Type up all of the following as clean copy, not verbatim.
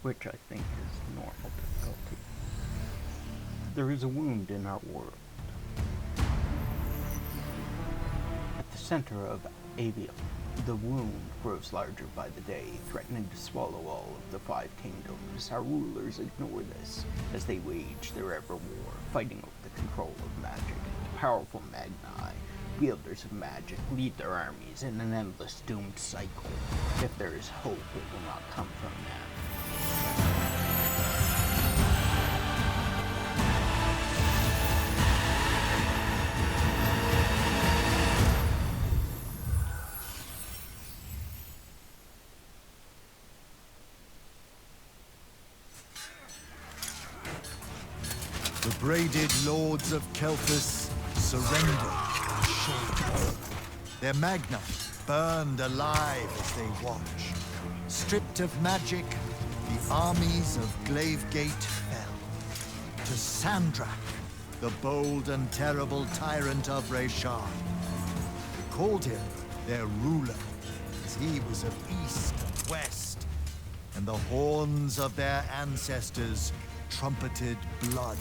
which I think is normal difficulty. There is a wound in our world. At the center of Aveum, the wound grows larger by the day, threatening to swallow all of the five kingdoms. Our rulers ignore this as they wage their ever war, fighting over the control of magic. Powerful Magni, wielders of magic, lead their armies in an endless doomed cycle. If there is hope, it will not come from them. The braided lords of Kelthus surrendered shortly. Their magna burned alive as they watched. Stripped of magic, the armies of Glavegate fell. To Sandrak, the bold and terrible tyrant of Reshar. They called him their ruler, as he was of east and west, and the horns of their ancestors trumpeted blood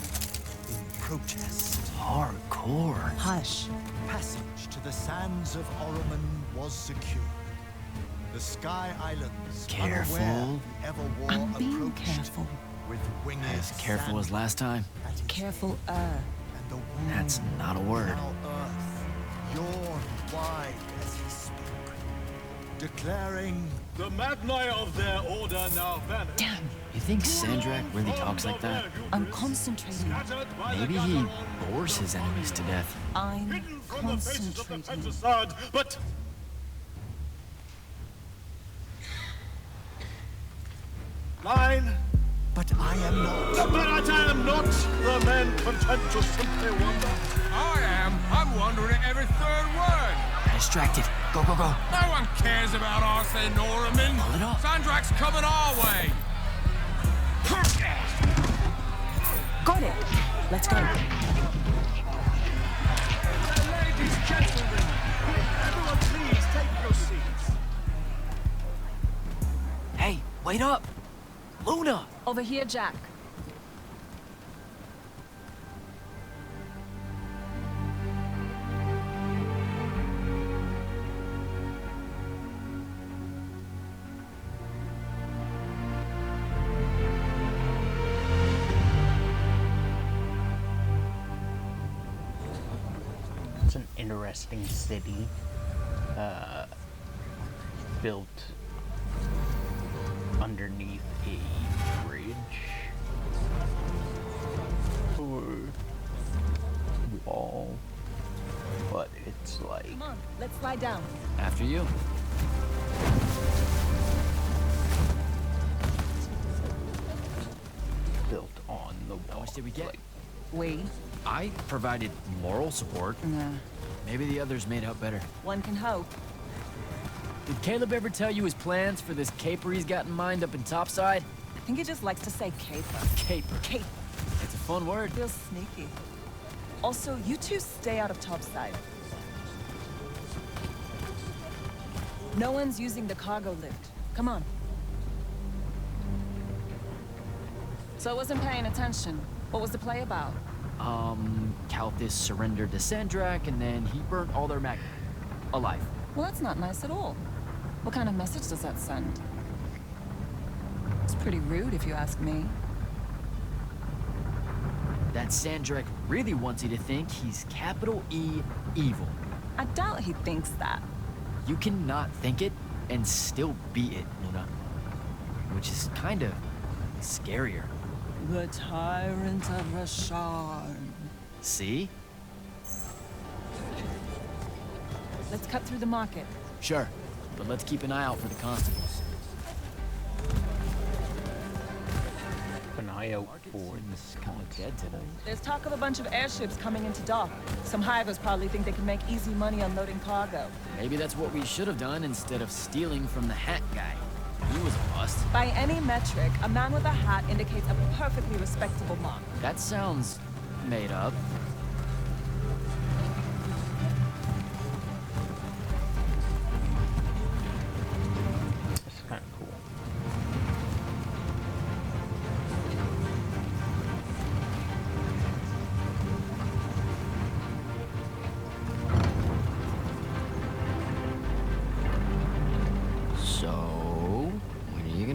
in protest. Hardcore. Hush. Passage to the sands of Oromon was secured. The Sky Islands, Careful. unaware the Everwar I'm being approached careful. with winged As careful as last time. at his Careful, and the wound That's not a word. now earth yawned wide as he spoke, declaring The Magni of their order now vanish. Damn, You think Sandrak really talks like that? I'm concentrating. Maybe he bores his enemies to death. I'm Hidden from the faces of the concentrating. Pentacard, but mine. but I am not. But I am not the man content to simply wonder. I am. I'm wondering at every third word. Distracted. Go, go, go. No one cares about Arsene Norman. Pull it up. Sandrak's coming our way. Got it. Let's go. Ladies, gentlemen, everyone please take your seats. Hey, wait up. Luna. Over here, Jack. It's an interesting city, built underneath a bridge or wall, but it's like Come on, let's slide down. After you. built on the wall. How much did we get? Like, We? I provided moral support. Nah. Maybe the others made out better. One can hope. Did Caleb ever tell you his plans for this caper he's got in mind up in Topside? I think he just likes to say caper. Caper. Caper. It's a fun word. Feels sneaky. Also, you two stay out of Topside. No one's using the cargo lift. Come on. So I wasn't paying attention. What was the play about? Kalthus surrendered to Sandrak, and then he burnt all their magna. Alive. Well, that's not nice at all. What kind of message does that send? It's pretty rude, if you ask me. That Sandrak really wants you to think he's capital E evil. I doubt he thinks that. You cannot think it and still be it, Luna. Which is kind of scarier. The tyrant of Reshar. See? Let's cut through the market. Sure, but let's keep an eye out for the constables. keep an eye out for Seems kind of dead today. There's talk of a bunch of airships coming into dock. Some hivers probably think they can make easy money unloading cargo. Maybe that's what we should have done instead of stealing from the hat guy. He was a bust. By any metric, a man with a hat indicates a perfectly respectable mark. That sounds made up. It's kind of cool.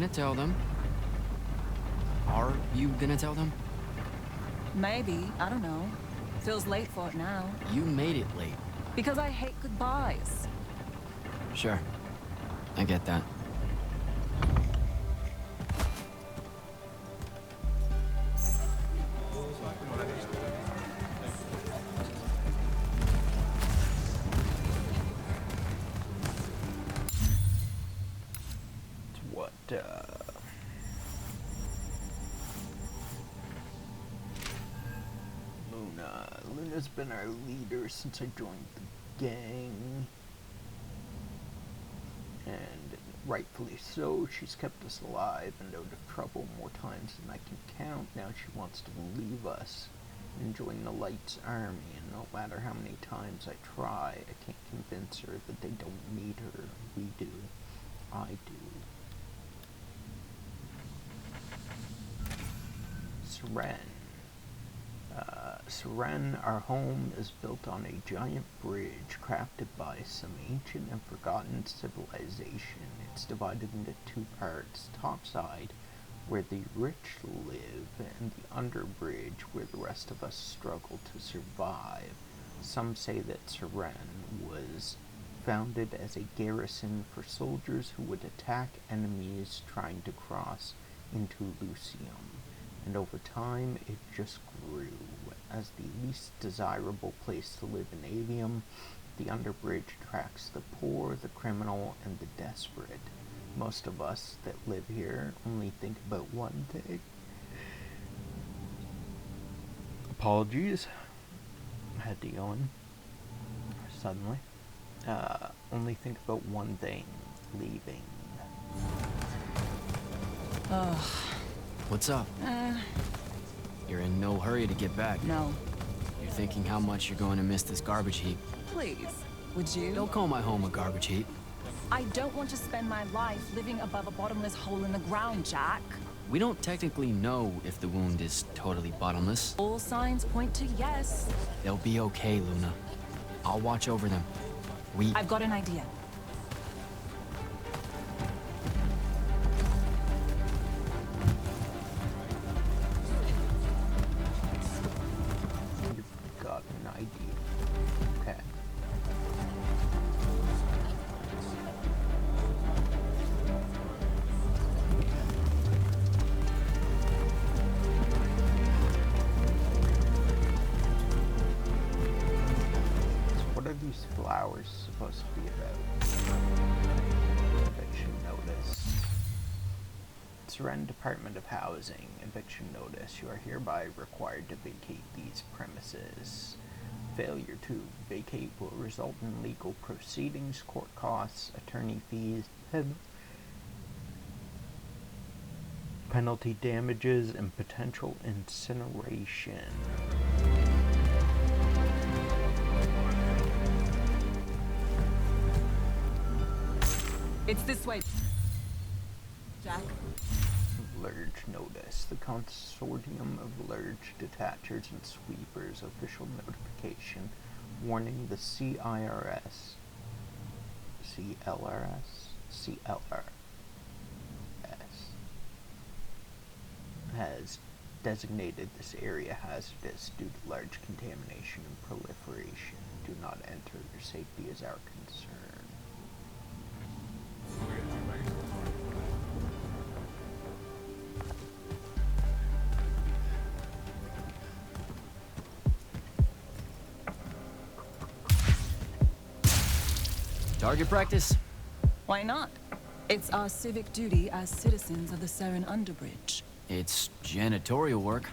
gonna tell them. Are you gonna tell them? Maybe, I don't know. Feels late for it now. You made it late. Because I hate goodbyes. Sure. I get that. Luna's been our leader since I joined the gang. And rightfully so, she's kept us alive and out of trouble more times than I can count. Now she wants to leave us and join the Light's army, and no matter how many times I try, I can't convince her that they don't need her. We do. I do. Seren, our home, is built on a giant bridge crafted by some ancient and forgotten civilization. It's divided into two parts: topside, where the rich live, and the underbridge, where the rest of us struggle to survive. Some say that Seren was founded as a garrison for soldiers who would attack enemies trying to cross into Lucium, and over time it just grew. As the least desirable place to live in Aveum, the underbridge attracts the poor, the criminal, and the desperate. Most of us that live here only think about one thing. Apologies. I had to go in suddenly. Only think about one thing: leaving. Ugh. What's up? You're in no hurry to get back. No. You're thinking how much you're going to miss this garbage heap. Please, would you? Don't call my home a garbage heap. I don't want to spend my life living above a bottomless hole in the ground, Jack. We don't technically know if the wound is totally bottomless. All signs point to yes. They'll be okay, Luna. I'll watch over them. I've got an idea. You've got an idea. Okay. These flowers supposed to be about? Eviction notice. Seren Department of Housing. Eviction notice. You are hereby required to vacate these premises. Failure to vacate will result in legal proceedings, court costs, attorney fees, penalty damages, and potential incineration. It's this way, Jack. Lurge notice. The Consortium of Lurge Detachers and Sweepers. Official notification warning the CLRS has designated this area hazardous due to large contamination and proliferation. Do not enter. Your safety is our concern. Target practice? Why not? It's our civic duty as citizens of the Seren Underbridge. It's janitorial work.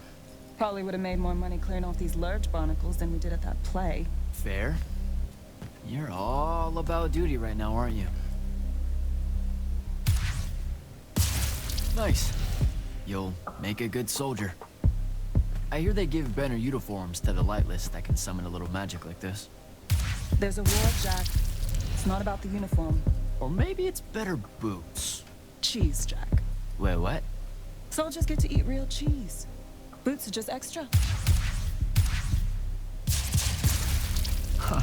Probably would have made more money clearing off these lurge barnacles than we did at that play. Fair. You're all about duty right now, aren't you? Nice. You'll make a good soldier. I hear they give better uniforms to the Lightless that can summon a little magic like this. There's a war, Jack. It's not about the uniform. Or maybe it's better boots. Cheese, Jack. Wait, what? Soldiers get to eat real cheese. Boots are just extra. Huh.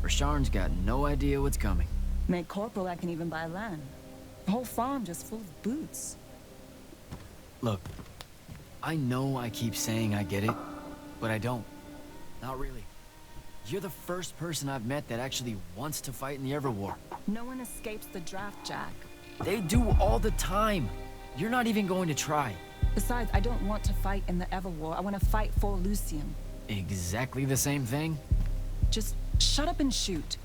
Rasharn's got no idea what's coming. Made corporal, I can even buy land. The whole farm just full of boots. Look, I know I keep saying I get it, but I don't. Not really. You're the first person I've met that actually wants to fight in the Everwar. No one escapes the draft, Jack. They do all the time. You're not even going to try. Besides, I don't want to fight in the Everwar. I want to fight for Lucium. Exactly the same thing? Just shut up and shoot.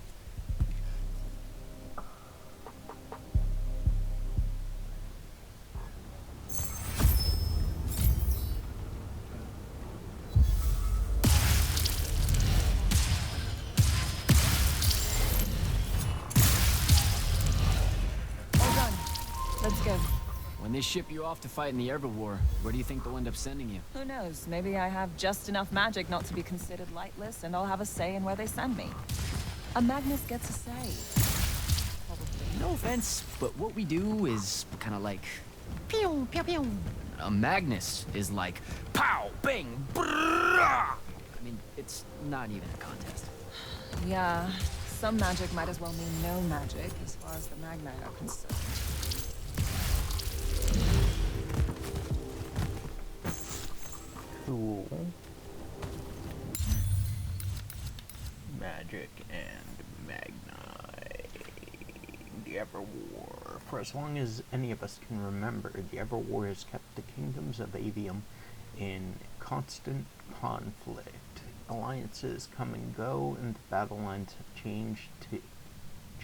All done. Let's go. When they ship you off to fight in the Everwar, where do you think they'll end up sending you? Who knows? Maybe I have just enough magic not to be considered lightless, and I'll have a say in where they send me. A Magnus gets a say. Probably. No offense, but what we do is kind of like... Pew, pew, pew. A Magnus is like... Pow, bang, brrrah! I mean, it's not even a contest. Yeah, some magic might as well mean no magic, as far as the Magni are concerned. Cool. Magic and Magni. The Everwar. For as long as any of us can remember, the Everwar has kept the kingdoms of Aveum in constant conflict. Alliances come and go, and the battle lines have changed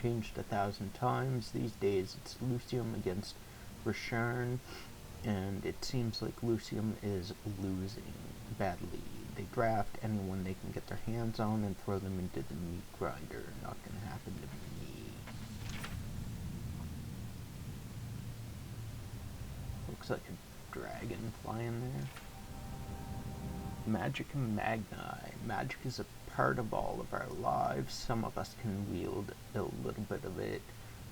1,000 times. These days it's Lucium against Rashern, and it seems like Lucium is losing badly. They draft anyone they can get their hands on and throw them into the meat grinder. Not gonna happen to me. Looks like a dragon flying there. Magic and Magni. Magic is a part of all of our lives. Some of us can wield a little bit of it.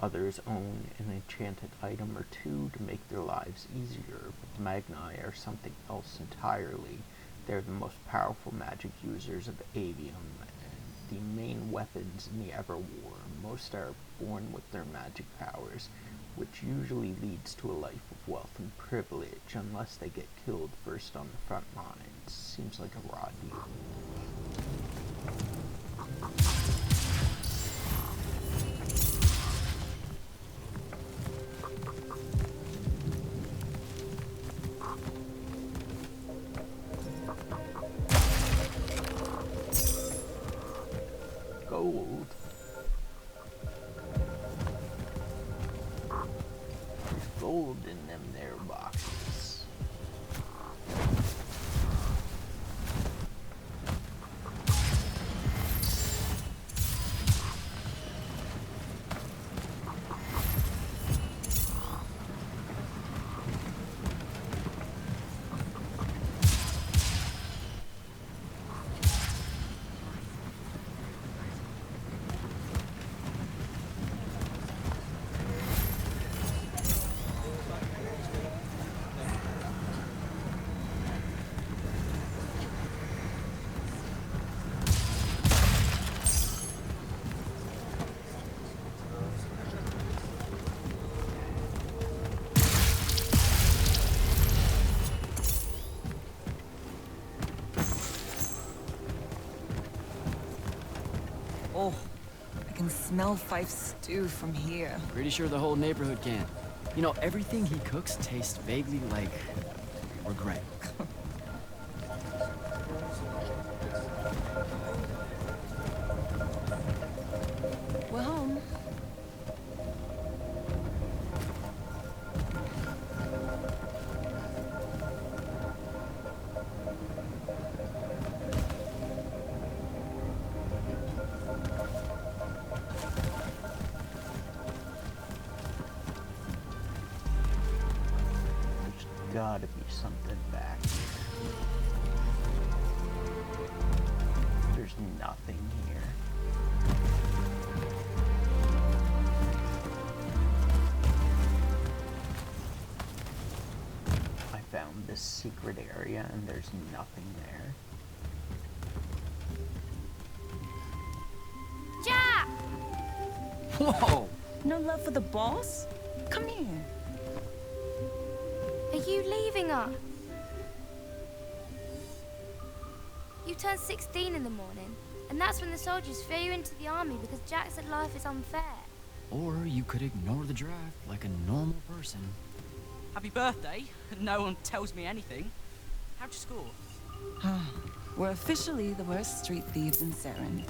Others own an enchanted item or two to make their lives easier, but the Magni are something else entirely. They're the most powerful magic users of Aveum, and the main weapons in the Everwar. Most are born with their magic powers, which usually leads to a life of wealth and privilege, unless they get killed first on the front lines. Seems like a raw deal. Gold. There's gold in them there boxes. Oh, I can smell Fife's stew from here. Pretty sure the whole neighborhood can. You know, everything he cooks tastes vaguely like... regret. We're home. Gotta be something back here. There's nothing here. I found this secret area and there's nothing there. Whoa! No love for the boss? Come here. Are you leaving us? You turned 16 in the morning, and that's when the soldiers threw you into the army because Jack said life is unfair. Or you could ignore the draft like a normal person. Happy birthday. No one tells me anything. How'd you score? We're officially the worst street thieves in Saren.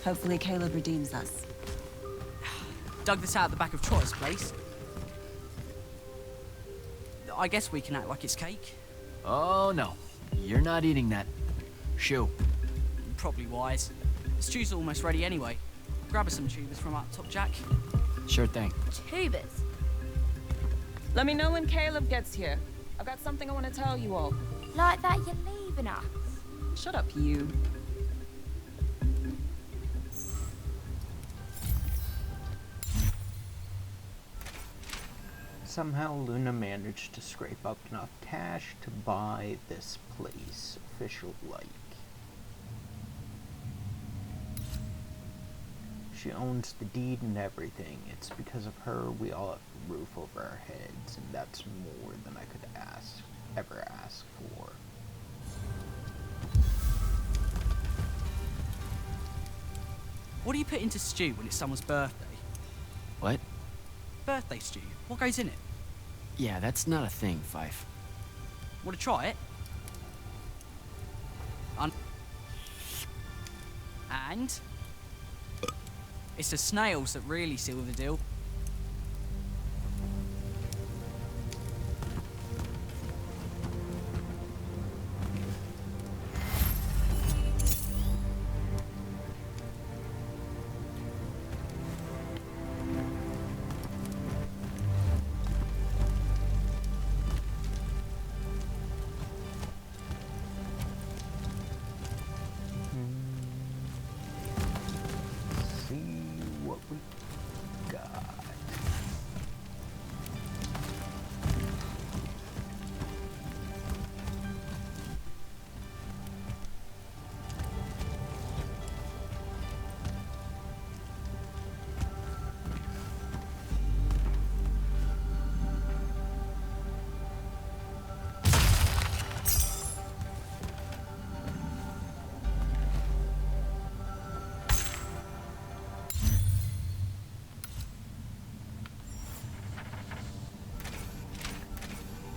Hopefully Caleb redeems us. Dug this out the back of Trotter's place. I guess we can act like it's cake. Oh no, you're not eating that. Shoo. Probably wise. Stew's almost ready anyway. Grab us some tubers from up top, Jack. Sure thing. Tubers. Let me know when Caleb gets here. I've got something I want to tell you all. Like that you're leaving us. Shut up, you. Somehow Luna managed to scrape up enough cash to buy this place official-like. She owns the deed and everything. It's because of her we all have a roof over our heads, and that's more than I could ever ask for. What do you put into stew when it's someone's birthday? What? Birthday stew. What goes in it? Yeah, that's not a thing, Fife. Want to try it? And it's the snails that really seal the deal.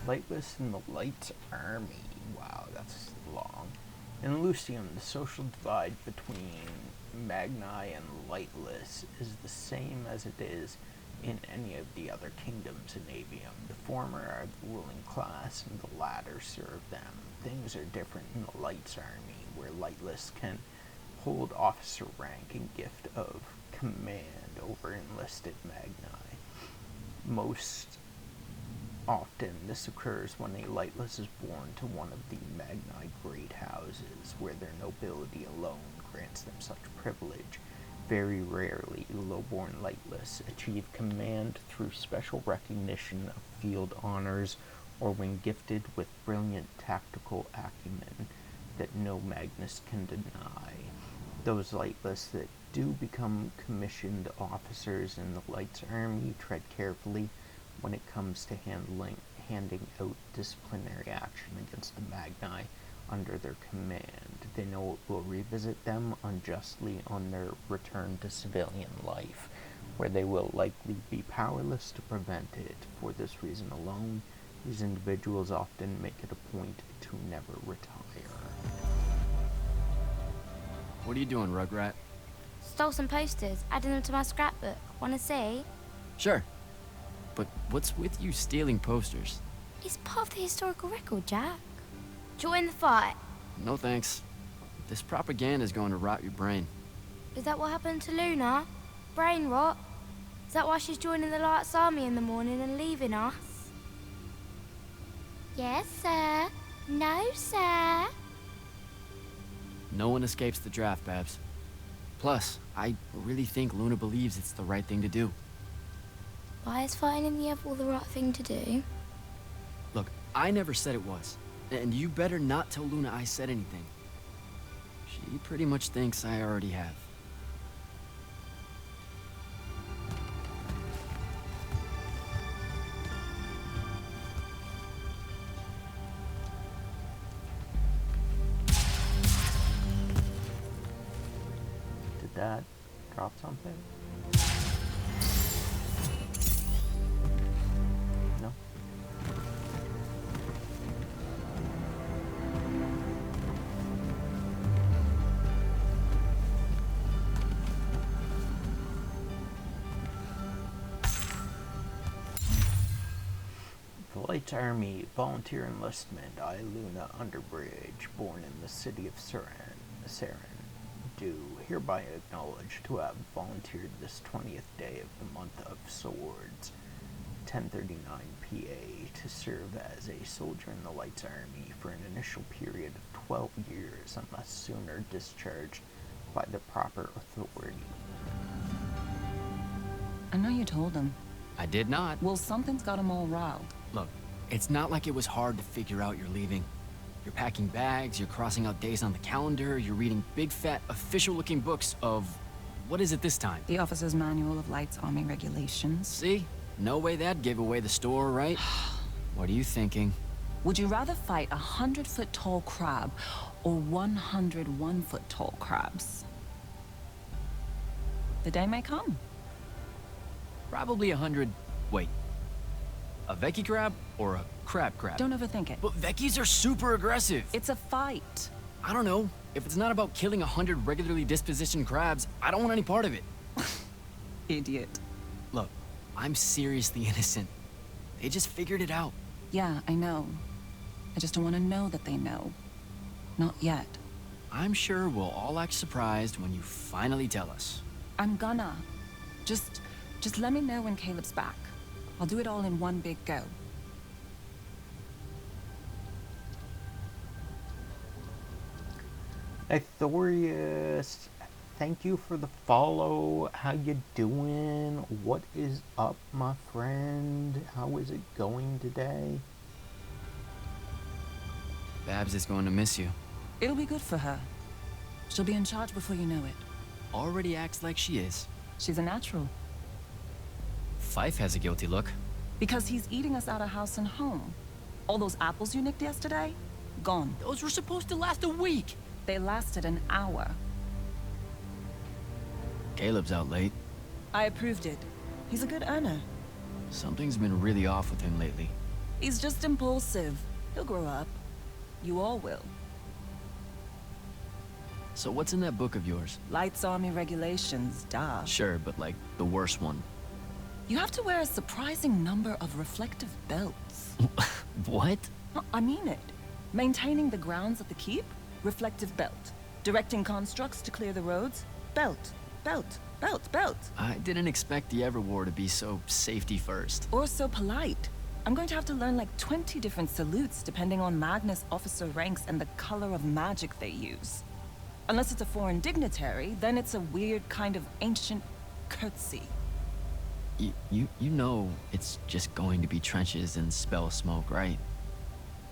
Lightless in the Light's Army. Wow, that's long. In Lucium, the social divide between Magni and Lightless is the same as it is in any of the other kingdoms in Aveum. The former are the ruling class, and the latter serve them. Things are different in the Light's Army, where Lightless can hold officer rank and gift of command over enlisted Magni. Most often, this occurs when a Lightless is born to one of the Magni great houses, where their nobility alone grants them such privilege. Very rarely, low-born Lightless achieve command through special recognition of field honors or when gifted with brilliant tactical acumen that no Magnus can deny. Those Lightless that do become commissioned officers in the Light's Army tread carefully when it comes to handing out disciplinary action against the Magni under their command. They know it will revisit them unjustly on their return to civilian life, where they will likely be powerless to prevent it. For this reason alone, these individuals often make it a point to never retire. What are you doing, Rugrat? Stole some posters, adding them to my scrapbook. Wanna see? Sure. But what's with you stealing posters? It's part of the historical record, Jack. Join the fight. No thanks. This propaganda's going to rot your brain. Is that what happened to Luna? Brain rot? Is that why she's joining the Light's Army in the morning and leaving us? Yes, sir. No, sir. No one escapes the draft, Babs. Plus, I really think Luna believes it's the right thing to do. Why is fighting in the Everwall the right thing to do? Look, I never said it was. And you better not tell Luna I said anything. She pretty much thinks I already have. drop something? No? The Lights Army Volunteer Enlistment. I, Luna Underbridge, born in the city of Saren, do hereby acknowledge to have volunteered this 20th day of the month of Swords, 1039 PA, to serve as a soldier in the Lights Army for an initial period of 12 years, unless sooner discharged by the proper authority. I know you told him. I did not. Well, something's got him all riled. Look, it's not like it was hard to figure out you're leaving. You're packing bags, you're crossing out days on the calendar, you're reading big fat official-looking books of... what is it this time? The Officer's Manual of Lights Army Regulations. See? No way that gave away the store, right? What are you thinking? Would you rather fight 100-foot-tall crab or 101-foot-tall crabs? The day may come. Probably 100... wait. A Vecchi crab or a crab? Don't overthink it. But Vecchis are super aggressive. It's a fight. I don't know. If it's not about killing 100 regularly dispositioned crabs, I don't want any part of it. Idiot. Look, I'm seriously innocent. They just figured it out. Yeah, I know. I just don't want to know that they know. Not yet. I'm sure we'll all act surprised when you finally tell us. I'm gonna. Just let me know when Caleb's back. I'll do it all in one big go. Ithorius, thank you for the follow. How you doing? What is up, my friend? How is it going today? Babs is going to miss you. It'll be good for her. She'll be in charge before you know it. Already acts like she is. She's a natural. Fife has a guilty look. Because he's eating us out of house and home. All those apples you nicked yesterday? Gone. Those were supposed to last a week. They lasted an hour. Caleb's out late. I approved it. He's a good earner. Something's been really off with him lately. He's just impulsive. He'll grow up. You all will. So what's in that book of yours? Lights Army Regulations, duh. Sure, but like the worst one. You have to wear a surprising number of reflective belts. What? I mean it. Maintaining the grounds at the keep? Reflective belt. Directing constructs to clear the roads? Belt. Belt. Belt. Belt. I didn't expect the Everwar to be so safety first. Or so polite. I'm going to have to learn like 20 different salutes depending on Magnus officer ranks and the color of magic they use. Unless it's a foreign dignitary, then it's a weird kind of ancient curtsy. You know it's just going to be trenches and spell smoke, right?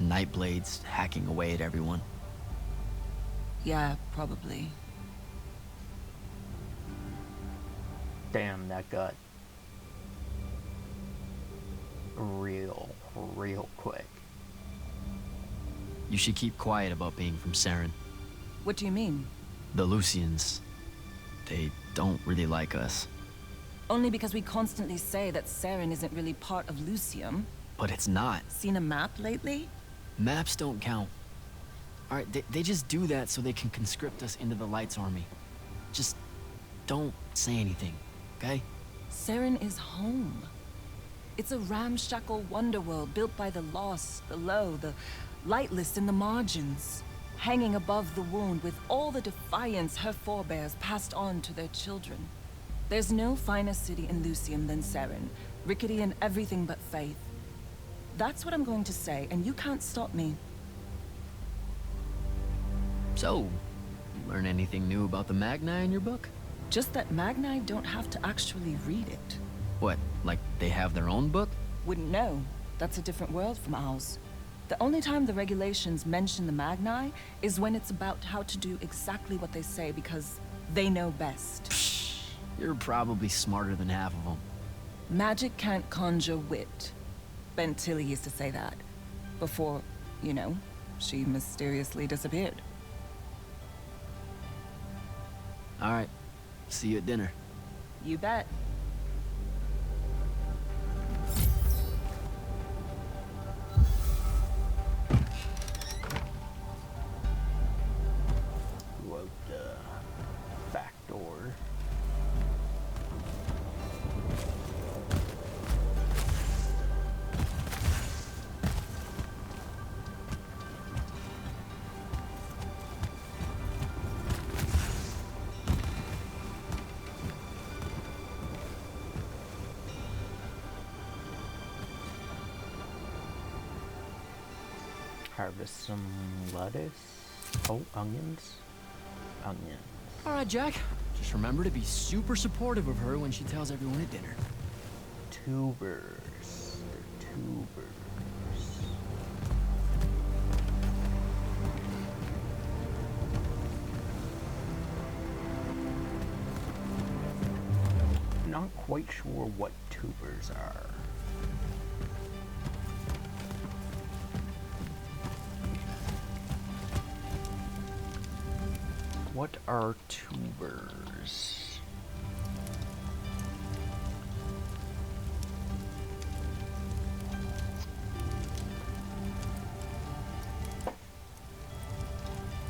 Nightblades hacking away at everyone. Yeah, probably. Damn, that got real quick. You should keep quiet about being from Saren. What do you mean? The Lucians, they don't really like us. Only because we constantly say that Saren isn't really part of Lucium. But it's not. Seen a map lately? Maps don't count. Alright, they just do that so they can conscript us into the Lights Army. Just don't say anything, okay? Saren is home. It's a ramshackle wonderworld built by the lost, the low, the lightless in the margins. Hanging above the wound with all the defiance her forebears passed on to their children. There's no finer city in Lucium than Saren, rickety in everything but faith. That's what I'm going to say, and you can't stop me. So, you learn anything new about the Magni in your book? Just that Magni don't have to actually read it. What, like they have their own book? Wouldn't know. That's a different world from ours. The only time the regulations mention the Magni is when it's about how to do exactly what they say because they know best. You're probably smarter than half of them. Magic can't conjure wit. Ben Tilly used to say that. Before, you know, she mysteriously disappeared. Alright, See you at dinner. You bet. Wrote the back door. Harvest some lettuce. Oh, onions. Onions. All right, Jack. Just remember to be super supportive of her when she tells everyone at dinner. Tubers. They're tubers. Not quite sure what tubers are. What are tubers?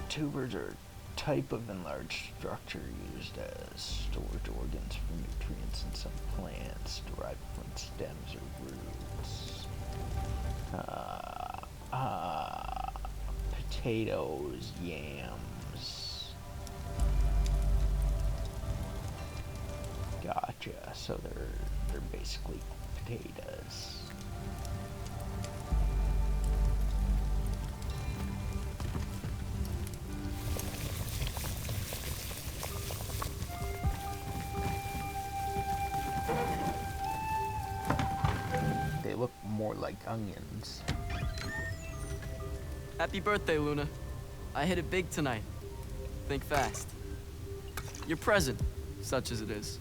Tubers are a type of enlarged structure used as storage organs for nutrients in some plants derived from stems or roots. Potatoes, yams. Gotcha. So they're basically potatoes. They look more like onions. Happy birthday, Luna. I hit it big tonight. Think fast. Your present, such as it is.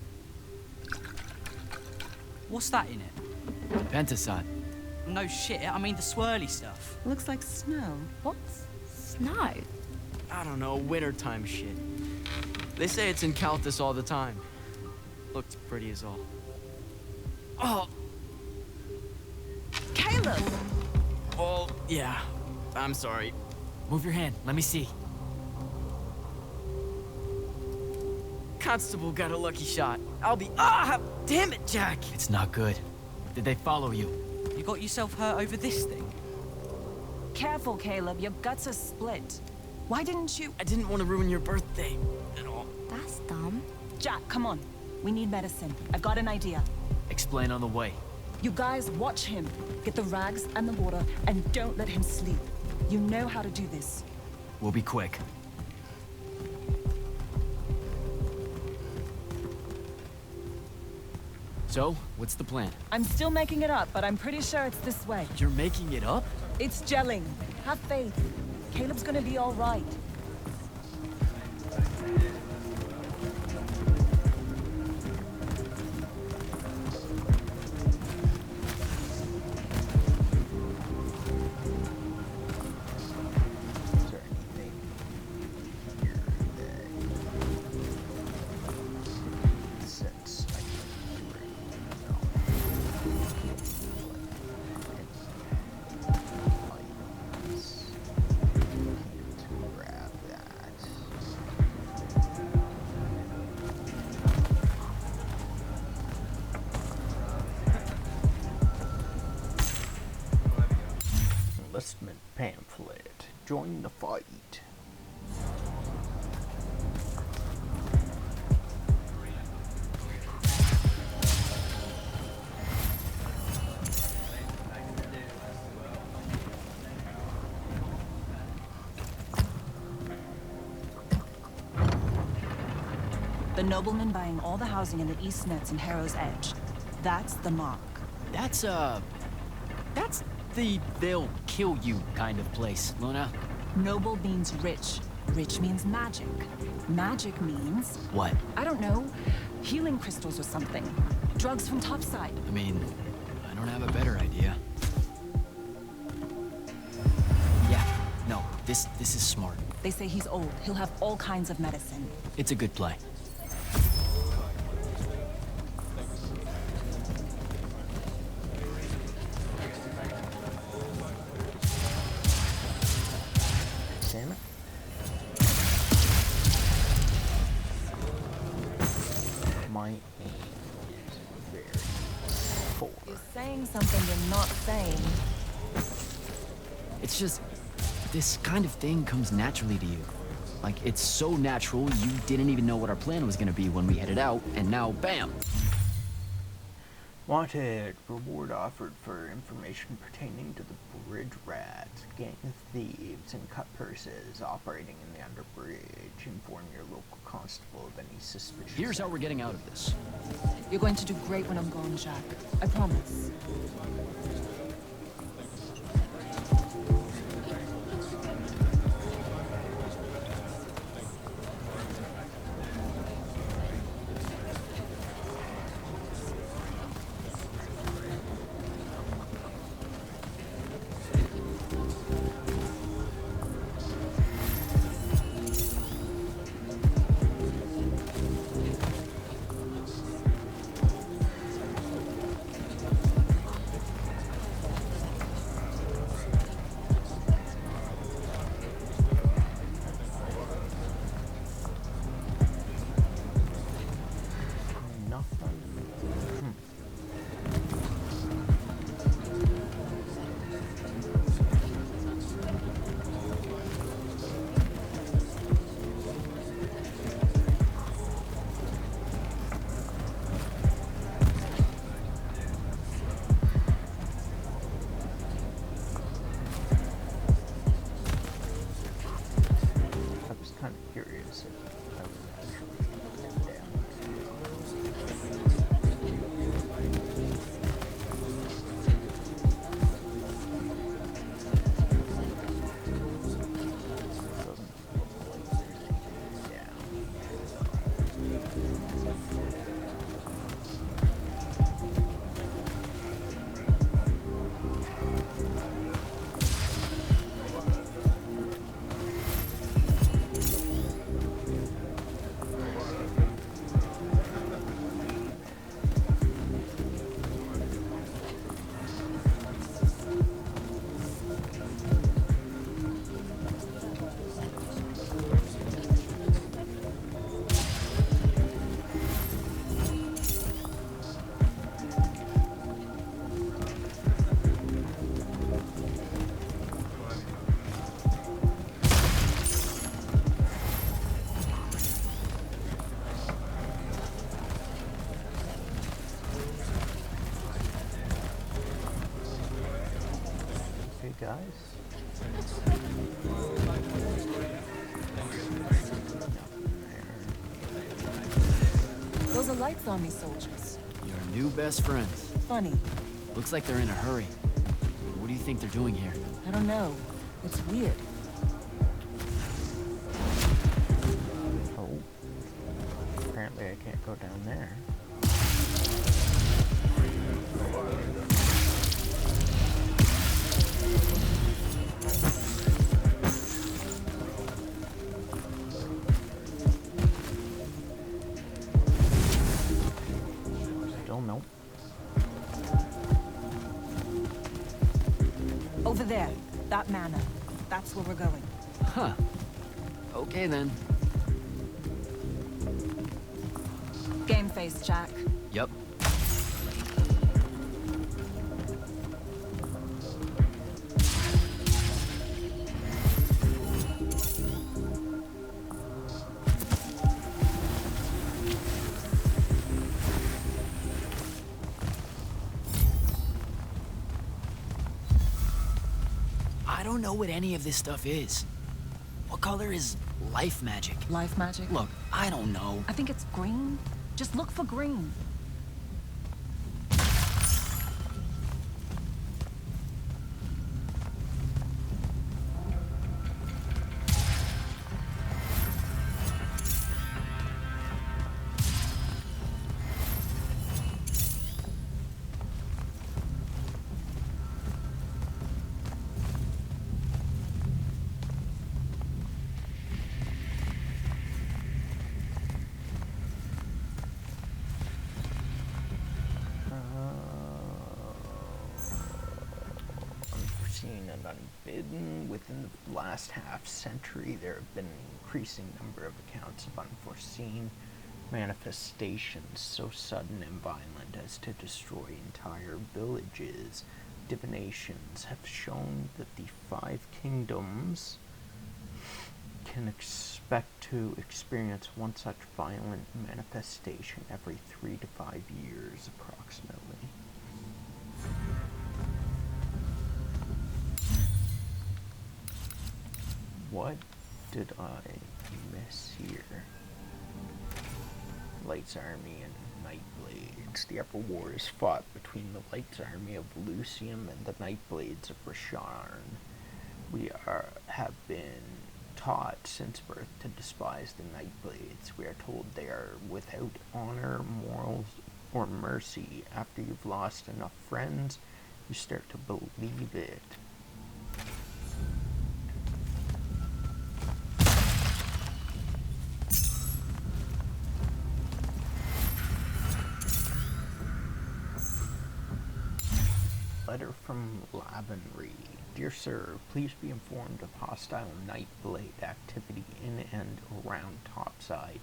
What's that in it? Pentasod. No shit, I mean the swirly stuff. Looks like snow. What's snow? I don't know, wintertime shit. They say it's in Calthus all the time. Looked pretty as all. Oh! Caleb! Oh, yeah. I'm sorry. Move your hand. Let me see. Constable got a lucky shot. I'll be— Ah! Damn it, Jack! It's not good. Did they follow you? You got yourself hurt over this thing? Careful, Caleb. Your guts are split. Why didn't you... I didn't want to ruin your birthday at all. That's dumb. Jack, come on. We need medicine. I've got an idea. Explain on the way. You guys watch him. Get the rags and the water, and don't let him sleep. You know how to do this. We'll be quick. So, what's the plan? I'm still making it up, but I'm pretty sure it's this way. You're making it up? It's gelling. Have faith. Caleb's gonna be all right. Is there anything here that sets I can items. Can't grab that. Enlistment pamphlet. Join the fight. The nobleman buying all the housing in the East Nets and Harrow's Edge. That's the mark. That's the they'll kill you kind of place, Luna. Noble means rich. Rich means magic. Magic means, What? I don't know, healing crystals or something. Drugs from topside. I mean, I don't have a better idea. Yeah, no, this is smart. They say he's old. He'll have all kinds of medicine. It's a good play. and not saying. It's just, this kind of thing comes naturally to you. Like, it's so natural, you didn't even know what our plan was gonna be when we headed out, and now, bam! Wanted. Reward offered for information pertaining to the bridge rats, gang of thieves, and cut purses operating in the underbridge. Inform your local constable of any suspicious... Here's how we're getting out of this. You're going to do great when I'm gone, Jack. I promise. Those are Lights Army soldiers. Your new best friends. Funny. Looks like they're in a hurry. What do you think they're doing here? I don't know. It's weird. Oh. Apparently I can't go down there. Still no. Over there. That manor. That's where we're going. Huh. Okay then. Game face, Jack. Yep. I don't know what any of this stuff is. What color is life magic? Life magic? Look, I don't know. I think it's green. Just look for green. Unforeseen and unbidden. Within the last half-century, there have been an increasing number of accounts of unforeseen manifestations so sudden and violent as to destroy entire villages. divinations have shown that the five kingdoms can expect to experience one such violent manifestation every 3 to 5 years, approximately. What did I miss here? Light's Army and Nightblades. The Upper War is fought between the Light's Army of Lucium and the Nightblades of Rasharn. We have been taught since birth to despise the Nightblades. We are told they are without honor, morals, or mercy. After you've lost enough friends, you start to believe it. Letter from Lavenry. Dear Sir, please be informed of hostile Nightblade activity in and around Topside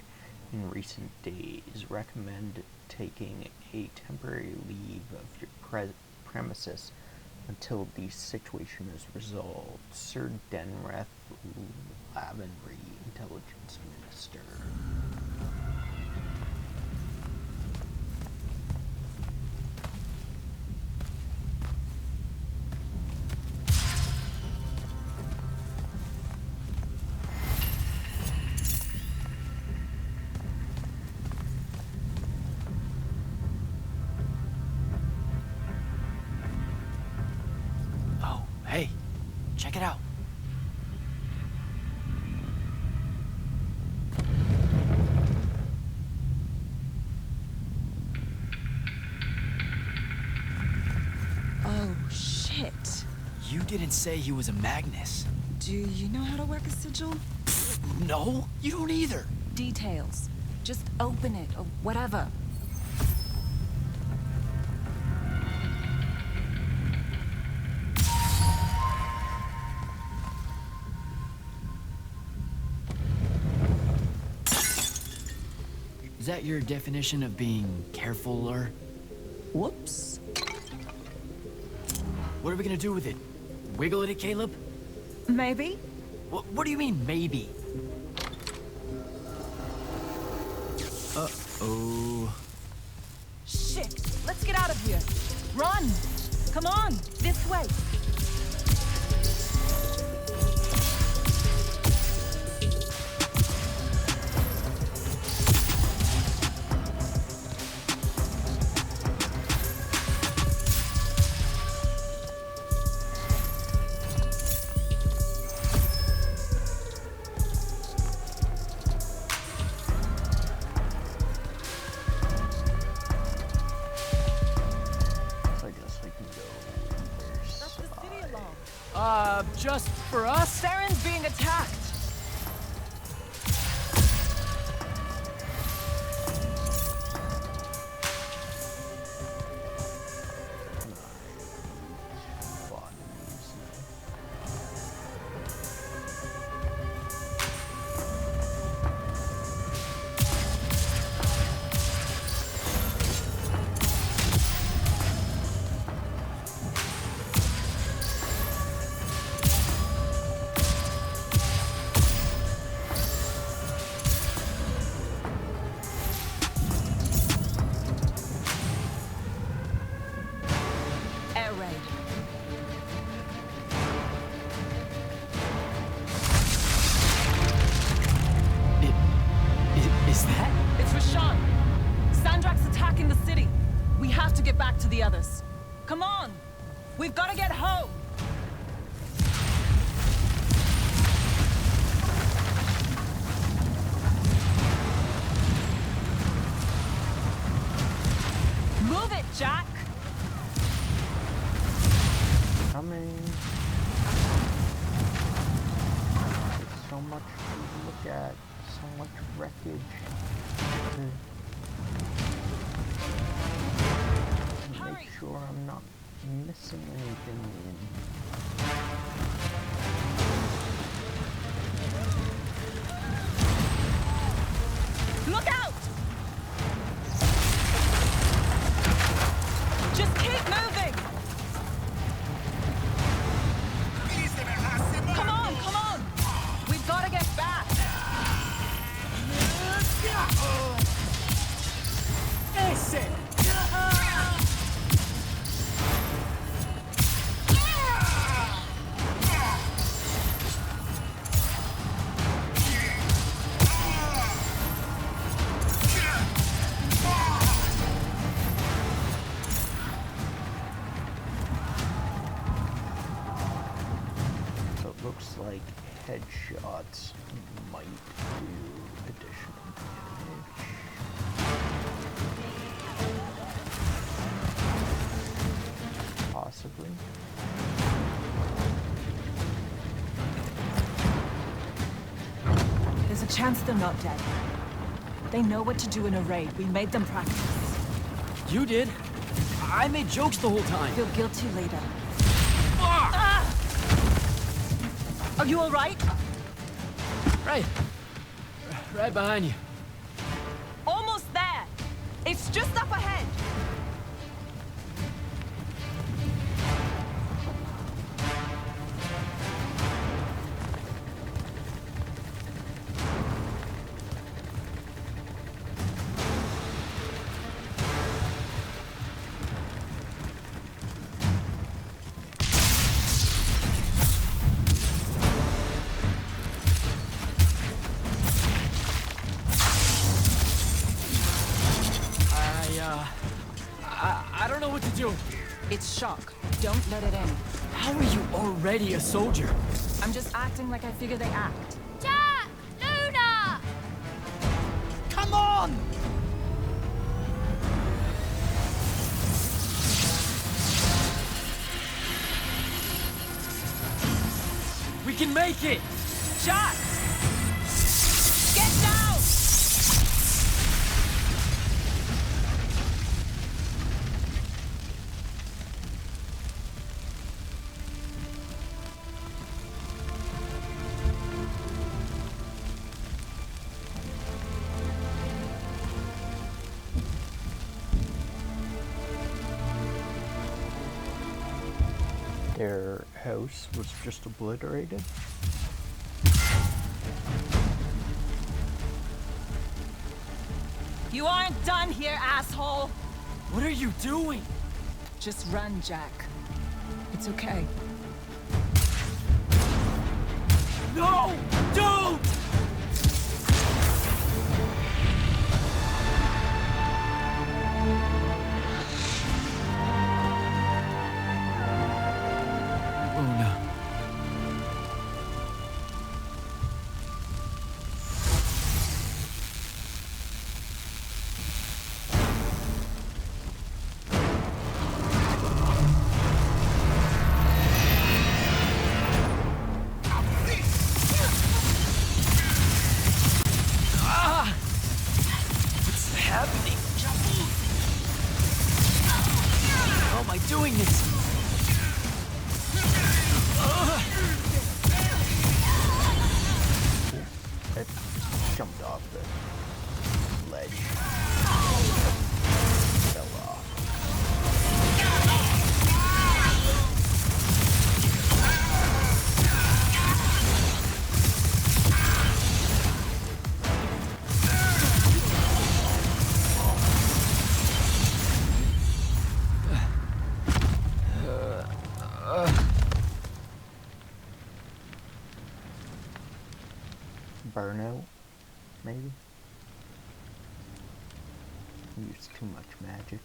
in recent days. Recommend taking a temporary leave of your premises until the situation is resolved. Sir Denreth Lavenry, Intelligence Minister. Hey, check it out. Oh, shit. You didn't say he was a Magnus. Do you know how to work a sigil? No, you don't either. Details. Just open it, or whatever. Is that your definition of being carefuler? Whoops. What are we gonna do with it? Wiggle it, Caleb? Maybe? What do you mean, maybe? Uh-oh. Shit! Let's get out of here! Run! Come on! This way! Just for us? Saren's being attacked! The others. Come on! We've got to get home! Move it, Jack! Coming. There's so much to look at, so much wreckage. Make sure I'm not missing anything Look out! Just keep moving! like headshots might do additional damage. Possibly. There's a chance they're not dead. They know what to do in a raid. We made them practice. You did. I made jokes the whole time. Feel guilty later. Ah! Are you all right? Right. Right behind you. Almost there. It's just up ahead. I don't know what to do. It's shock. Don't let it in. How are you already a soldier? I'm just acting like I figure they act. Jack! Luna! Come on! We can make it! Jack! Get down! Their house was just obliterated. You aren't done here, asshole! What are you doing? Just run, Jack. It's okay. No! Don't! Luna. What's happening? How am I doing this? It jumped off the ledge. Fell off. Burnout, maybe? Used too much magic.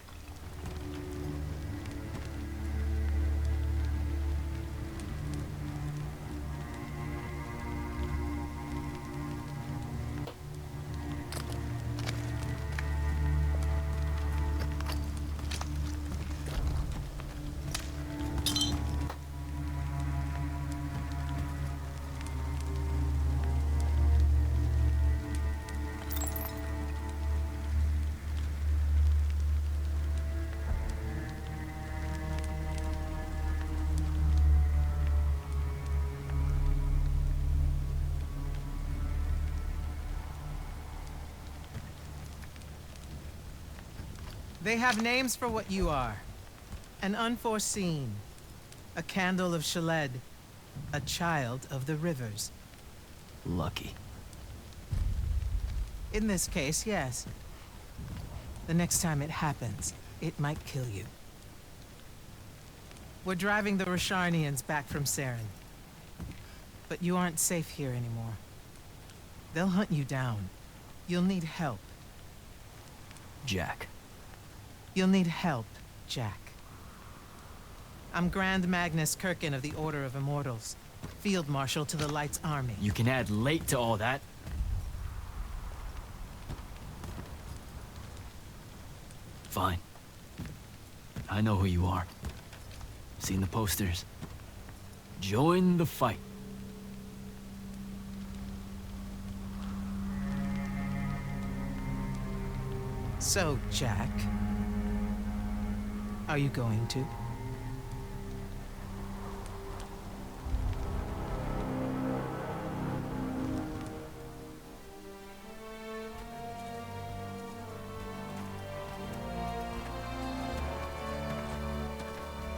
They have names for what you are. An unforeseen, a candle of Shaled, a child of the rivers. Lucky. In this case, yes. The next time it happens, it might kill you. We're driving the Rosharnians back from Saren. But you aren't safe here anymore. They'll hunt you down. You'll need help. Jack. You'll need help, Jack. I'm Grand Magnus Kirkin of the Order of Immortals. Field Marshal to the Light's army. You can add late to all that. Fine. I know who you are. Seen the posters. Join the fight. So, Jack, are you going to?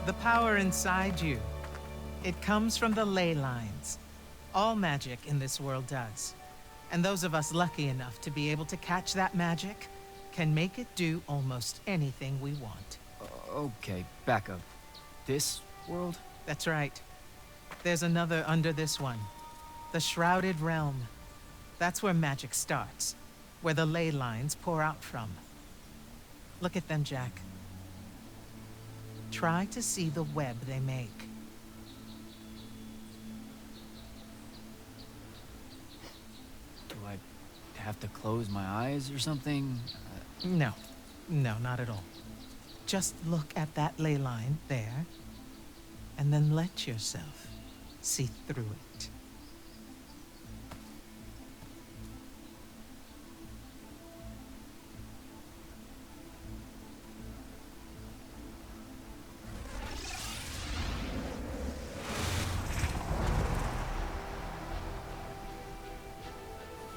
The power inside you, it comes from the ley lines. All magic in this world does. And those of us lucky enough to be able to catch that magic can make it do almost anything we want. Okay, back up. This world? That's right. There's another under this one. The Shrouded Realm. That's where magic starts. Where the ley lines pour out from. Look at them, Jack. Try to see the web they make. Do I have to close my eyes or something? No. No, not at all. Just look at that ley line there, and then let yourself see through it.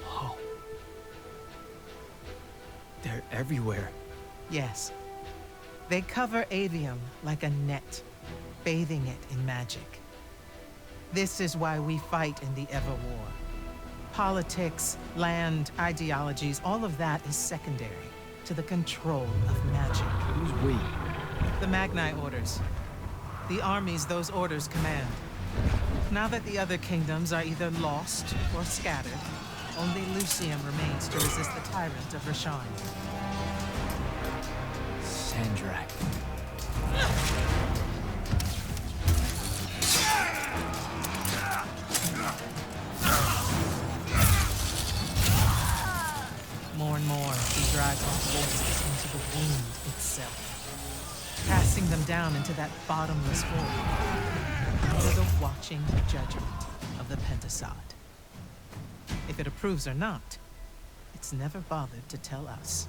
Whoa. They're everywhere. Yes. They cover Aveum like a net, bathing it in magic. This is why we fight in the Everwar. Politics, land, ideologies, all of that is secondary to the control of magic. Who's we? The Magni orders. The armies those orders command. Now that the other kingdoms are either lost or scattered, only Lucium remains to resist the tyrant of Rasharn. Sandrak. More and more, he drives our forces into the wound itself, casting them down into that bottomless hole, under the watching judgment of the Pentasod. If it approves or not, it's never bothered to tell us.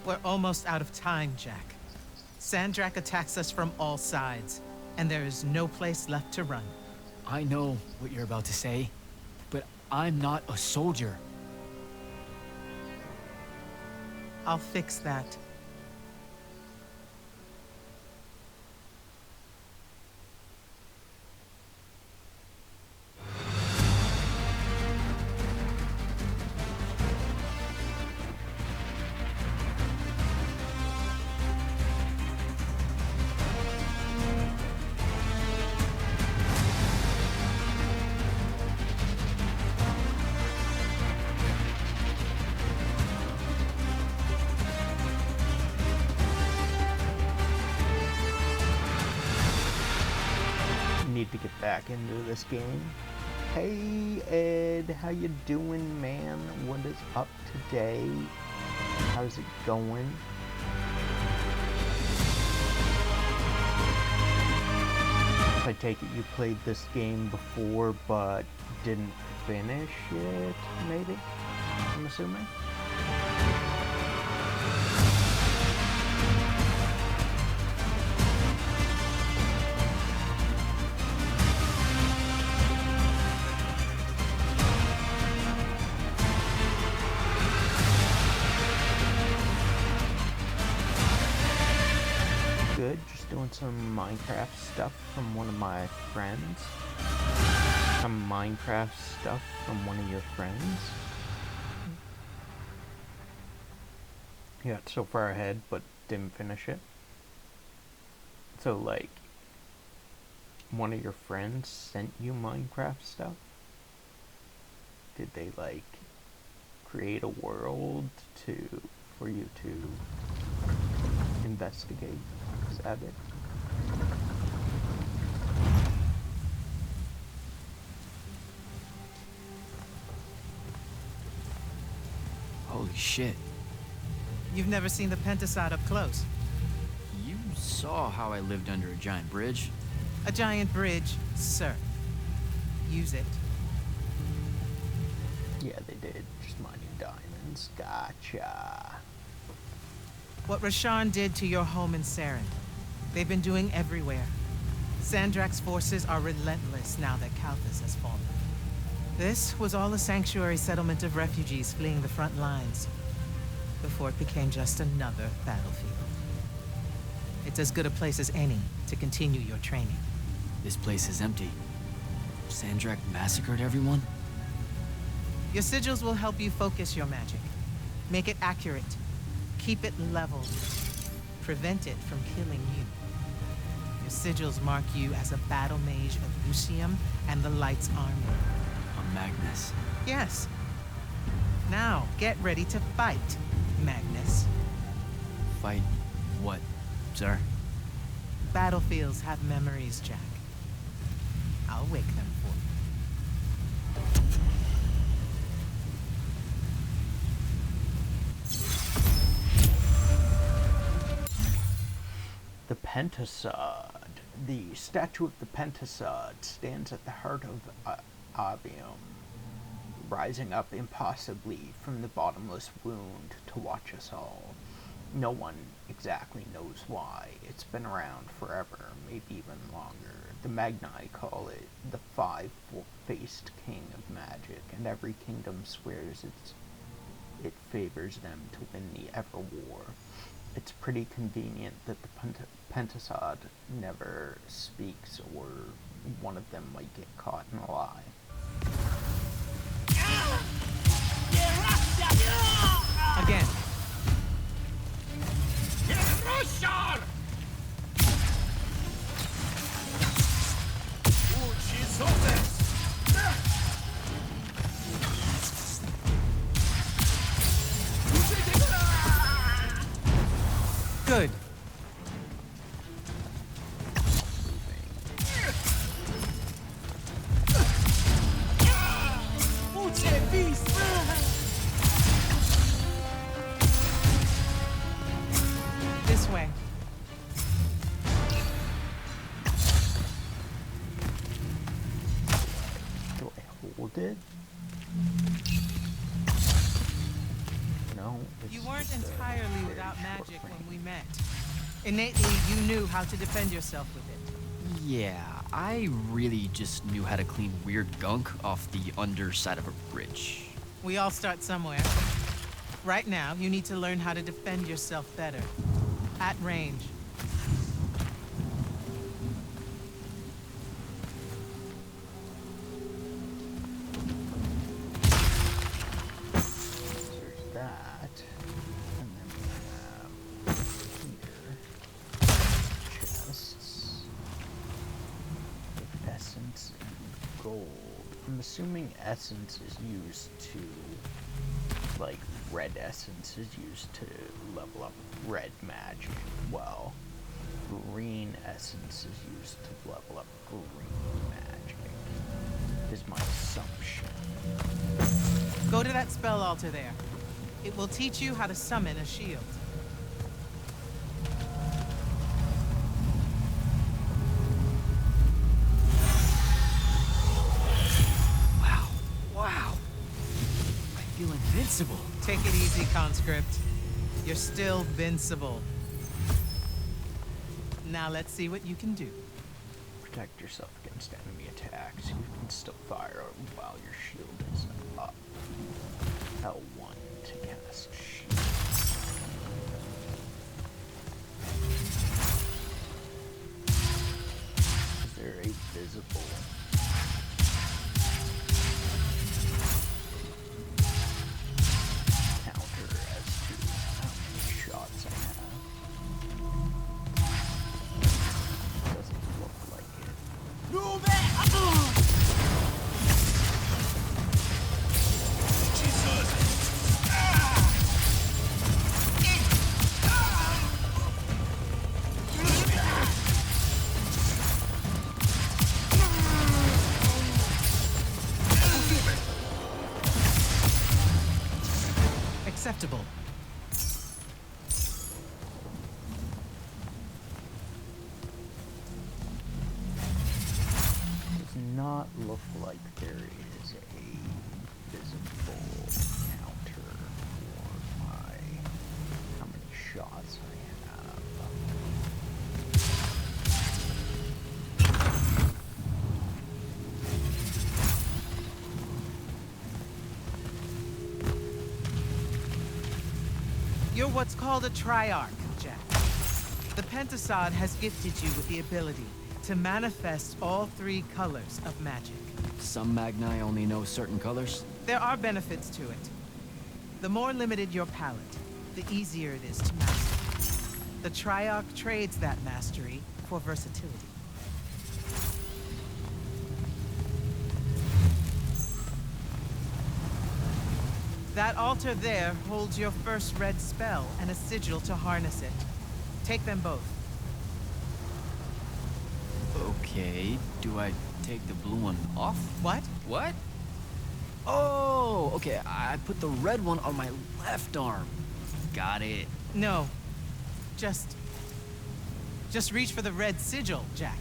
We're almost out of time, Jack. Sandrak attacks us from all sides, and there is no place left to run. I know what you're about to say, but I'm not a soldier. I'll fix that. Need to get back into this game. Hey Ed, how you doing, man? What is up today? How's it going? I take it you played this game before but didn't finish it, maybe? I'm assuming? Good, just doing some Minecraft stuff from one of my friends. some Minecraft stuff from one of your friends? You got so far ahead, but didn't finish it. So, like, one of your friends sent you Minecraft stuff? Did they, like, create a world for you to investigate? Is that it? Holy shit. You've never seen the Pentasod up close. You saw how I lived under a giant bridge. A giant bridge, sir. Use it. Yeah, they did. Just mining diamonds. Gotcha. What Rasharn did to your home in Saren, they've been doing everywhere. Sandrak's forces are relentless now that Kalthus has fallen. This was all a sanctuary settlement of refugees fleeing the front lines, before it became just another battlefield. It's as good a place as any to continue your training. This place is empty. Sandrak massacred everyone? Your sigils will help you focus your magic. Make it accurate. Keep it level. Prevent it from killing you. Your sigils mark you as a battle mage of Lucium and the Light's army. A Magnus. Yes. Now, get ready to fight, Magnus. Fight what, sir? Battlefields have memories, Jack. I'll wake them for you. The Pentasod. The statue of the Pentasod stands at the heart of Aveum, rising up impossibly from the bottomless wound to watch us all. No one exactly knows why. It's been around forever, maybe even longer. The Magni call it the five-faced king of magic, and every kingdom swears it favors them to win the Everwar. It's pretty convenient that the Pentasod never speaks, or one of them might get caught in a lie. Again. Good. This way. Do I hold it? No. You weren't entirely without magic when we met. Innately, you knew how to defend yourself with it. Yeah, I really just knew how to clean weird gunk off the underside of a bridge. We all start somewhere. Right now, you need to learn how to defend yourself better. At range. There's that. And then we have here chests with essence and gold. I'm assuming essence is used to, like, red essence is used to level up red magic, while green essence is used to level up green magic, is my assumption. Go to that spell altar there. It will teach you how to summon a shield. Wow. I feel invincible. Take it easy, conscript. You're still vincible. Now let's see what you can do. Protect yourself against enemy attacks. You can still fire while your shield is up. L1 to cast shield. Is there a visible Acceptable. Does not look like there is a visible counter for how many shots I have. You're what's called a triarch, Jack. The Pentasod has gifted you with the ability to manifest all 3 colors of magic. Some Magni only know certain colors. There are benefits to it. The more limited your palette, the easier it is to master. The Triarch trades that mastery for versatility. That altar there holds your first red spell and a sigil to harness it. Take them both. Okay, do I take the blue one off? What? What? Oh, okay, I put the red one on my left arm. Got it. No. Just reach for the red sigil, Jack.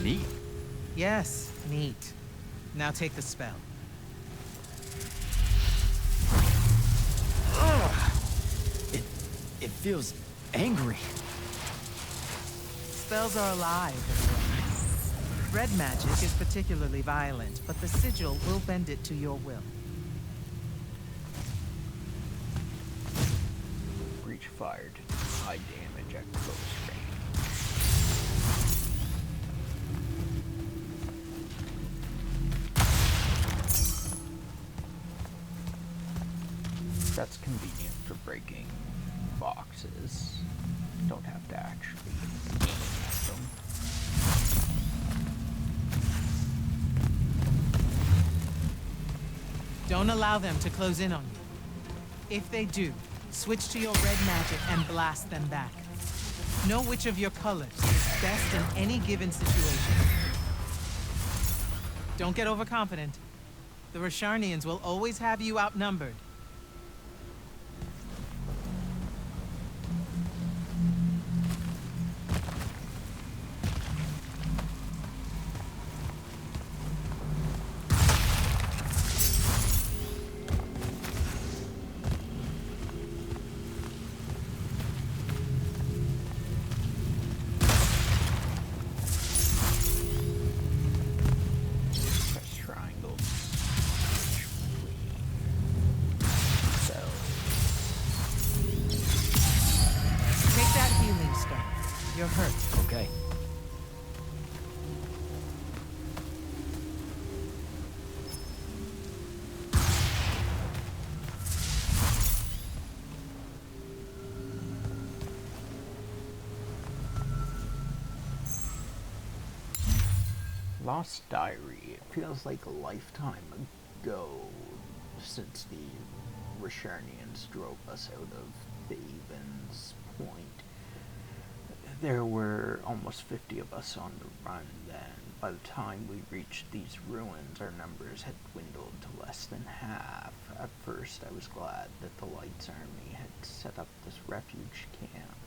Neat. Yes, neat. Now take the spell. Ugh. It feels angry. Spells are alive in a way. Red magic is particularly violent, but the sigil will bend it to your will. Breach fired. High damage at close range. That's convenient for breaking boxes. Don't have to actually aim at them. Don't allow them to close in on you. If they do, switch to your red magic and blast them back. Know which of your colors is best in any given situation. Don't get overconfident. The Rasharnians will always have you outnumbered. Press triangle. So, Take that healing stone. You're hurt. Okay. Lost Diary. It feels like a lifetime ago since the Rasharnians drove us out of Avon's Point. There were almost 50 of us on the run then. By the time we reached these ruins, our numbers had dwindled to less than half. At first, I was glad that the Light's army had set up this refugee camp.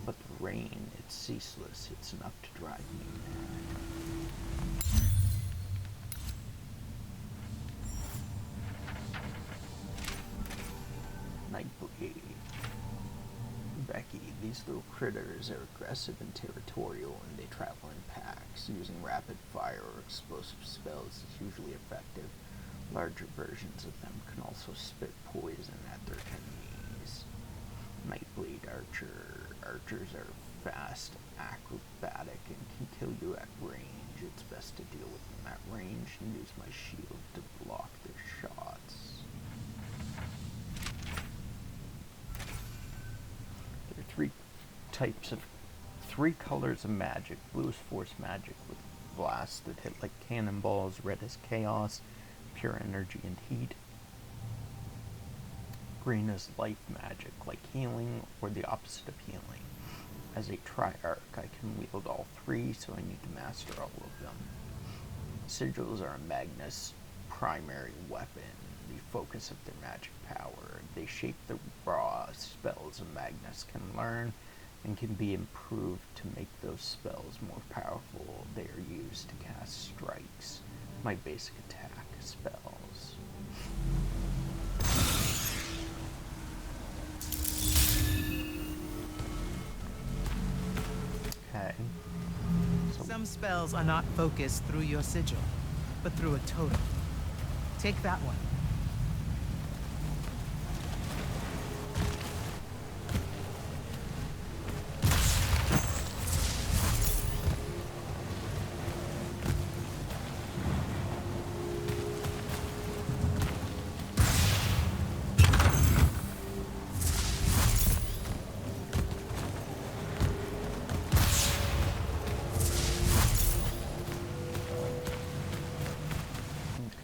But the rain, it's ceaseless. It's enough to drive me mad. Nightblade. Becky, these little critters are aggressive and territorial, and they travel in packs. Using rapid fire or explosive spells is usually effective. Larger versions of them can also spit poison at their enemies. Nightblade archers are fast, acrobatic, and can kill you at range. It's best to deal with them at range and use my shield to block their shots. There are three colors of magic. Blue is force magic with blasts that hit like cannonballs. Red is chaos, pure energy and heat. Green is life magic, like healing or the opposite of healing. As a triarch, I can wield all three, so I need to master all of them. Sigils are Magnus' primary weapon, the focus of their magic power. They shape the raw spells a Magnus can learn and can be improved to make those spells more powerful. They are used to cast strikes, my basic attack spells. Okay. So Some spells are not focused through your sigil, but through a totem. Take that one.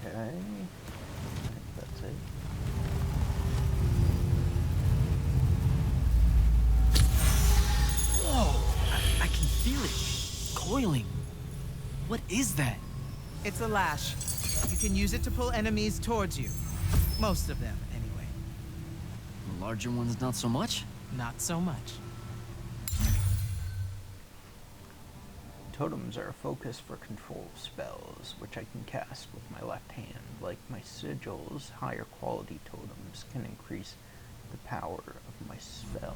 okay. I think that's it. Whoa! I can feel it. Coiling. What is that? It's a lash. You can use it to pull enemies towards you. Most of them, anyway. The larger ones, not so much? Not so much. Totems are a focus for control spells, which I can cast with my left hand. Like my sigils, higher quality totems can increase the power of my spells.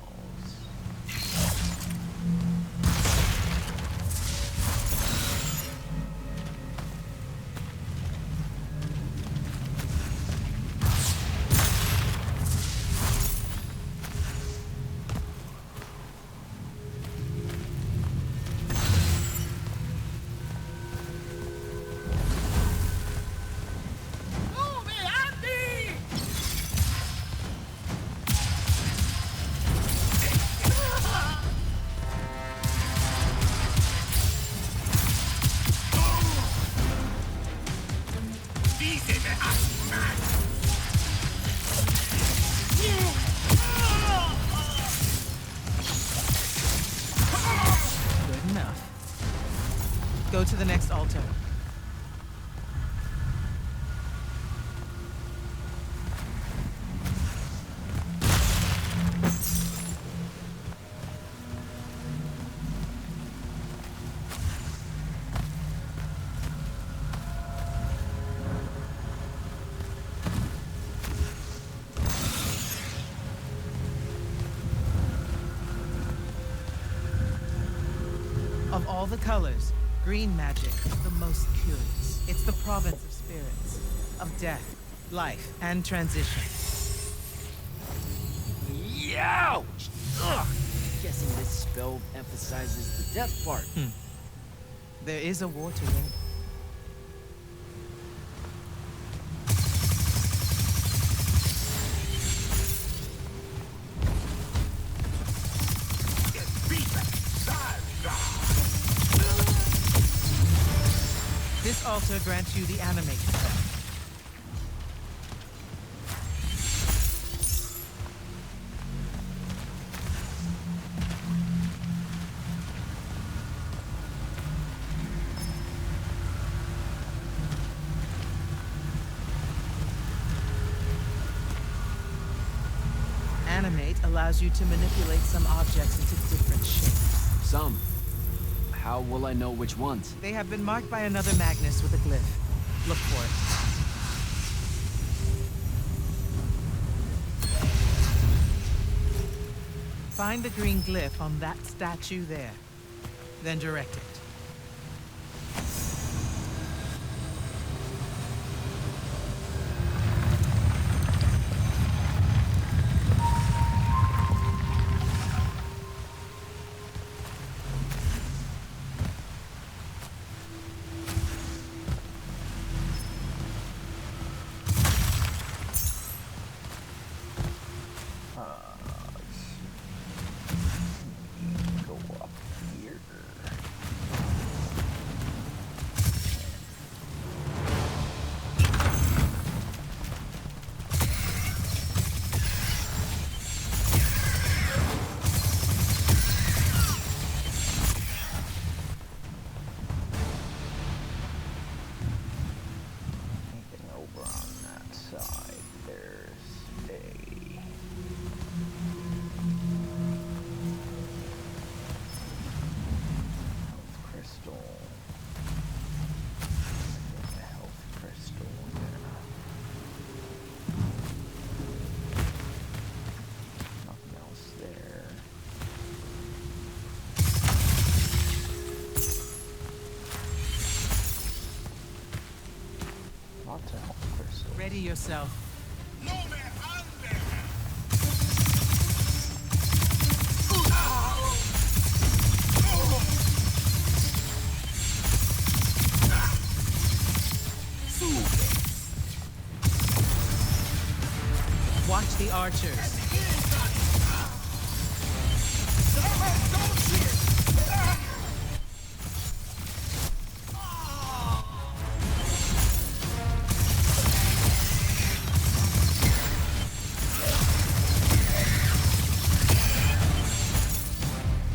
Good enough. Go to the next altar. Of all the colors, green magic is the most curious. It's the province of spirits, of death, life, and transition. Ouch! Ugh! Guessing this spell emphasizes the death part. There is a war to win. This altar grants you the animate spell. Animate allows you to manipulate some objects into different shapes. Some. How will I know which ones? They have been marked by another Magnus with a glyph. Look for it. Find the green glyph on that statue there. Then direct it. Go up here. Steady yourself. Watch the archers.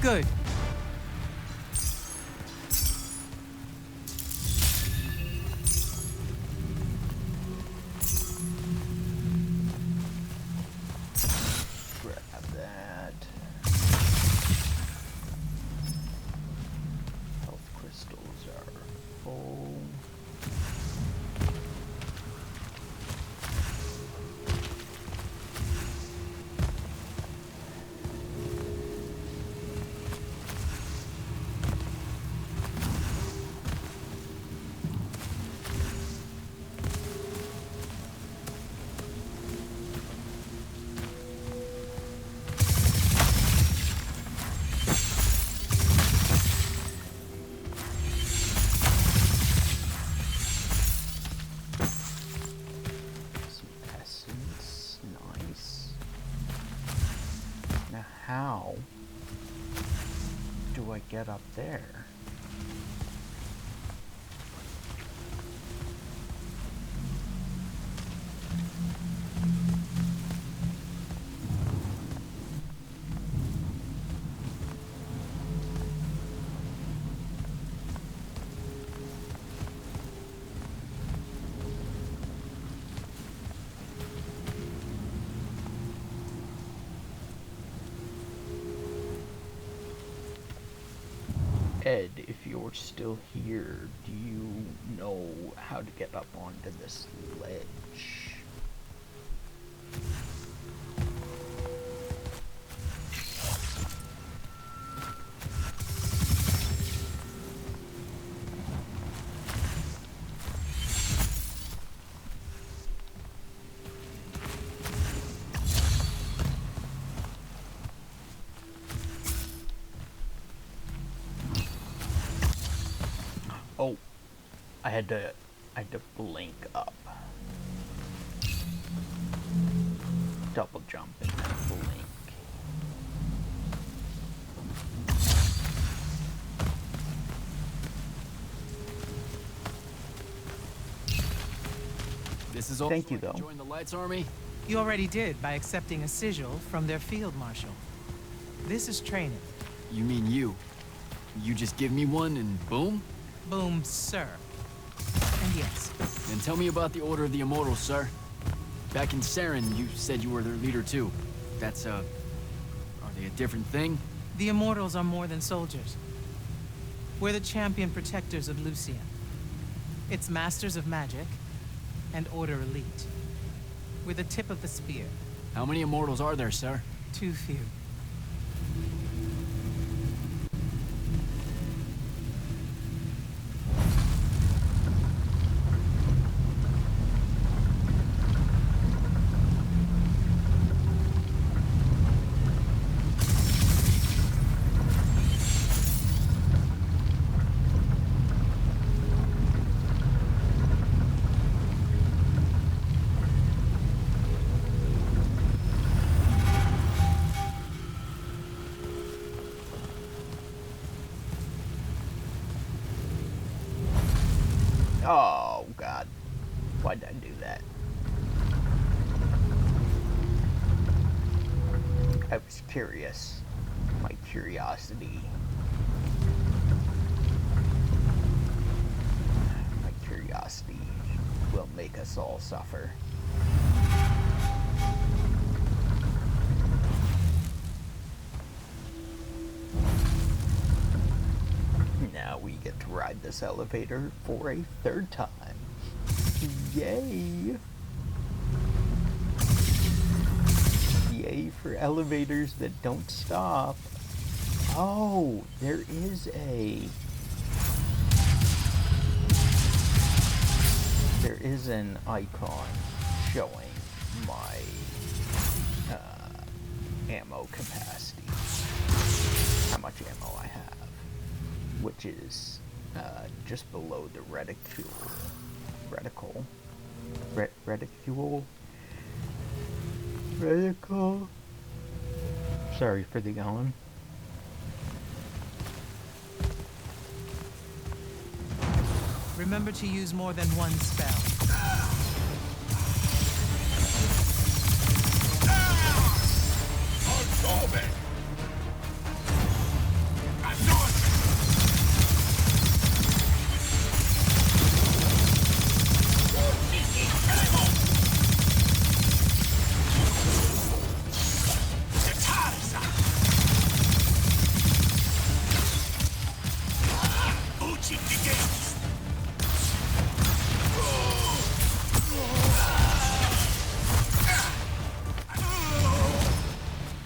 Good. Grab that. Health crystals are full. How do I get up there? Ed, if you're still here, do you know how to get up onto this ledge? Oh, I had to blink up. Double jump and then blink. This is all. Thank you, so I can though. Join the Lights Army. You already did by accepting a sigil from their field marshal. This is training. You mean you? You just give me one and boom? Boom, sir. And yes, Then tell me about the Order of the Immortals, sir. Back in Saren, you said you were their leader too. That's are they a different thing? the Immortals are more than soldiers. We're the champion protectors of Lucian. It's masters of magic and Order elite. We're the tip of the spear. How many Immortals are there, sir? Too few. Oh, God. Why did I do that? I was curious. My curiosity. My curiosity will make us all suffer. Now we get to ride this elevator for a third time. Yay! Yay for elevators that don't stop. Oh, there is an icon showing my ammo capacity, how much ammo I have, which is just below the reticle. Sorry for the yelling. Remember to use more than one spell.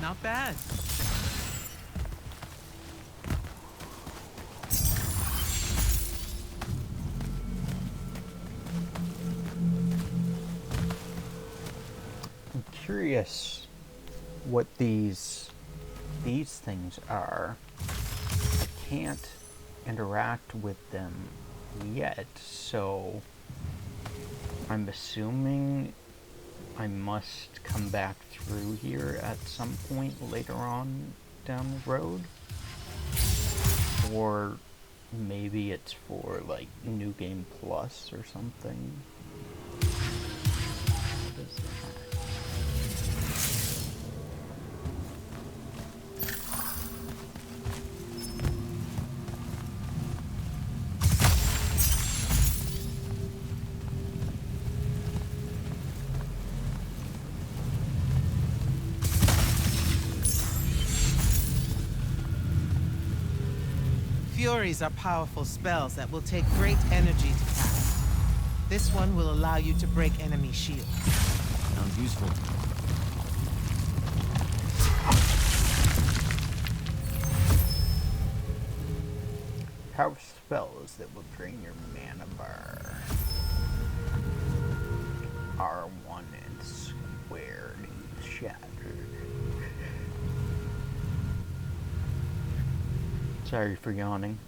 Not bad. I'm curious what these things are. I can't interact with them yet, so I'm assuming I must come back through here at some point later on down the road. Or maybe it's for like New Game Plus or something. What is that? Furies are powerful spells that will take great energy to cast. This one will allow you to break enemy shields. Sounds useful. Power spells that will drain your mana bar. R1 and squared and shattered. Sorry for yawning.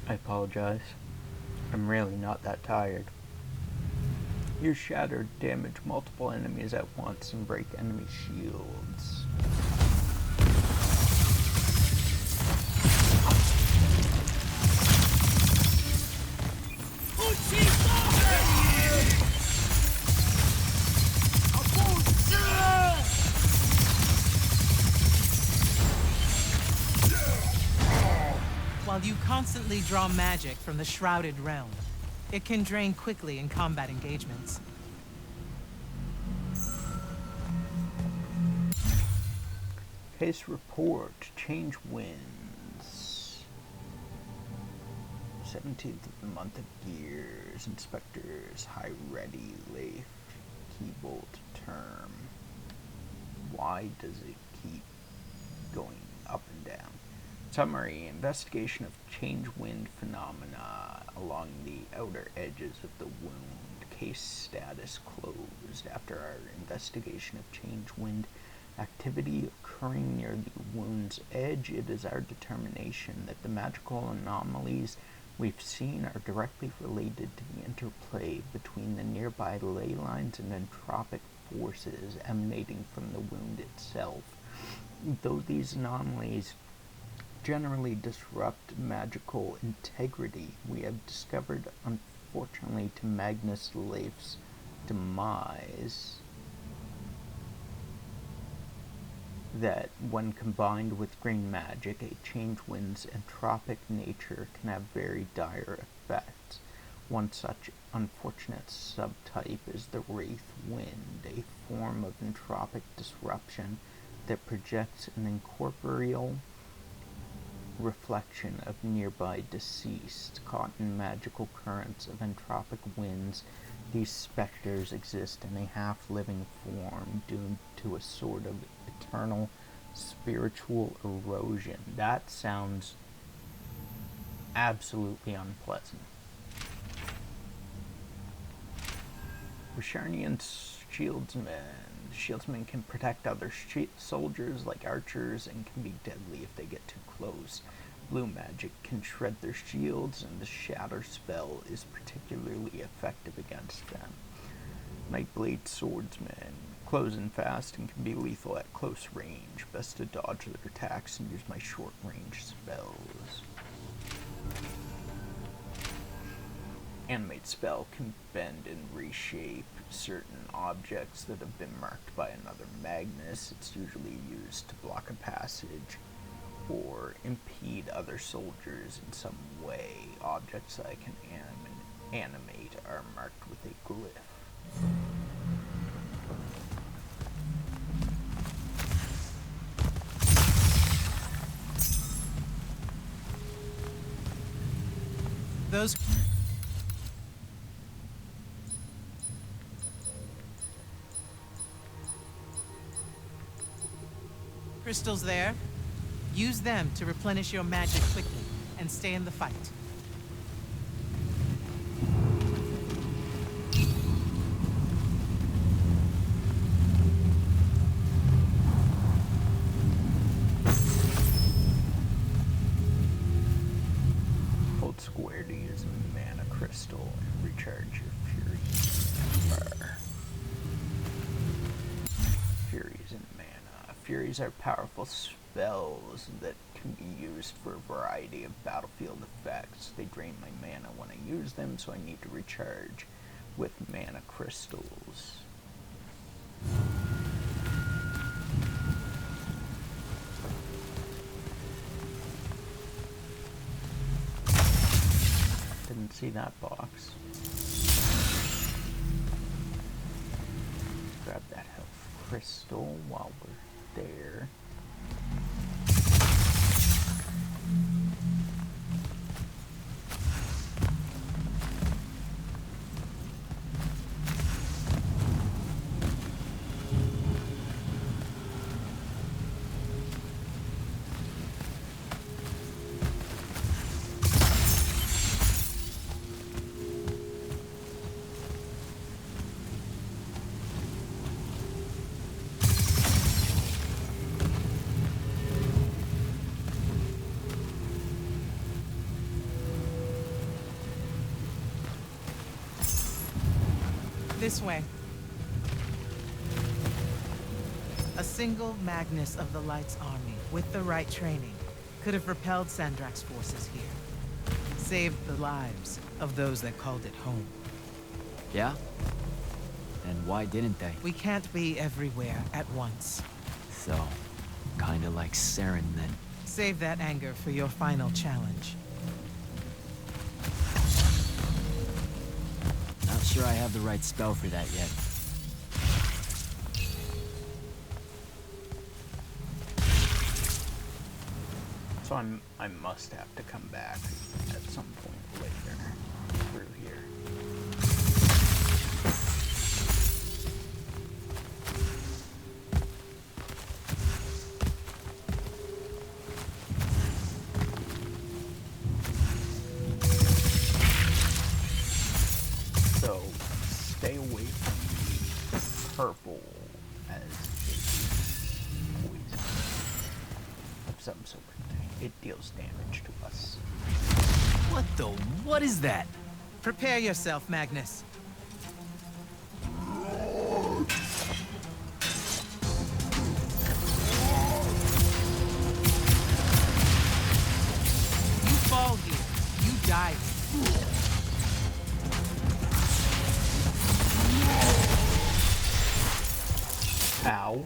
I apologize. I'm really not that tired. Use Shattered, damage multiple enemies at once, and break enemy shields. While you constantly draw magic from the Shrouded Realm, it can drain quickly in combat engagements. Case report, change winds. 17th of the month of gears, inspectors, high ready, Leif, keybolt term. Why does it keep going up and down? Summary, investigation of change wind phenomena along the outer edges of the wound. Case status closed. After our investigation of change wind activity occurring near the wound's edge, it is our determination that the magical anomalies we've seen are directly related to the interplay between the nearby ley lines and entropic forces emanating from the wound itself. Though these anomalies generally disrupt magical integrity, we have discovered, unfortunately to Magnus Leif's demise, that when combined with green magic, a change wind's entropic nature can have very dire effects. One such unfortunate subtype is the Wraith Wind, a form of entropic disruption that projects an incorporeal reflection of nearby deceased. Caught in magical currents of entropic winds, these specters exist in a half-living form, doomed to a sort of eternal spiritual erosion. That sounds absolutely unpleasant. Risharnian Shieldsmen. Shieldsmen can protect other soldiers like archers and can be deadly if they get too close. Blue magic can shred their shields, and the shatter spell is particularly effective against them. Nightblade swordsmen. Close and fast and can be lethal at close range. Best to dodge their attacks and use my short range spells. Animate spell can bend and reshape certain objects that have been marked by another Magnus. It's usually used to block a passage or impede other soldiers in some way. Objects that I can animate are marked with a glyph. Those crystals there, use them to replenish your magic quickly and stay in the fight. Hold square to use a mana crystal and recharge your Fury. Furies and mana. Furies are powerful spells that can be used for a variety of battlefield effects. They drain my mana when I use them, so I need to recharge with mana crystals. Didn't see that box. Grab that health crystal while we're there. This way. A single Magnus of the Light's army, with the right training, could have repelled Sandrak's forces here. Saved the lives of those that called it home. Yeah? And why didn't they? We can't be everywhere at once. So, kinda like Saren then. Save that anger for your final challenge. Not sure I have the right spell for that yet. So I must have to come back at some point later through here. So stay away from the purple as a poison of some sort. It deals damage to us. What is that? Prepare yourself, Magnus. You fall here, you die. Ow.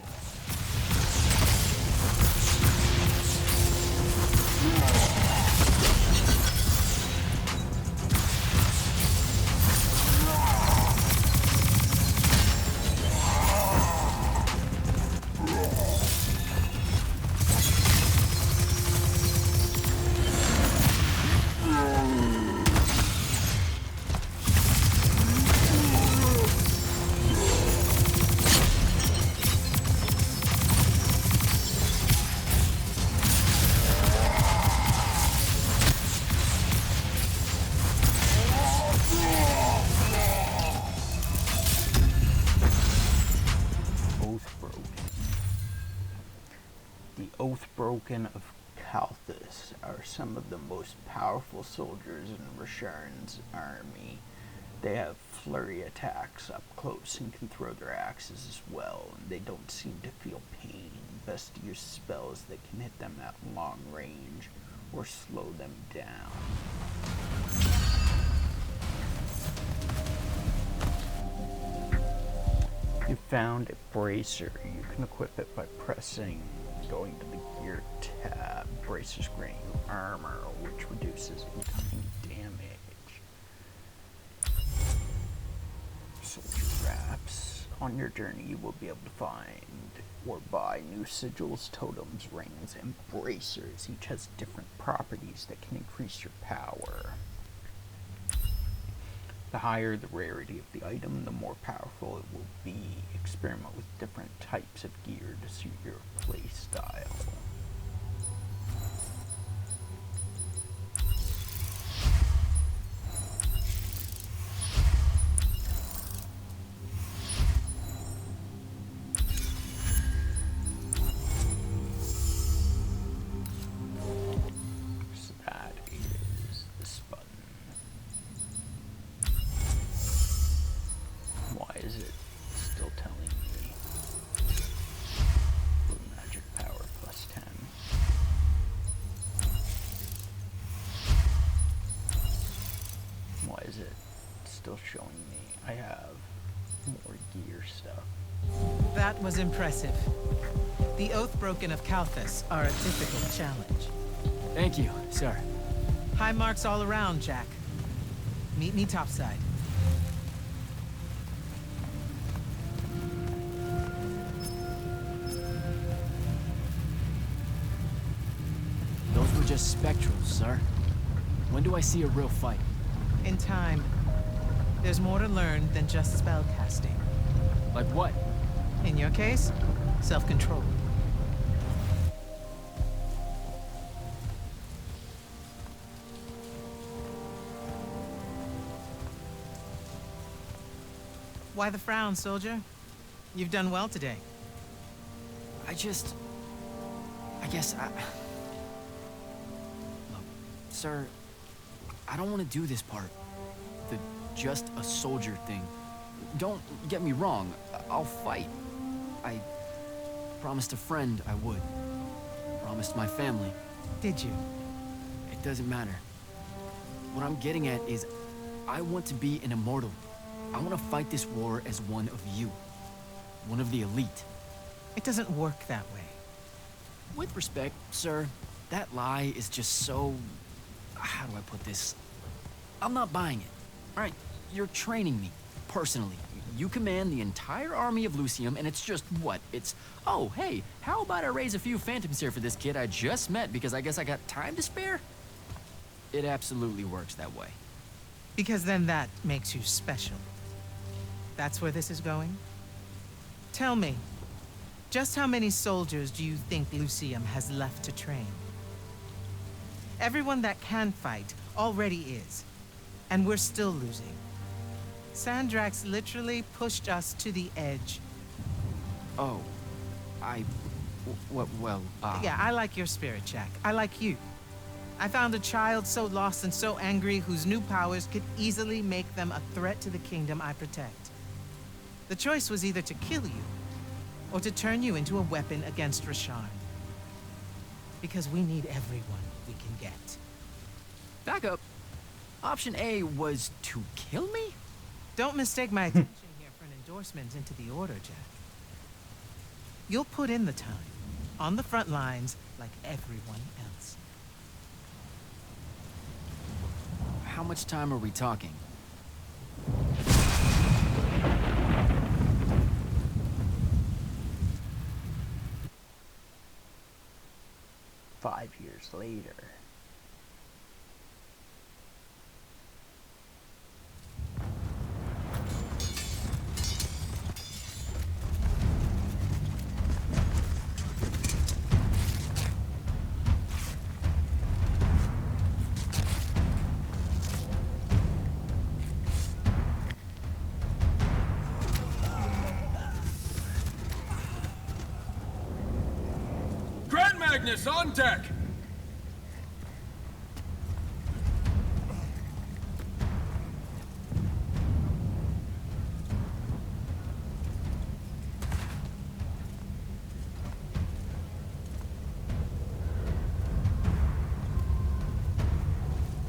Oathbroken of Kalthus are some of the most powerful soldiers in Rasharn's army. They have flurry attacks up close and can throw their axes as well, and they don't seem to feel pain. Best to use spells that can hit them at long range or slow them down. You found a bracer. You can equip it by going to the gear tab. Bracers grant you armor, which reduces incoming damage. Soldier wraps. On your journey, you will be able to find or buy new sigils, totems, rings, and bracers. Each has different properties that can increase your power. The higher the rarity of the item, the more powerful it will be. Experiment with different types of gear to suit your playstyle. So that is this button. Why is it still telling me blue magic power plus 10? Why is it still showing me I have more gear stuff? That was impressive. The Oathbroken of Kalthus are a difficult challenge. Thank you, sir. High marks all around, Jack. Meet me topside. Those were just spectrals, sir. When do I see a real fight? In time. There's more to learn than just spell casting. Like what? In your case, self-control. Why the frown, soldier? You've done well today. I guess Look, sir, I don't want to do this part. The just a soldier thing. Don't get me wrong, I'll fight. I promised a friend I would. Promised my family. Did you? It doesn't matter. What I'm getting at is, I want to be an immortal. I want to fight this war as one of you. One of the elite. It doesn't work that way. With respect, sir, that lie is just so... How do I put this? I'm not buying it. All right, you're training me, personally. You command the entire army of Lucium, and it's just what? It's, oh, hey, how about I raise a few phantoms here for this kid I just met because I guess I got time to spare? It absolutely works that way. Because then that makes you special. That's where this is going? Tell me, just how many soldiers do you think Lucium has left to train? Everyone that can fight already is, and we're still losing. Sandrax literally pushed us to the edge. Oh, Yeah, I like your spirit, Jack. I like you. I found a child so lost and so angry whose new powers could easily make them a threat to the kingdom I protect. The choice was either to kill you, or to turn you into a weapon against Rasharn. Because we need everyone we can get. Back up. Option A was to kill me? Don't mistake my attention here for an endorsement into the Order, Jack. You'll put in the time, on the front lines, like everyone else. How much time are we talking? Five years later. Preparedness on deck!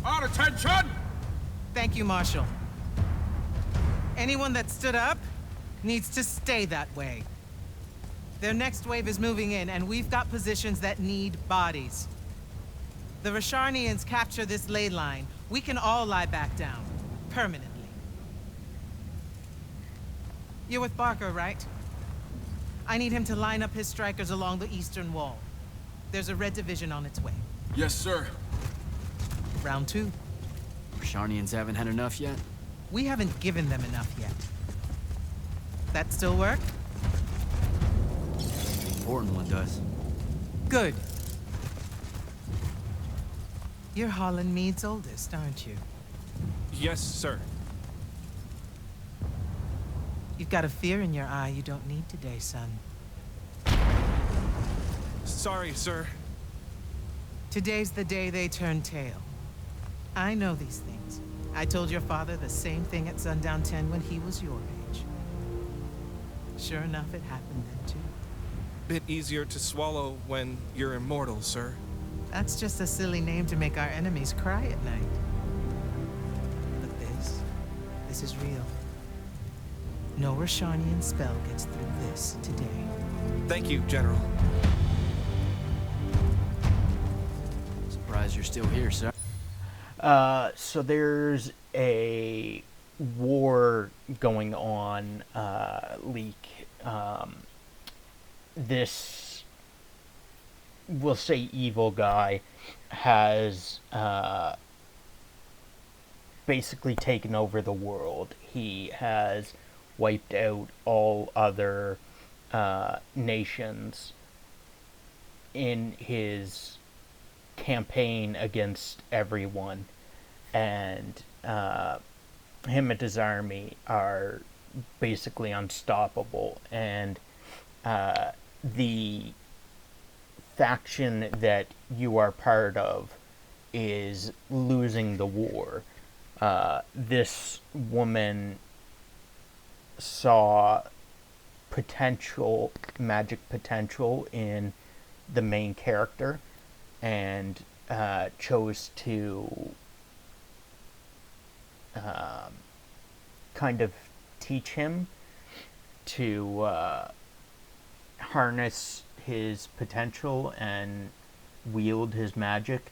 On attention! Thank you, Marshal. Anyone that stood up needs to stay that way. Their next wave is moving in, and we've got positions that need bodies. The Rasharnians capture this ley line, we can all lie back down. Permanently. You're with Barker, right? I need him to line up his strikers along the eastern wall. There's a red division on its way. Yes, sir. Round 2. Rasharnians haven't had enough yet? We haven't given them enough yet. That still work? The important one does. Good. You're Holland Mead's oldest, aren't you? Yes, sir. You've got a fear in your eye you don't need today, son. Sorry, sir. Today's the day they turn tail. I know these things. I told your father the same thing at Sundown 10 when he was your age. Sure enough, it happened then, too. Bit easier to swallow when you're immortal, sir. That's just a silly name to make our enemies cry at night. But this is real. No Rashanian spell gets through this today. Thank you, General. Surprised you're still here, sir. So there's a war going on, Leak. This, we'll say evil guy, has basically taken over the world. He has wiped out all other nations in his campaign against everyone, and him and his army are basically unstoppable, and the faction that you are part of is losing the war. This woman saw magic potential in the main character, and chose to kind of teach him to harness his potential and wield his magic,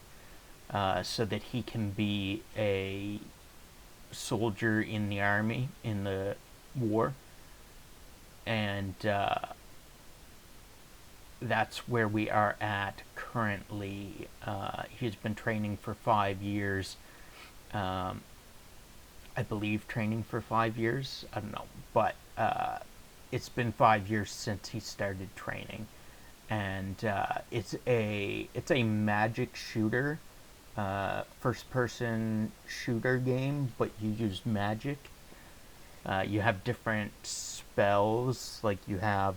so that he can be a soldier in the army, in the war. And that's where we are at currently. He's been training for 5 years. I believe training for 5 years. I don't know. But it's been 5 years since he started training. And it's a magic shooter. First-person shooter game, but you use magic. You have different spells. Like you have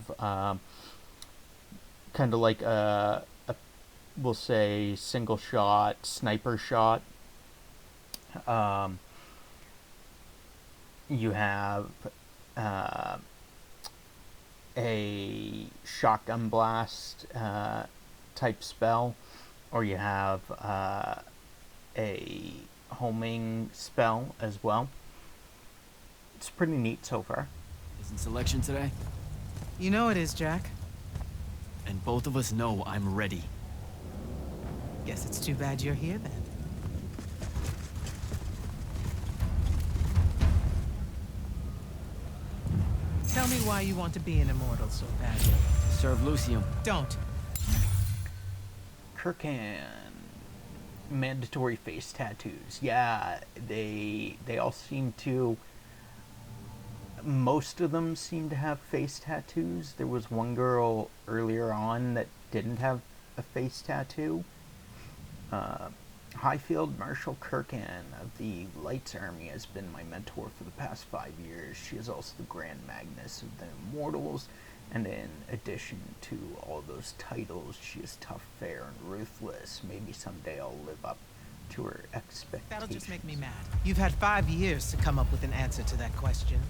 kind of like a we'll say single shot, sniper shot. You have a shotgun blast type spell, or you have a homing spell as well. It's pretty neat so far. Isn't selection today? You know it is, Jack. And both of us know I'm ready. Guess it's too bad you're here then. Tell me why you want to be an immortal so badly. Serve Lucium. Don't. Kirkan. Mandatory face tattoos. Yeah, they all seem to... Most of them seem to have face tattoos. There was one girl earlier on that didn't have a face tattoo. Highfield Marshal Kirkan of the Lights Army has been my mentor for the past 5 years. She is also the Grand Magnus of the Immortals And in addition to all those titles, she is tough, fair, and ruthless. Maybe someday I'll live up to her expectations. That'll just make me mad. You've had 5 years to come up with an answer to that question.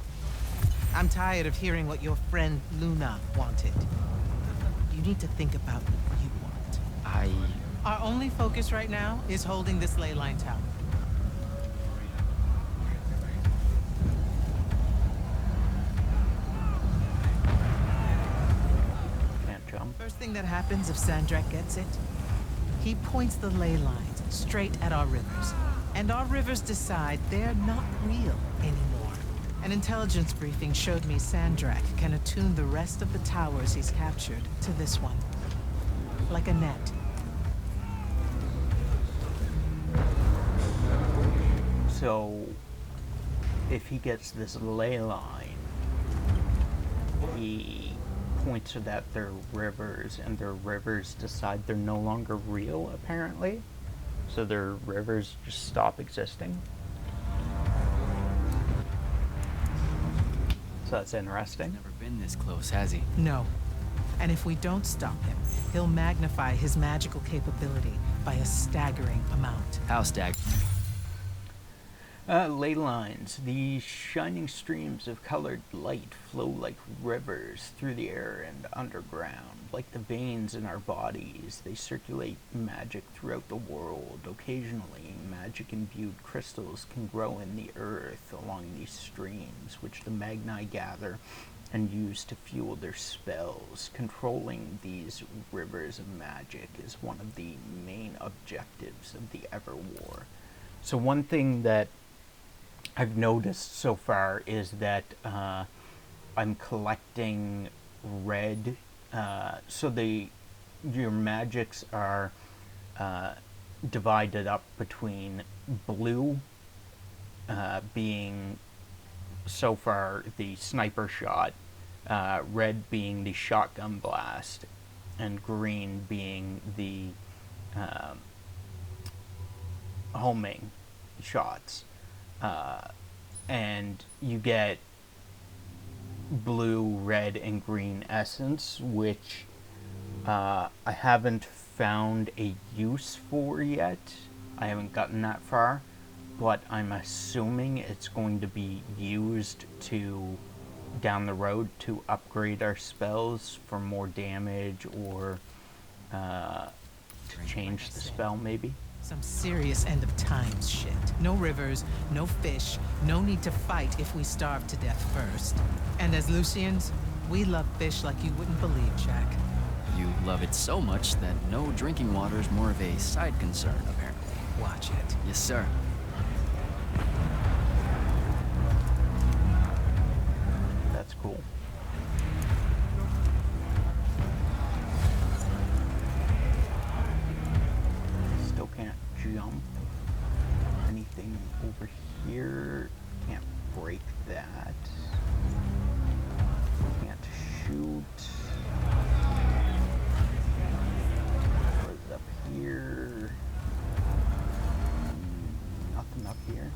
I'm tired of hearing what your friend Luna wanted. You need to think about what you want. Our only focus right now is holding this ley line tower. Can't jump. First thing that happens if Sandrak gets it, he points the ley lines straight at our rivers. And our rivers decide they're not real anymore. An intelligence briefing showed me Sandrak can attune the rest of the towers he's captured to this one. Like a net. So, if he gets this ley line, he points it at their rivers, and their rivers decide they're no longer real, apparently. So their rivers just stop existing. So that's interesting. Never been this close, has he? No. And if we don't stop him, he'll magnify his magical capability by a staggering amount. How staggering? Ley lines. These shining streams of colored light flow like rivers through the air and underground. Like the veins in our bodies, they circulate magic throughout the world. Occasionally, magic-imbued crystals can grow in the earth along these streams, which the Magni gather and use to fuel their spells. Controlling these rivers of magic is one of the main objectives of the Everwar. So one thing that I've noticed so far is that I'm collecting red. So your magics are divided up between blue being so far the sniper shot, red being the shotgun blast, and green being the homing shots. And you get blue, red, and green essence, which I haven't found a use for yet. I haven't gotten that far, but I'm assuming it's going to be used to, down the road, to upgrade our spells for more damage, or to change the spell, maybe. Some serious end of times shit. No rivers, no fish, no need to fight if we starve to death first. And as Lucians, we love fish like you wouldn't believe, Jack. You love it so much that no drinking water is more of a side concern, apparently. Watch it. Yes, sir. That's cool. Still can't jump. Anything over here? Can't break that. Can't shoot. What's up here? Nothing up here.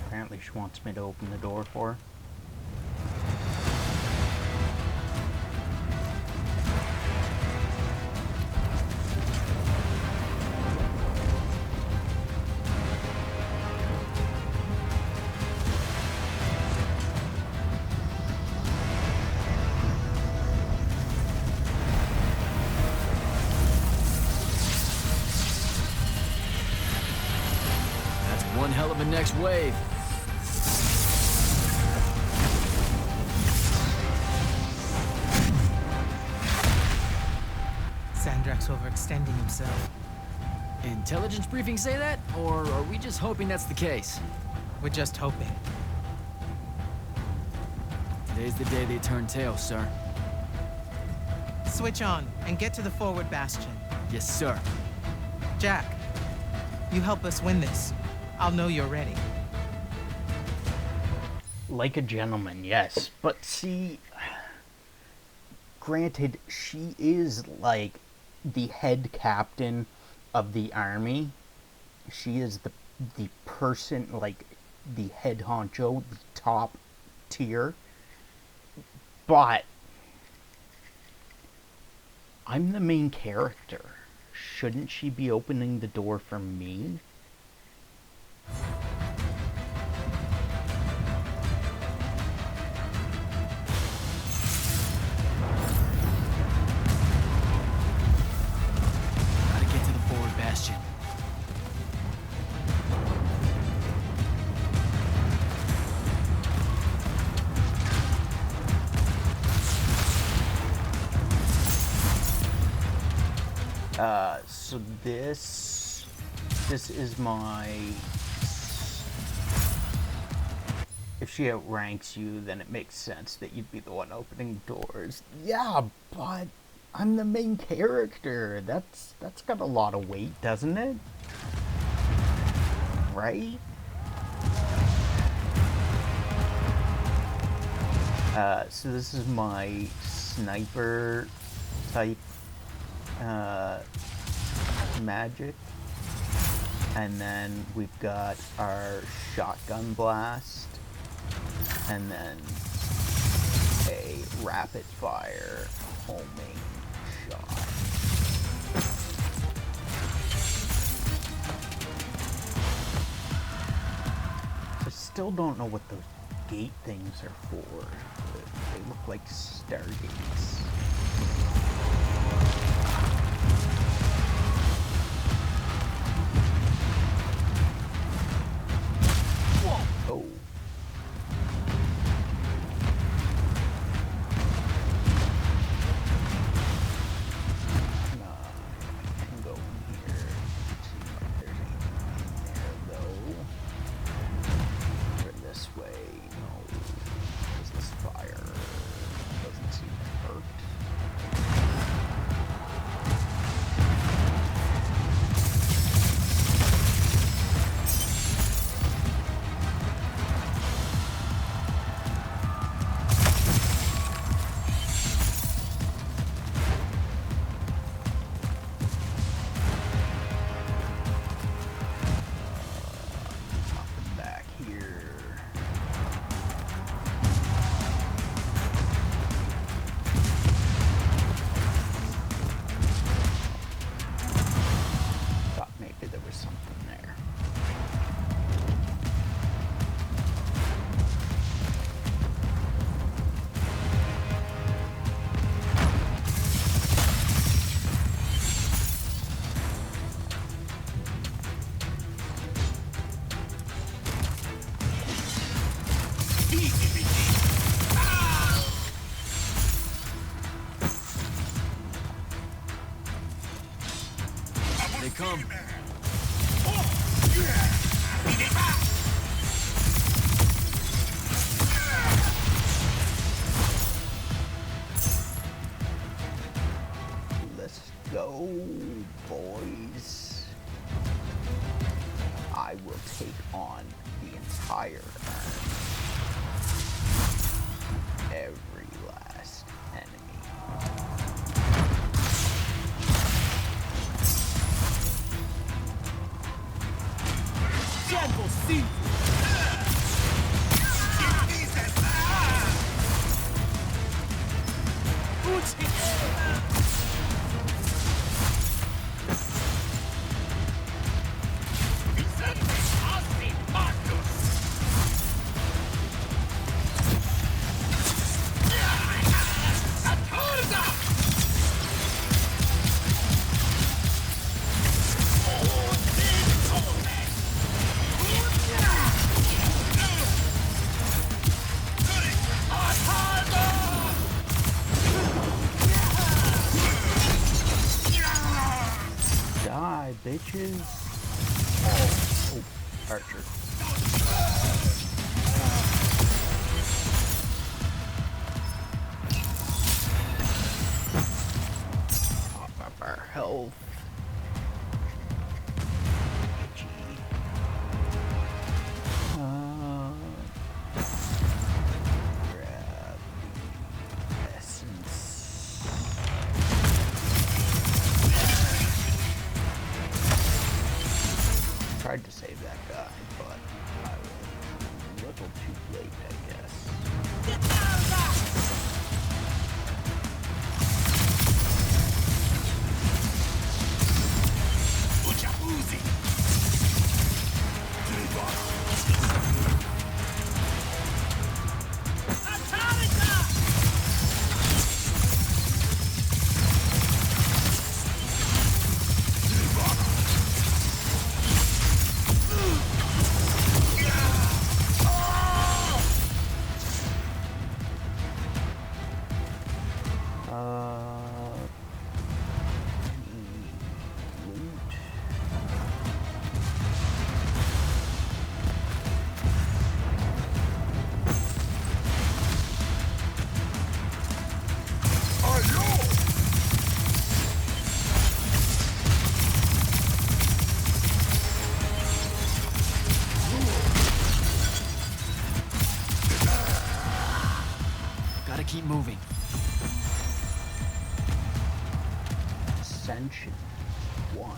Apparently she wants me to open the door for her. That's one hell of a next wave. Sandrak's overextending himself. Intelligence briefings say that? Or are we just hoping that's the case? We're just hoping. Today's the day they turn tail, sir. Switch on and get to the forward bastion. Yes, sir. Jack, you help us win this. I'll know you're ready. Like a gentleman, yes. But see, granted, she is like the head captain of the army. She is the person, like the head honcho, the top tier. But I'm the main character. Shouldn't she be opening the door for me? Gotta get to the forward bastion. So this is my... If she outranks you, then it makes sense that you'd be the one opening doors. Yeah, but I'm the main character. That's got a lot of weight, doesn't it? Right? So this is my sniper type magic, and then we've got our shotgun blast, and then a rapid fire homing shot. I still don't know what those gate things are for. They look like stargates. Oh. I can go in here. See if there's anything in there, though. Or this way. No. Is this fire? Doesn't seem to hurt. They come. Let's go, boys. I will take on the entire army. Every last enemy. Shambles, see! Die, bitches. Oh, Archer. Pop up our health. tried to save that guy, but I was a little too late, I guess. Gotta keep moving. Ascension 1.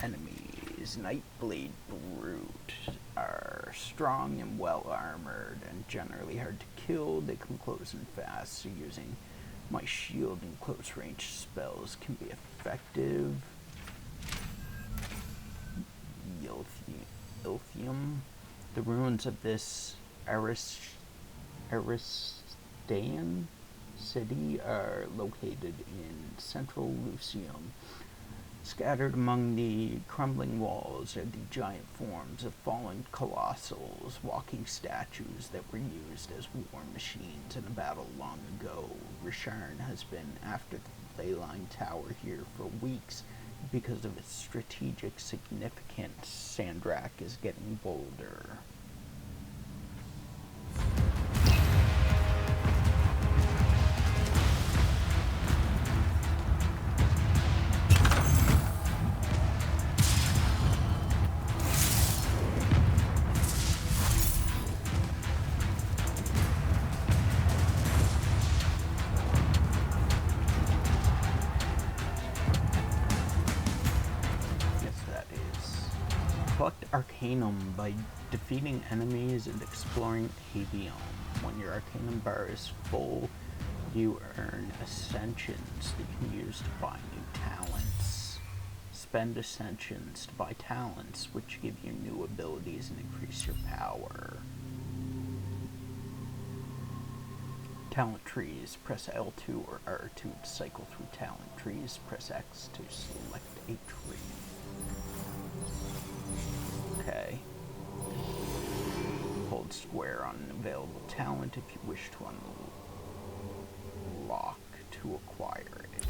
Enemies. Nightblade Brute are strong and well armored and generally hard to kill. They come close and fast, so using my shield and close range spells can be effective. Aveum. The ruins of this Aristean city are located in central Lucium. Scattered among the crumbling walls are the giant forms of fallen colossals, walking statues that were used as war machines in a battle long ago. Risharn has been after the Leyline Tower here for weeks. Because of its strategic significance, Sandrak is getting bolder. Collect Arcanum by defeating enemies and exploring Aveum. When your Arcanum bar is full, you earn Ascensions that you can use to buy new talents. Spend Ascensions to buy talents, which give you new abilities and increase your power. Talent trees. Press L2 or R2 to cycle through talent trees. Press X to select a tree. Okay. Hold square on an available talent if you wish to unlock to acquire it.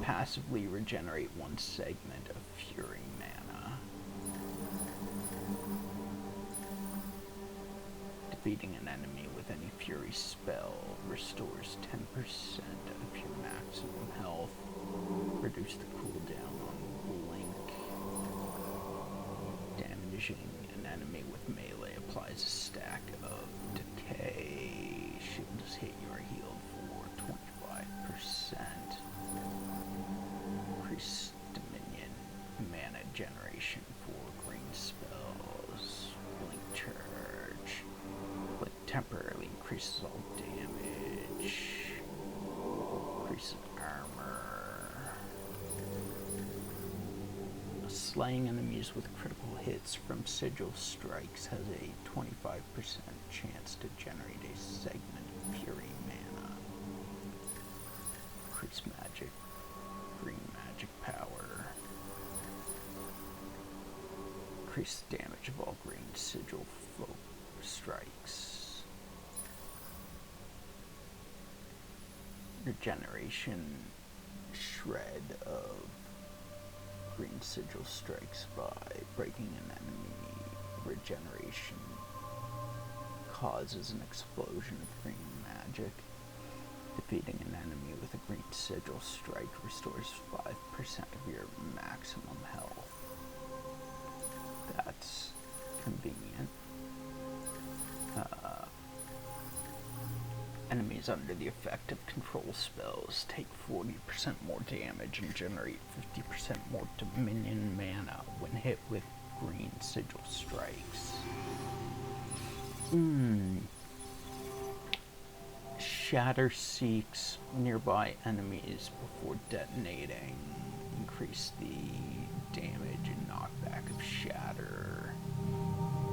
Passively regenerate one segment of Fury mana. Defeating an enemy with any Fury spell restores 10% of your maximum health. Reduce the cooldown on Blink. Damaging an enemy with melee applies a stack of decay. Shields hit, you are healed for 25%. Increase Dominion mana generation for green spells. Blink Charge. Blink temporarily increases all damage. Increases armor. Slaying enemies with critical hits from sigil strikes has a 25% chance to generate a segment of Fury mana. Increase magic. Green magic power. Increase the damage of all green sigil folk strikes. Regeneration shred of green sigil strikes by breaking an enemy. Regeneration causes an explosion of green magic. Defeating an enemy with a green sigil strike restores 5% of your maximum health. That's convenient. Enemies enemies under the effect of control spells take 40% more damage and generate 50% more Dominion mana when hit with green sigil strikes. Shatter seeks nearby enemies before detonating. Increase the damage and knockback of Shatter.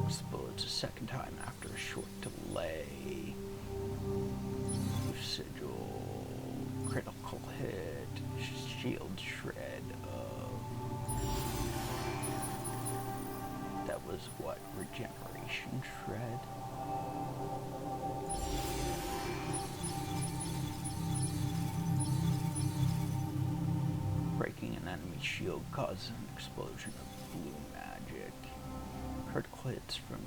Explodes a second time after a short delay. Sigil, critical hit, shield shred of... That was what? Regeneration shred? Breaking an enemy shield causes an explosion of blue magic. Critical hits from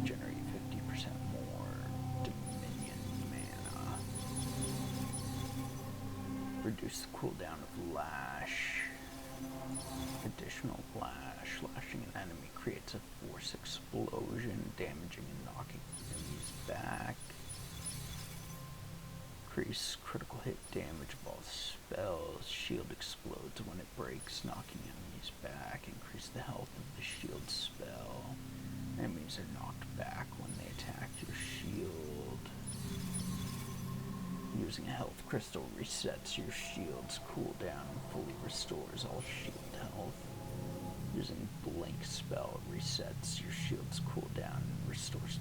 generate 50% more Dominion mana. Reduce the cooldown of Lash. Additional Lash. Lashing an enemy creates a force explosion, damaging and knocking enemies back. Increase critical hit damage of all spells. Shield explodes when it breaks, knocking enemies back. Increase the health of the shield spell. Enemies are knocked back when they attack your shield. Using a health crystal resets your shield's cooldown and fully restores all shield health. Using blink spell resets your shield's cooldown and restores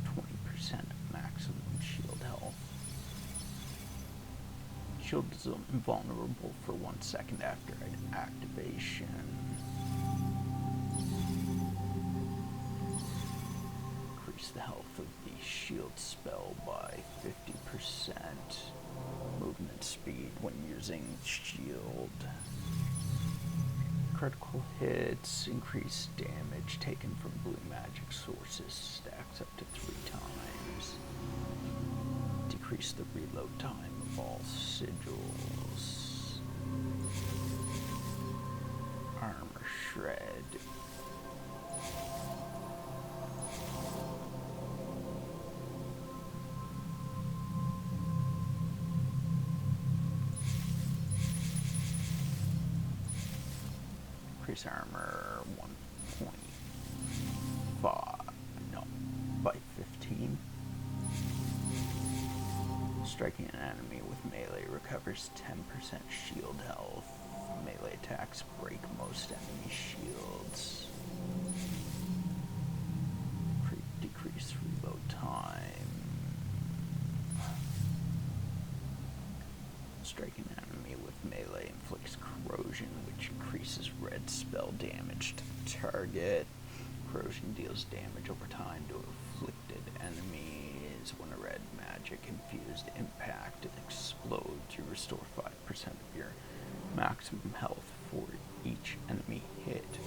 20% of maximum shield health. Shield is invulnerable for 1 second after activation. Increase the health of the shield spell by 50%. Movement speed when using shield. Critical hits, increase damage taken from blue magic sources, stacks up to 3 times. Decrease the reload time of all sigils. Armor shred. Increase armor 1.5, no, by 15. Striking an enemy with melee recovers 10% shield health. Melee attacks break most enemy shields. Decrease reload time. Striking an enemy with melee inflicts corrosion, which increases red spell damage to the target. Corrosion deals damage over time to afflicted enemies. When a red magic infused impact explodes, you restore 5% of your maximum health for each enemy hit.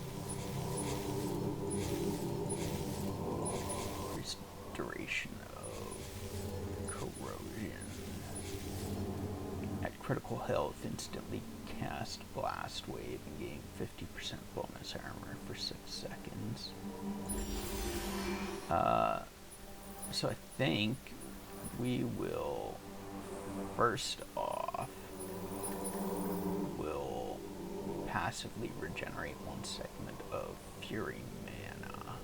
Increased duration of corrosion. At critical health, instantly cast Blast Wave and gain 50% bonus armor for 6 seconds. So I think we will, first off, will passively regenerate 1 segment of Fury mana.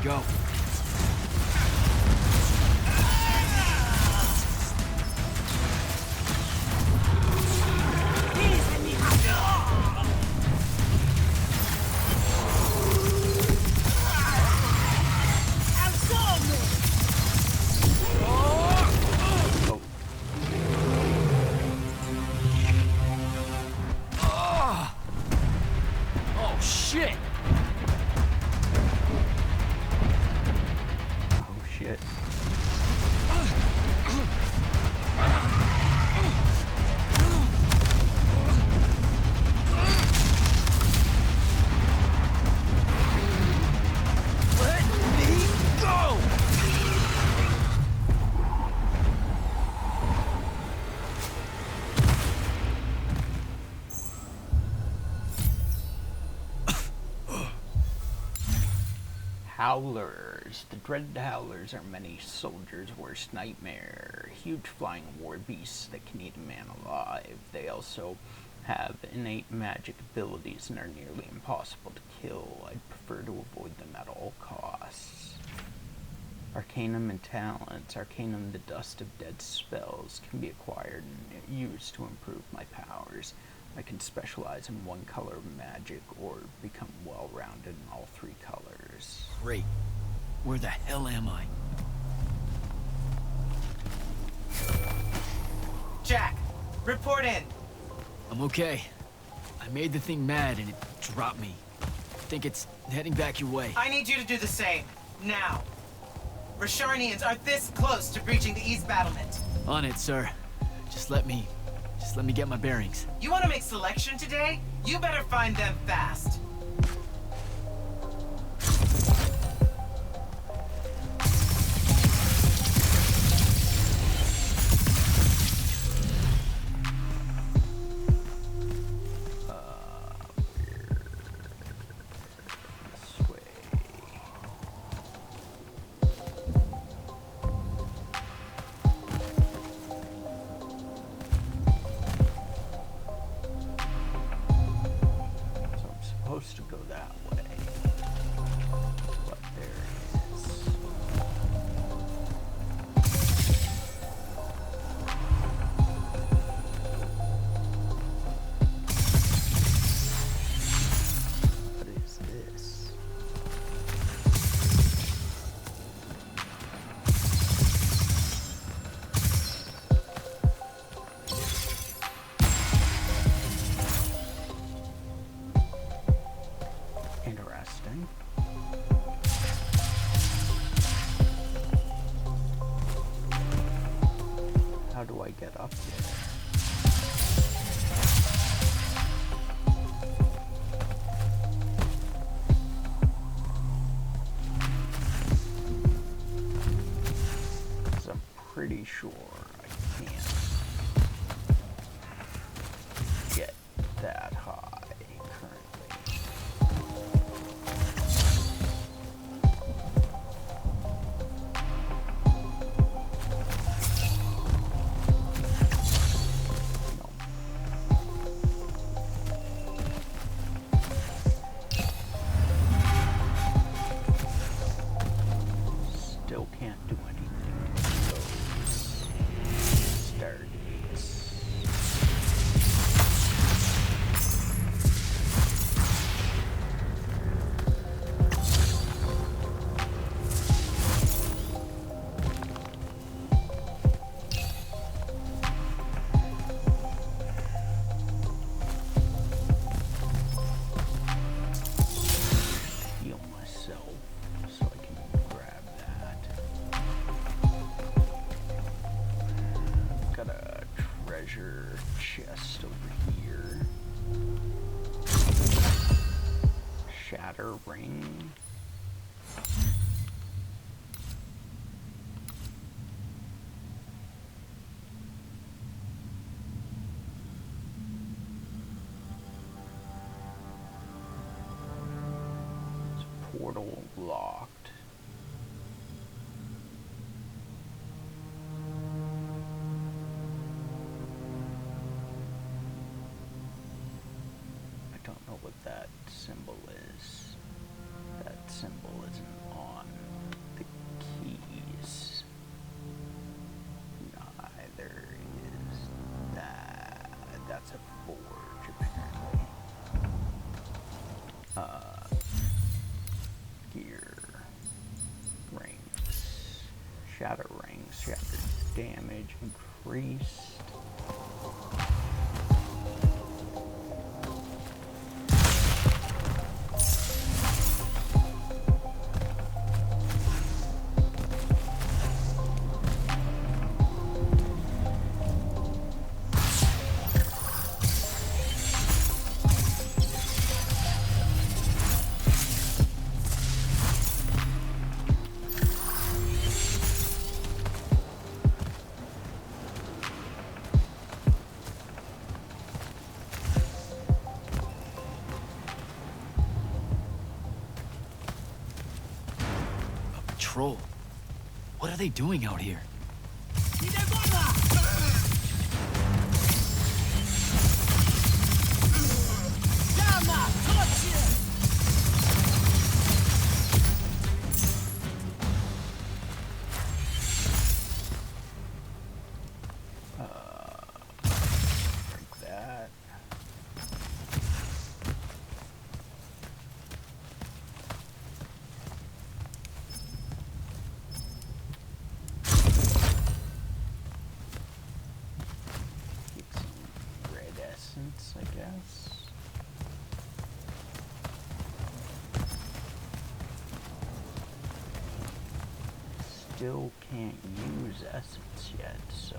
Go. shit! Oh shit. Let me go! Howlers. The dreaded howlers are many soldiers' worst nightmare. Huge flying war beasts that can eat a man alive. They also have innate magic abilities and are nearly impossible to kill. I'd prefer to avoid them at all costs. Arcanum and talents. Arcanum, the dust of dead spells, can be acquired and used to improve my powers. I can specialize in one color of magic or become well-rounded in all three colors. Great. Where the hell am I? Jack, report in. I'm okay. I made the thing mad and it dropped me. I think it's heading back your way. I need you to do the same, now. Rasharnians are this close to breaching the East Battlement. On it, sir. Just let me get my bearings. You want to make selection today? You better find them fast. This way. So I'm supposed to go that way. But there it is. What is this? Interesting. How do I get up there? Because I'm pretty sure I can't get that high currently. Still can't do anything to those stargates. Heal myself so I can grab that. Got a treasure chest over here. Shatter ring. Portal locked. I don't know what that symbol is. That symbol isn't on the keys. Neither is that. That's a forge, apparently. Gear. Rings. Shatter rings. Shatter damage increased. patrol. What are they doing out here? Like that. Get some red essence, I guess. Still can't use essence yet, so.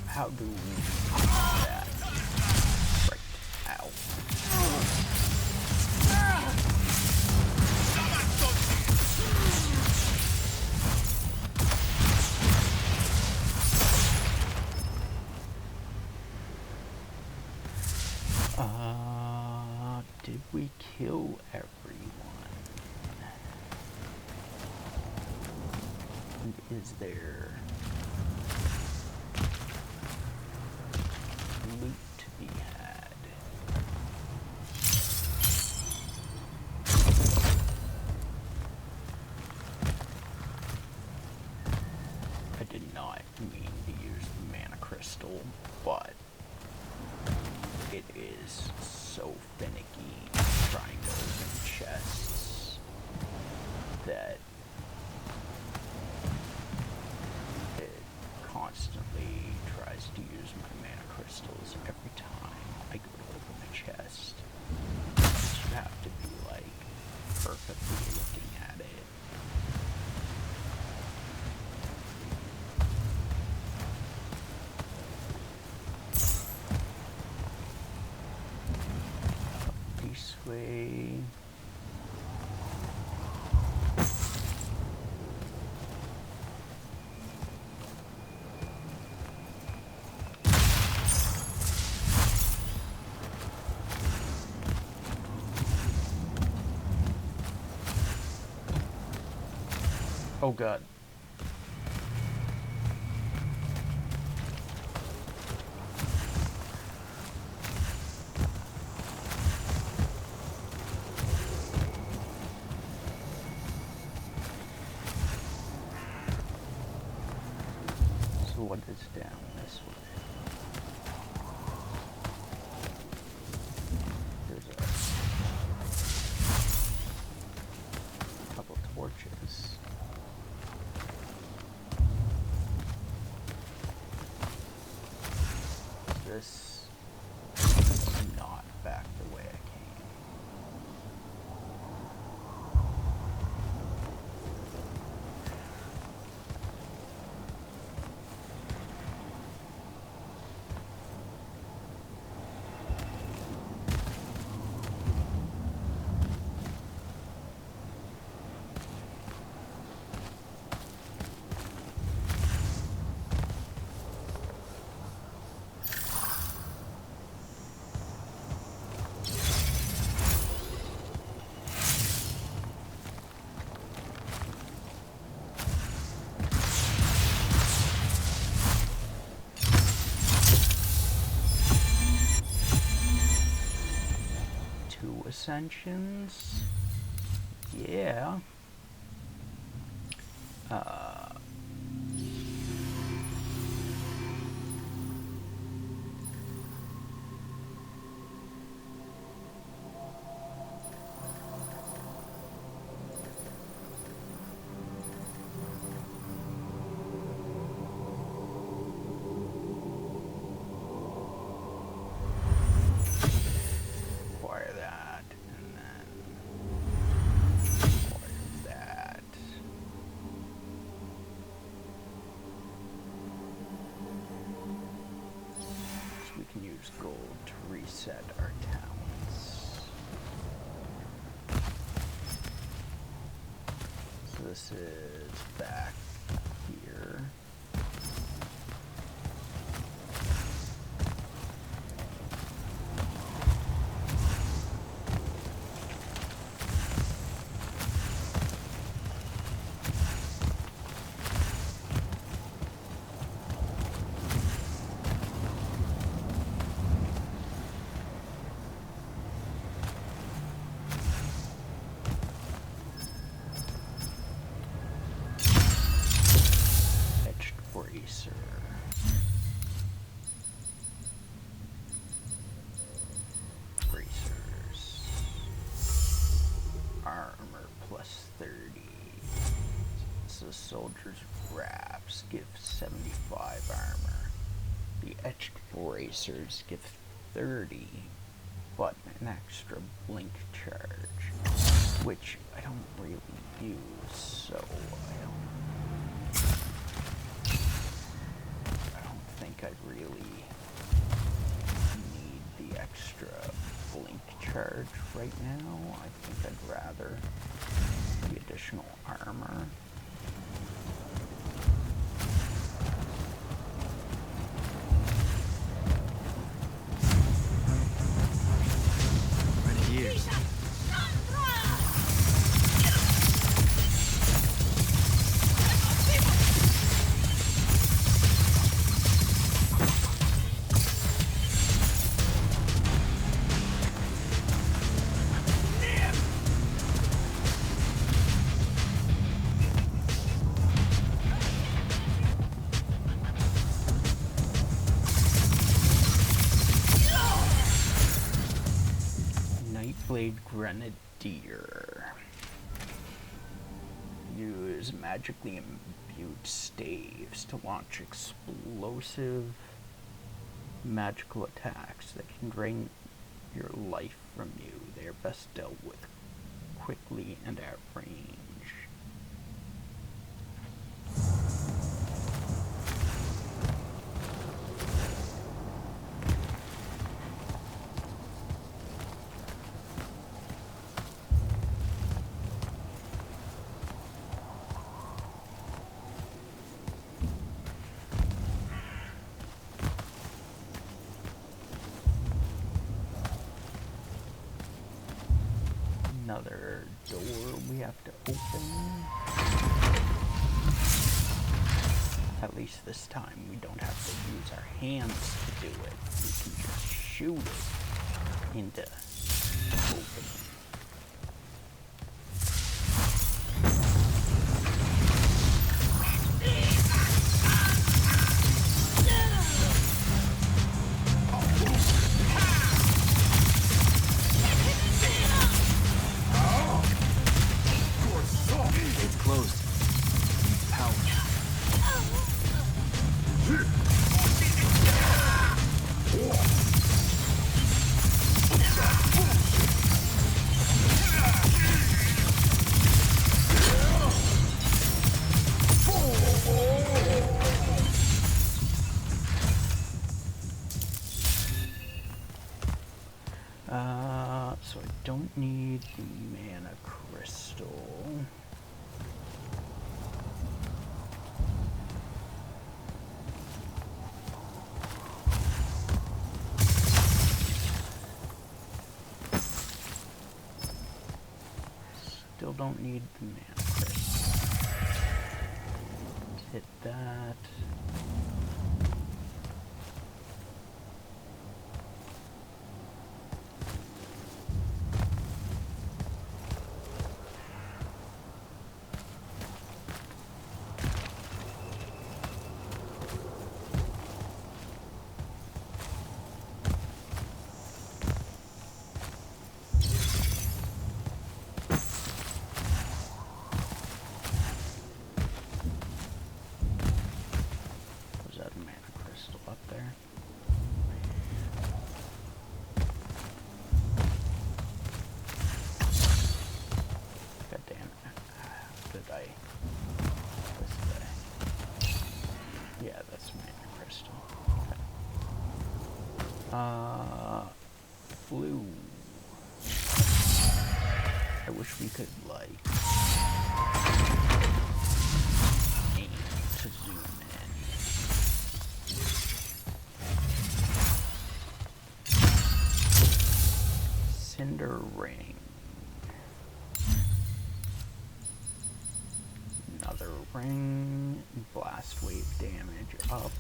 How do we do that? Right. Ow. Did we kill everyone? And is there loot to be had? I did not mean to use the mana crystal, but it is so finicky trying to open chests that it constantly tries to use my mana crystals every time I go to open a chest. You have to be like perfectly looking at it. This way. Oh god. So what is down this way? There's a couple torches. This is not back the way I came. Ascensions? Yeah. Acquire that, and then acquire that. this is back here. Bracers. Armor plus 30. So soldiers wraps give 75 armor. The etched bracers give 30, but an extra blink charge, which I don't really use, so I don't think I'd really need the extra blink charge right now. I think I'd rather the additional armor. Years. Blade Grenadier. Use magically imbued staves to launch explosive magical attacks that can drain your life from you. They are best dealt with quickly and at range. Another door we have to open. At least this time we don't have to use our hands to do it. We can just shoot it into opening. So I don't need the mana crystal. Still don't need the mana crystal. Let's hit that. Blue. I wish we could, like, Cinder Ring. Another ring. Blast wave damage up.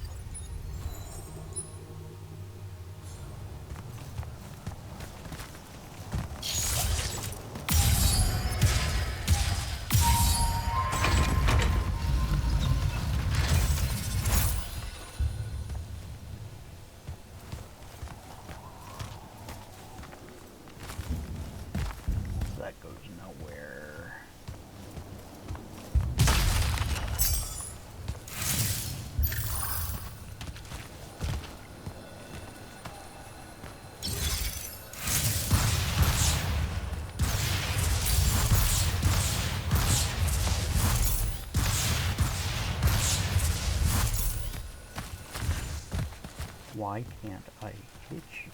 That goes nowhere. Why can't I hit you?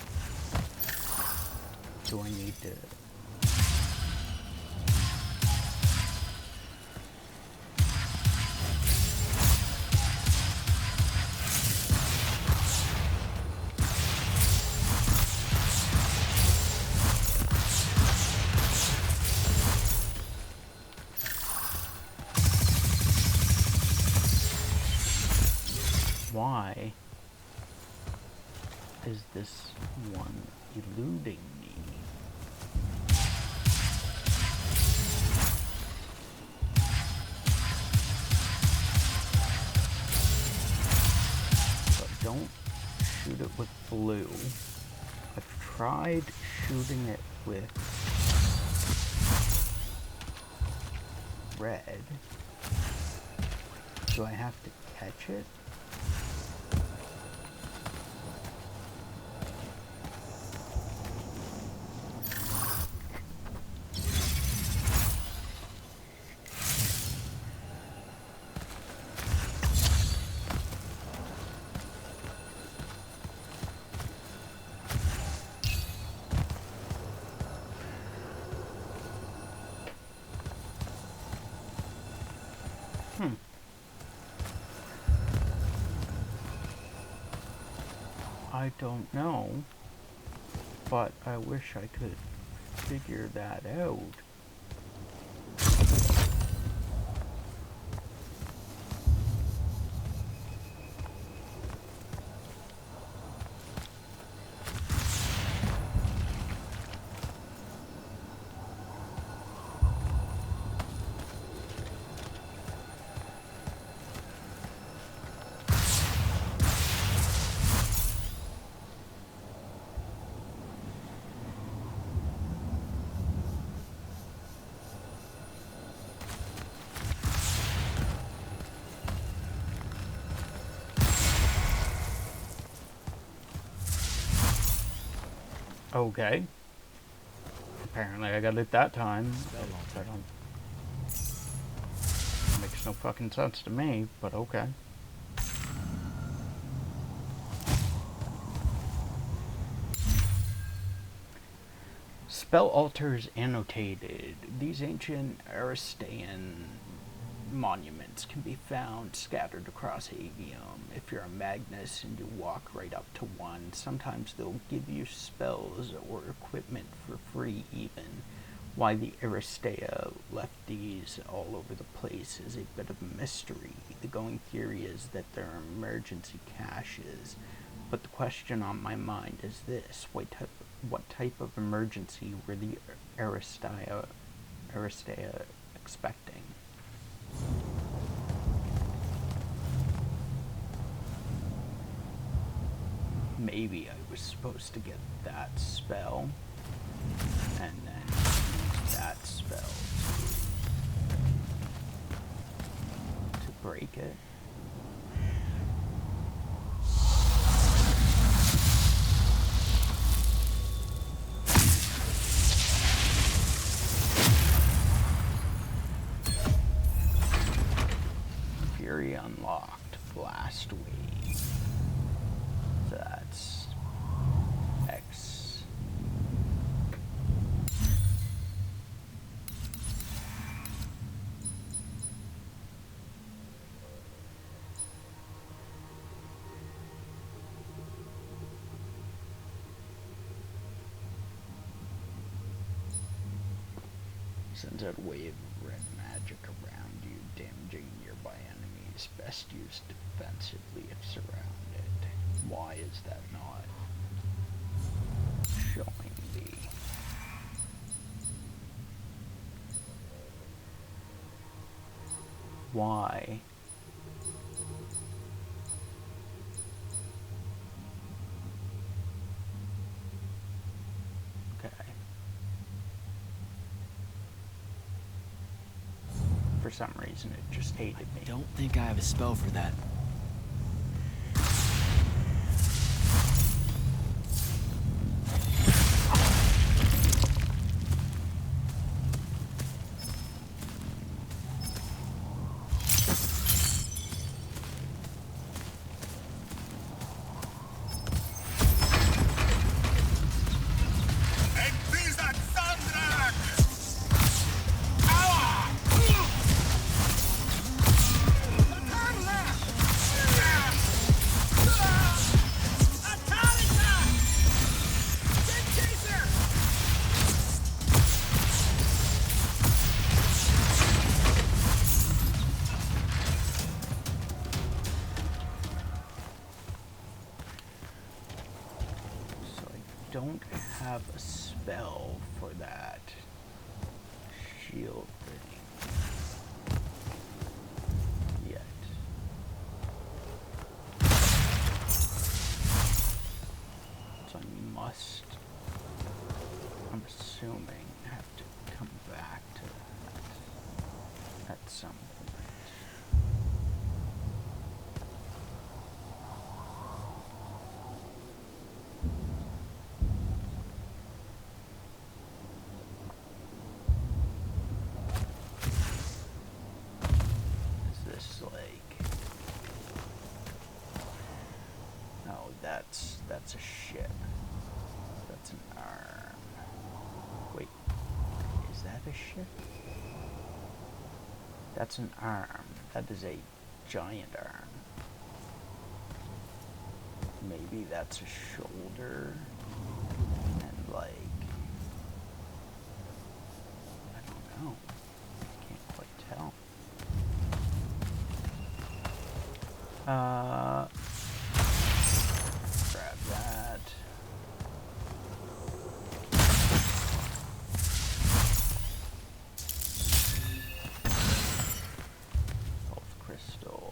Do I need to... Why is this one eluding me? But don't shoot it with blue. I've tried shooting it with red. Do I have to catch it? I don't know, but I wish I could figure that out. Okay. Apparently I got it that time. I don't... Makes no fucking sense to me, but okay. Spell altars annotated. These ancient Aristean monuments can be found scattered across Aveum. If you're a Magnus and you walk right up to one, sometimes they'll give you spells or equipment for free even. Why the Aristea left these all over the place is a bit of a mystery. The going theory is that they're emergency caches, but the question on my mind is this: what type of emergency were the Aristea expecting? Maybe I was supposed to get that spell, and then use that spell to break it. Fury unlocked. Blast wave. That's X. sends out a wave of red magic around you, damaging nearby enemies. Best used defensively if surrounded. Why is that not showing me? Why? Okay. For some reason, it just hated me. I don't think I have a spell for that. Don't have a spell for that shield thing yet. So I must, I'm assuming, have to come back to that at some point. That's a ship. That's an arm. Wait, is that a ship? That's an arm. That is a giant arm. Maybe that's a shoulder. And like, I don't know. I can't quite tell. Grab that. Health crystal.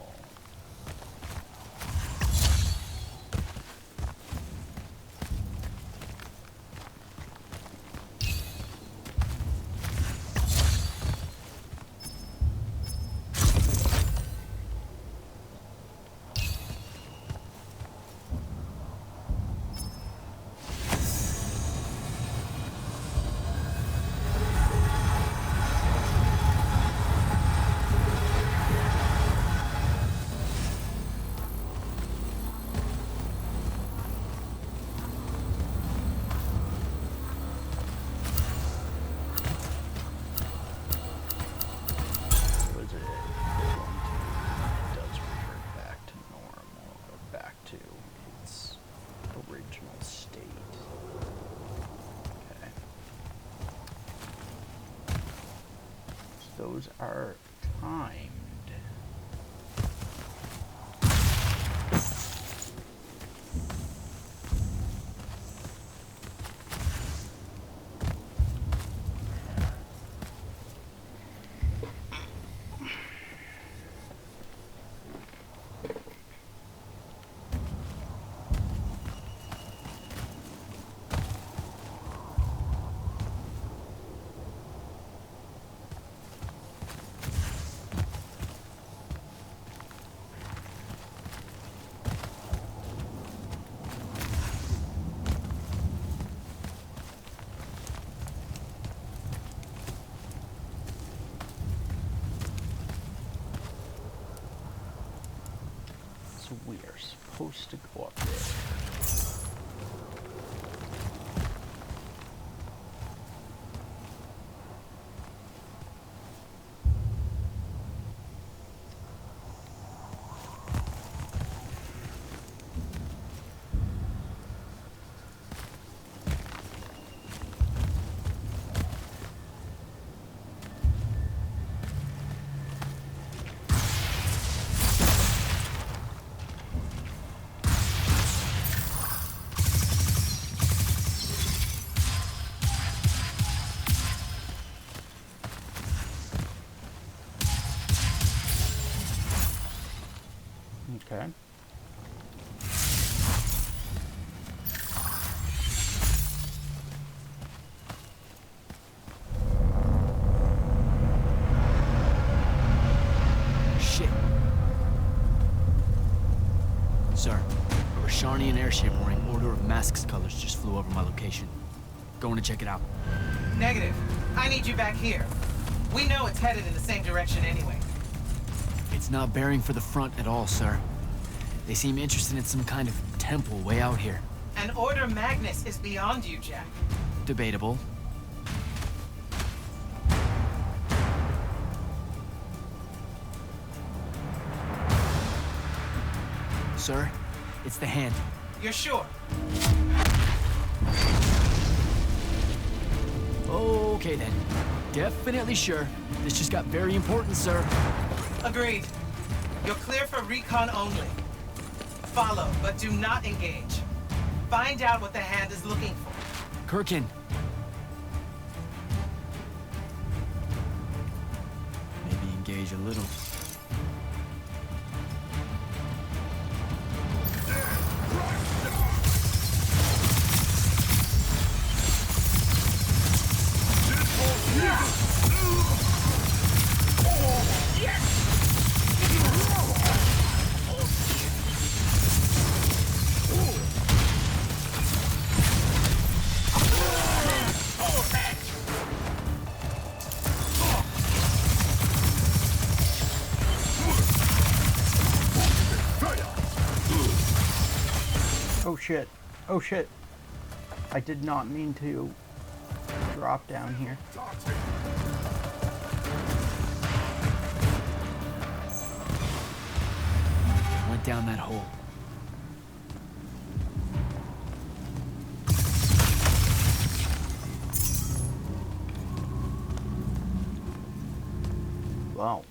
Those are timed. We are supposed to go up there. Okay. Shit. Sir, a Rosharnian airship wearing Order of Masks colors just flew over my location. Going to check it out. Negative. I need you back here. We know it's headed in the same direction anyway. It's not bearing for the front at all, sir. They seem interested in some kind of temple way out here. An Order Magnus is beyond you, Jack. Debatable. Sir, it's the hand. You're sure? Okay then. Definitely sure. This just got very important, sir. Agreed. You're clear for recon only. Follow, but do not engage. Find out what the hand is looking for. Kirkin. Maybe engage a little. Oh shit. Oh shit. I did not mean to drop down here. Went down that hole. Well,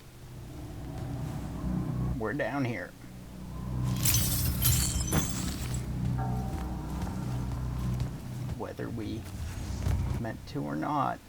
we're down here. Whether we meant to or not.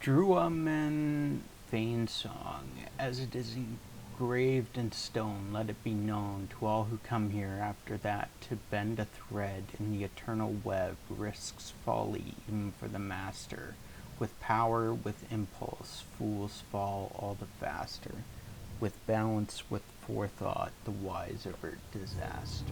Druaman Fane Song. As it is engraved in stone, let it be known to all who come here after that to bend a thread in the eternal web risks folly even for the master. With power, with impulse, fools fall all the faster. With balance, with forethought, the wise avert disaster.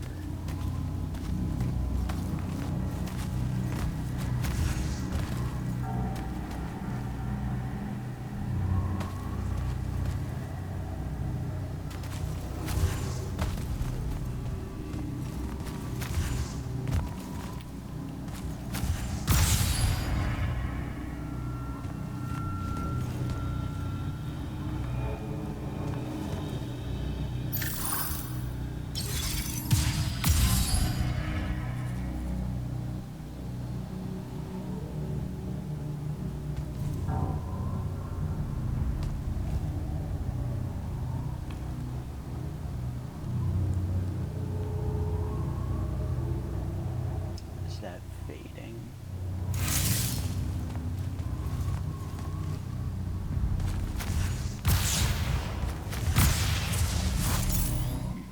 Is that fading?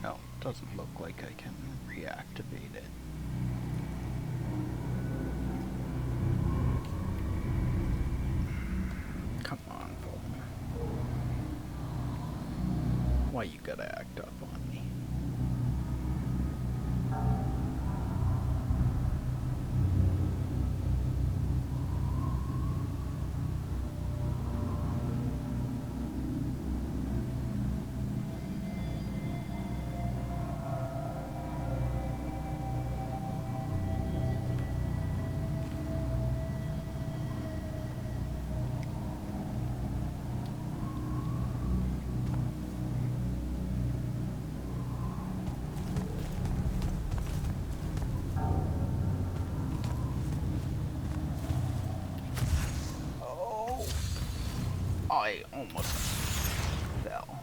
No, doesn't look like I can reactivate it. Come on, phone. Why you gotta act up on me? I almost fell.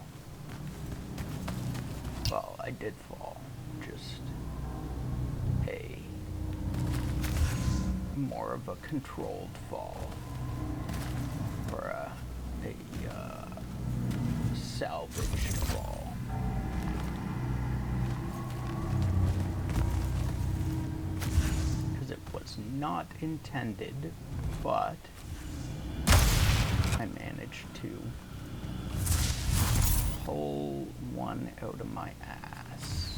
Well, I did fall. Just a more of a controlled fall. Or a salvaged fall. Because it was not intended, but I managed to pull one out of my ass.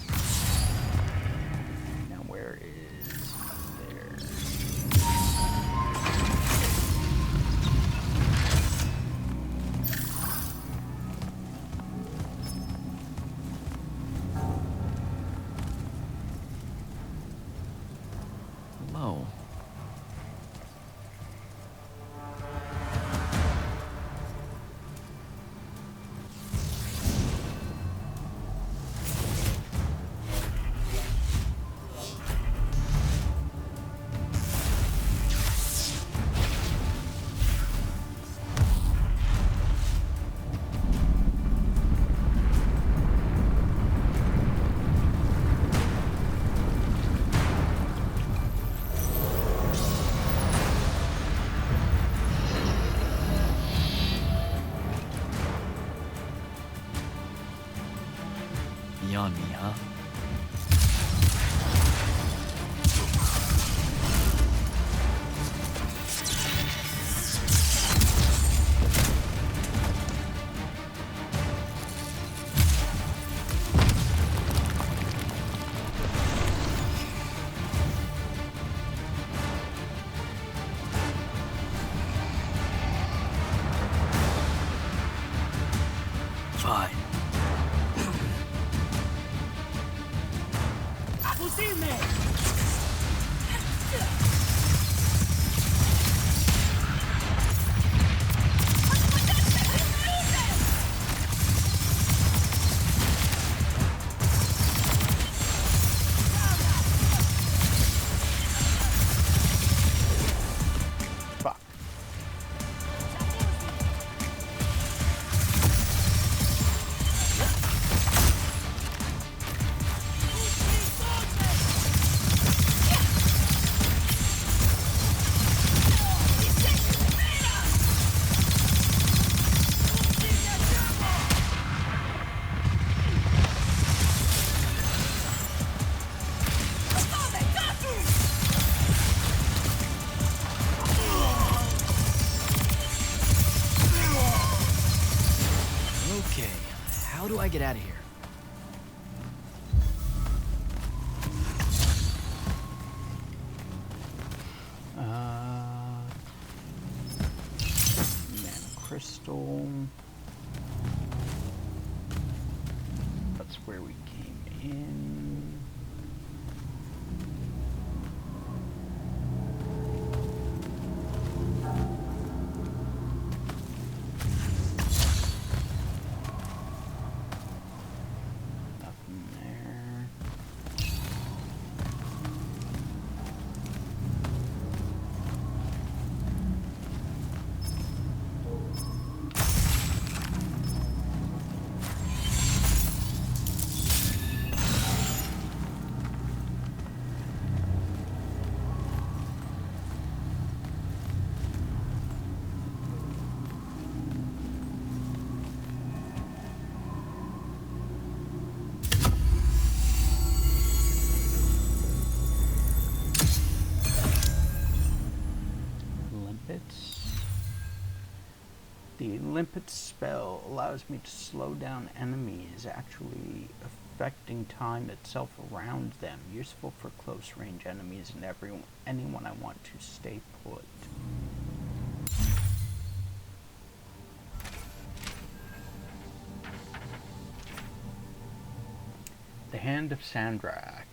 Now where is there? Hello. Beyond me, huh? Fine. Fuck. Okay, how do I get out of here? Mana crystal. That's where we came in. Nothing there. Limpets. The limpet spell allows me to slow down enemies, actually affecting time itself around them. Useful for close range enemies and anyone I want to stay put. The Hand of Sandrak.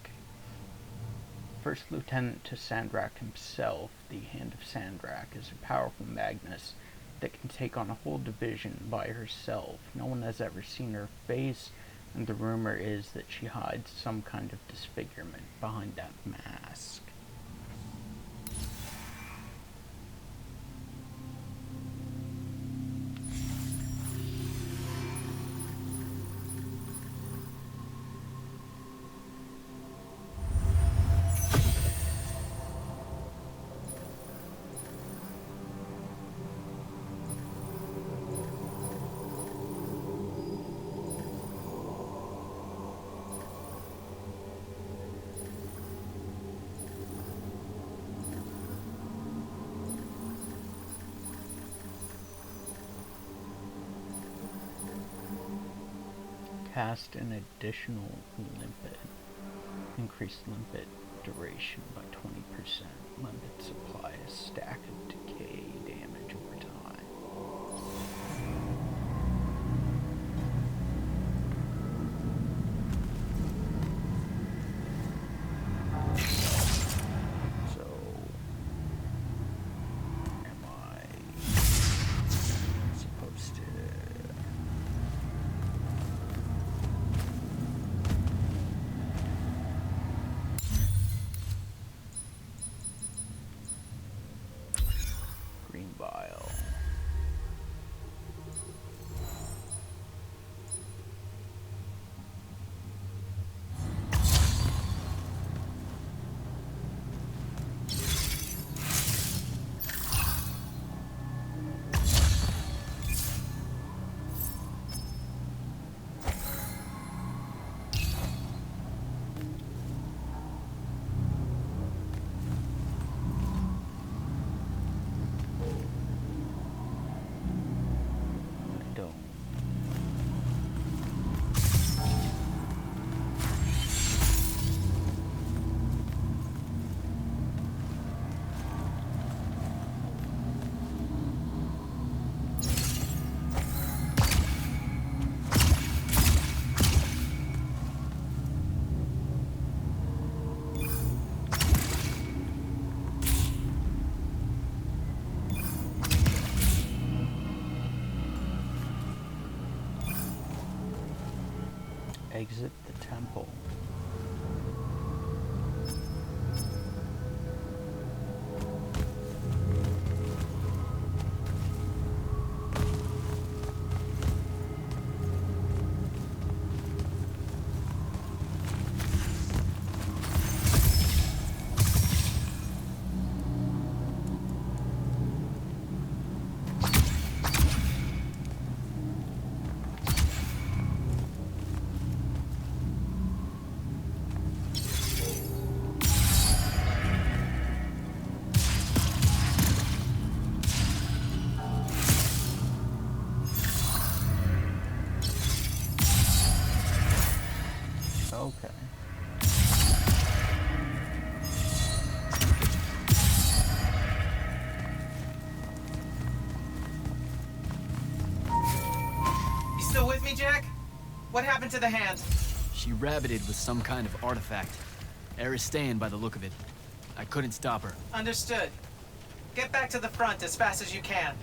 First Lieutenant to Sandrak himself, the Hand of Sandrak is a powerful Magnus that can take on a whole division by herself. No one has ever seen her face, and the rumor is that she hides some kind of disfigurement behind that mask. cast an additional limpet. Increased limpet duration by 20%. Limpet supply a stack of decay damage over time. So, am I supposed to... Green bile. I don't. Exit the temple. Okay. You still with me, Jack? What happened to the hand? She rabbited with some kind of artifact. Aristean by the look of it. I couldn't stop her. Understood. Get back to the front as fast as you can.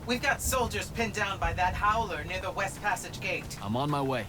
We've got soldiers pinned down by that howler near the West Passage gate. I'm on my way.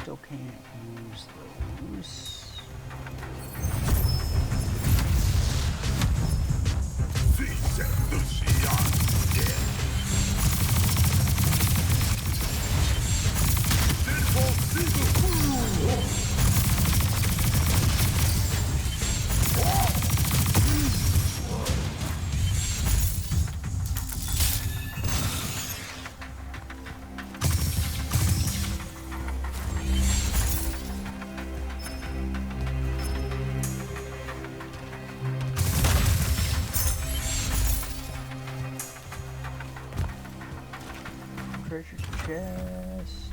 Still can't use those. Treasure chest.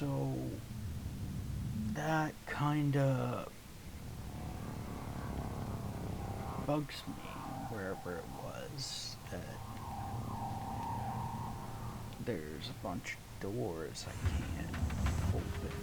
So that kinda bugs me wherever it was that there's a bunch of doors I can't open.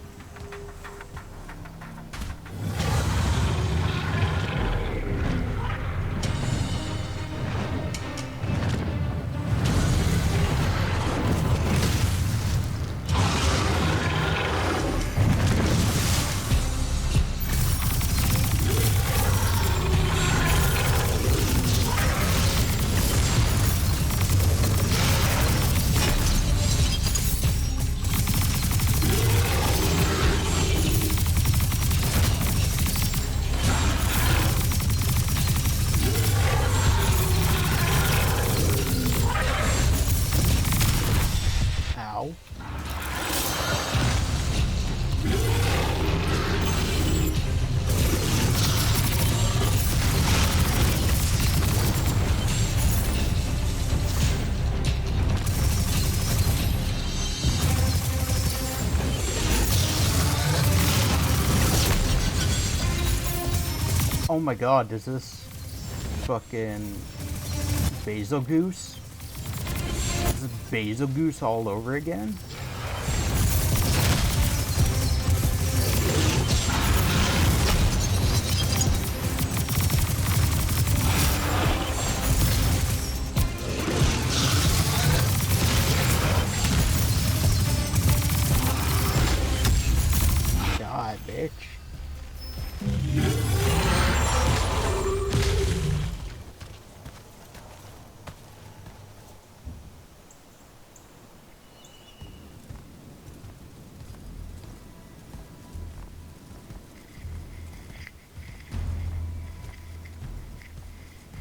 Oh my god, is this fucking Basil Goose? Is this Basil Goose all over again? God, bitch.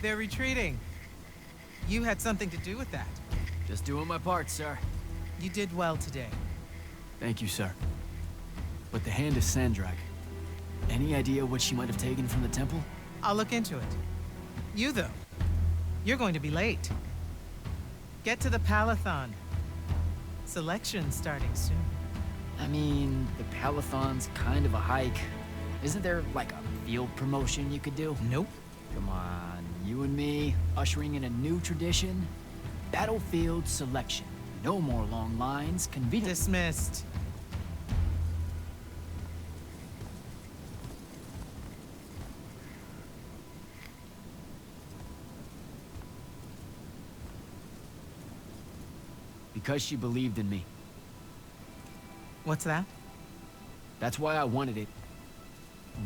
They're retreating. You had something to do with that. Just doing my part, sir. You did well today. Thank you, sir. But the hand is Sandrak. Any idea what she might have taken from the temple? I'll look into it. You, though, you're going to be late. Get to the Palathon. Selection's starting soon. I mean, the Palathon's kind of a hike. Isn't there, like, a field promotion you could do? Nope. Come on, you and me, ushering in a new tradition? Battlefield selection. No more long lines, convenient. Dismissed. Because she believed in me. What's that? That's why I wanted it.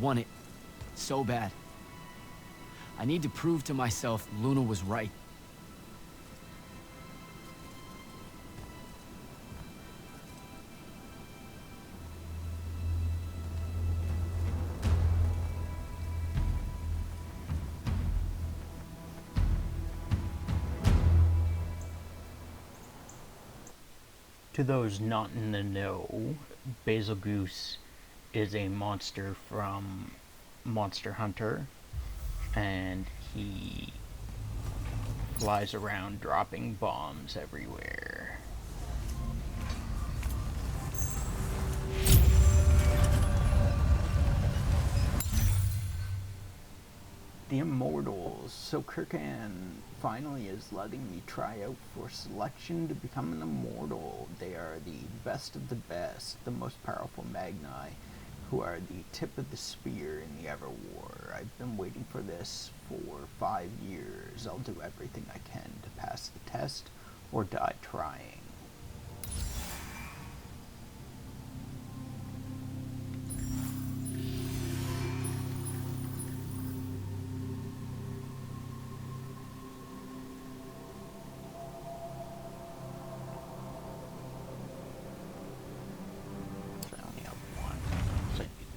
Want it. So bad. I need to prove to myself Luna was right. To those not in the know, Basil Goose is a monster from Monster Hunter, and he flies around dropping bombs everywhere. The Immortals. So Kirkan finally is letting me try out for selection to become an Immortal. They are the best of the best, the most powerful Magni, who are the tip of the spear in the Everwar. I've been waiting for this for 5 years. I'll do everything I can to pass the test or die trying.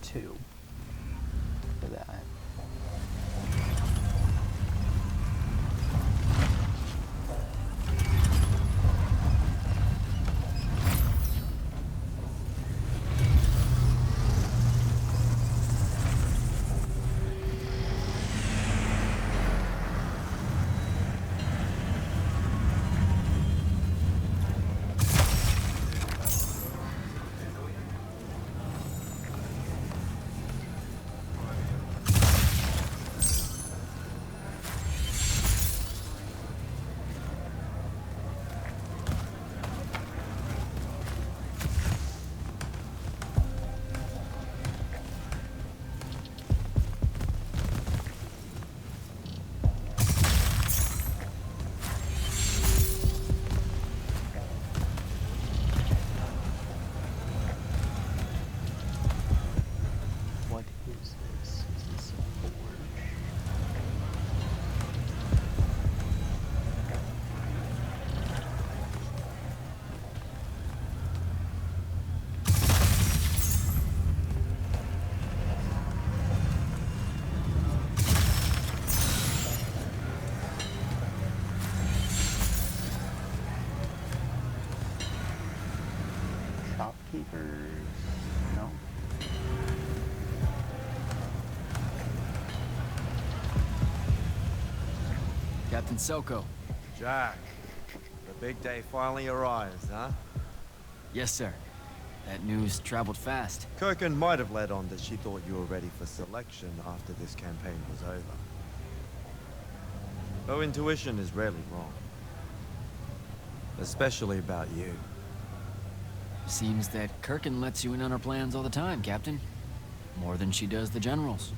Two for that. shopkeepers? No. Captain Selko. Jack, the big day finally arrives, huh? Yes, sir. That news traveled fast. Kirkin might have led on that she thought you were ready for selection after this campaign was over. Though intuition is rarely wrong. Especially about you. Seems that Kirkin lets you in on her plans all the time, Captain. More than she does the generals.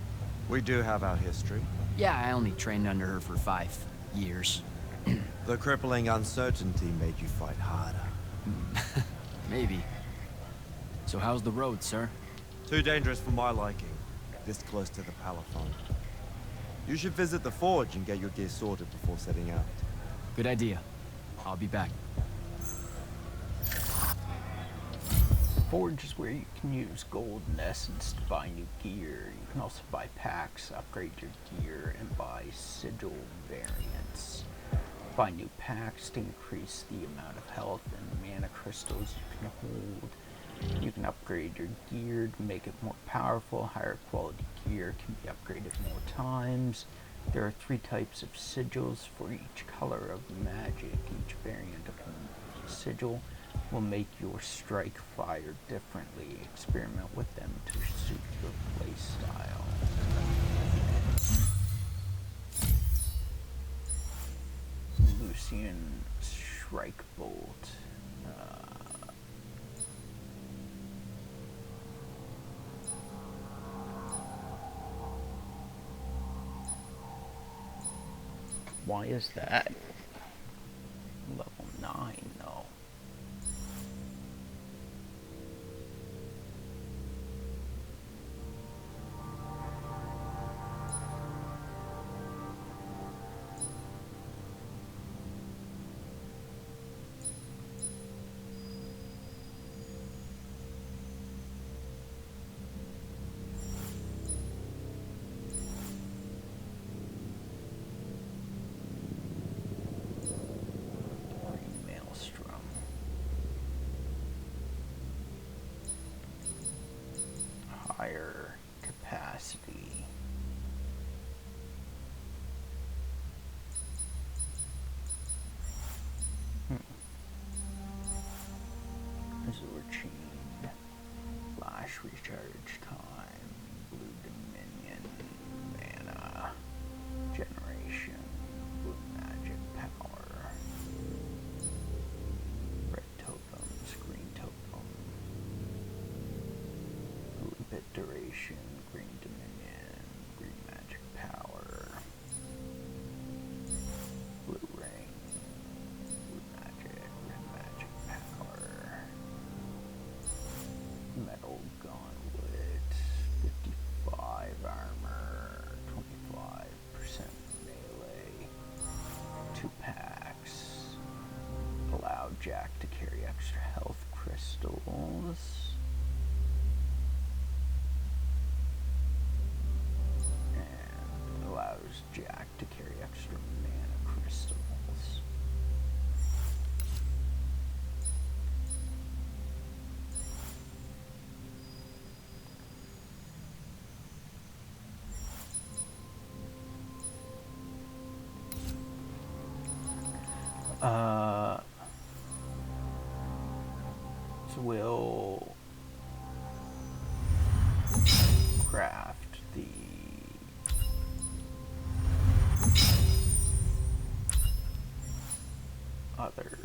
We do have our history. Yeah, I only trained under her for 5 years. The crippling uncertainty made you fight harder. Maybe. So how's the road, sir? Too dangerous for my liking, this close to the Palaphon. You should visit the forge and get your gear sorted before setting out. Good idea. I'll be back. Forge is where you can use gold and essence to buy new gear. You can also buy packs, upgrade your gear, and buy sigil variants. Buy new packs to increase the amount of health and mana crystals you can hold. You can upgrade your gear to make it more powerful. Higher quality gear can be upgraded more times. There are 3 types of sigils for each color of magic. Each variant of a sigil will make your strike fire differently. Experiment with them to suit your playstyle. Lucian Strike Bolt. Why is that level 9 though? Higher capacity. Azure Chain. Flash recharge time. Blue Dominion. Mana. Generation. Blue magic power. Red tokens. Green token. Blue bit duration. Green Dominion. Green magic power. Blue ring. Blue magic. Red magic power. Metal gauntlet. 55 armor. 25% melee. 2 packs. Allow Jack to carry extra health crystals. And allows Jack to carry extra mana crystals. So we'll craft the other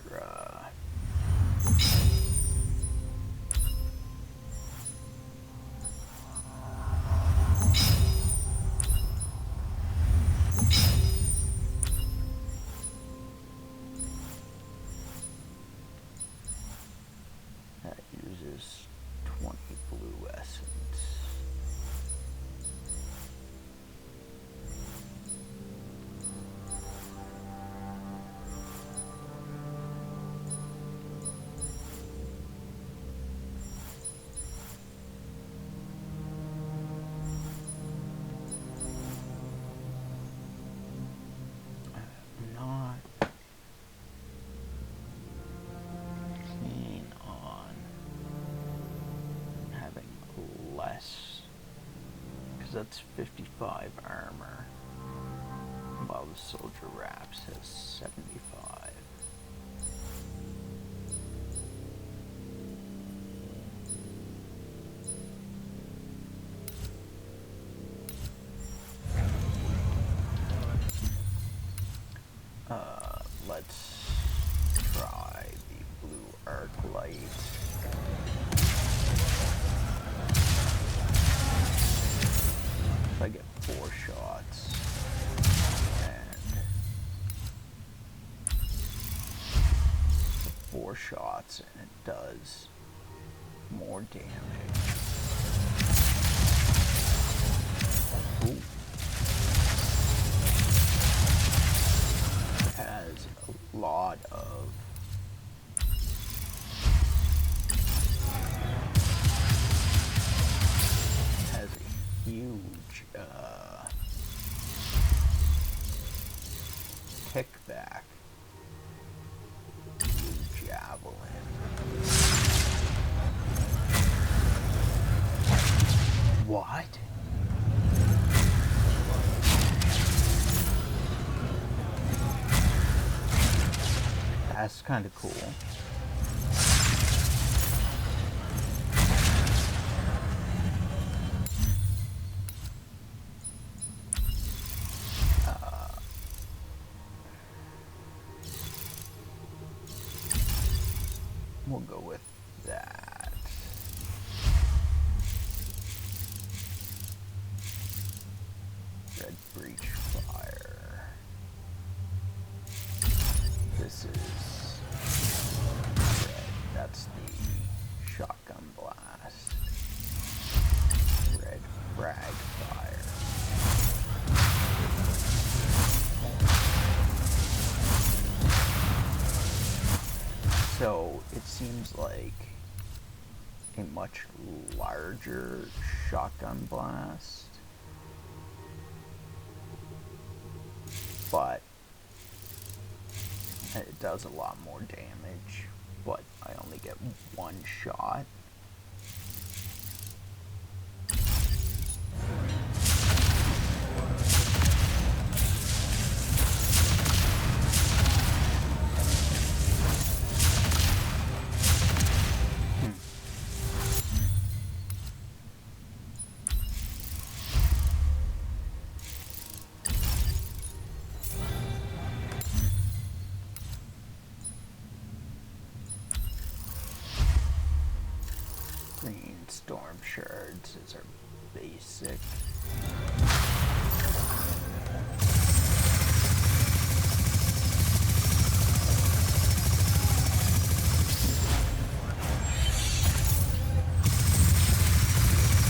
that uses 20 blue essence. I'm not keen on that's 55 armor, while the soldier wraps has 75. Let's try the blue arc light. If I get 4 shots, and 4 shots, and it does more damage. Ooh. Has a lot of has a huge kickback. Blue javelin. What? That's kind of cool. We'll go with that. Red breach fire. This is red. That's the shotgun blast. Red frag fire. So it seems like a much larger shotgun blast, but it does a lot more damage, but I only get 1 shot. Green storm shards is our basic.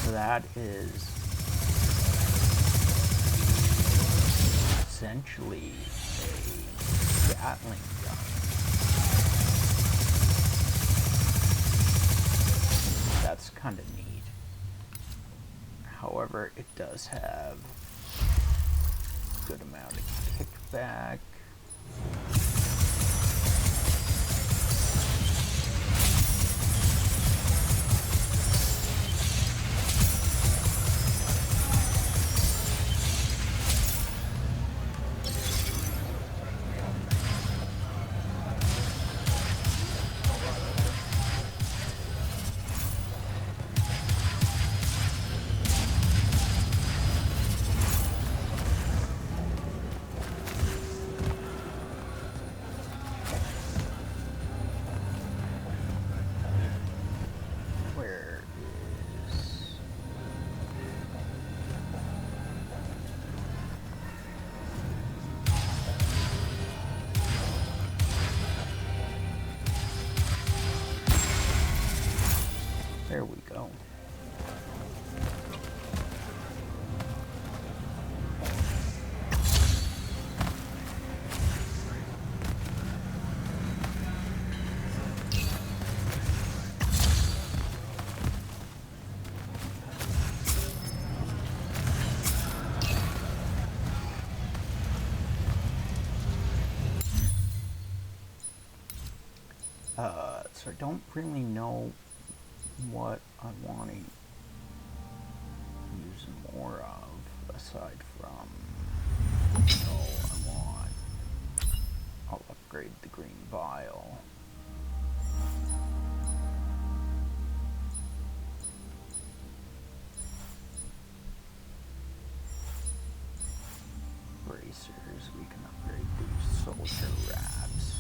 So that is essentially a Gatling gun. That's kind of neat. However, it does have a good amount of kickback. There we go. So I don't really know what I want to use more of. aside from... No, I'll upgrade the green vial. Bracers, we can upgrade these soldier wraps.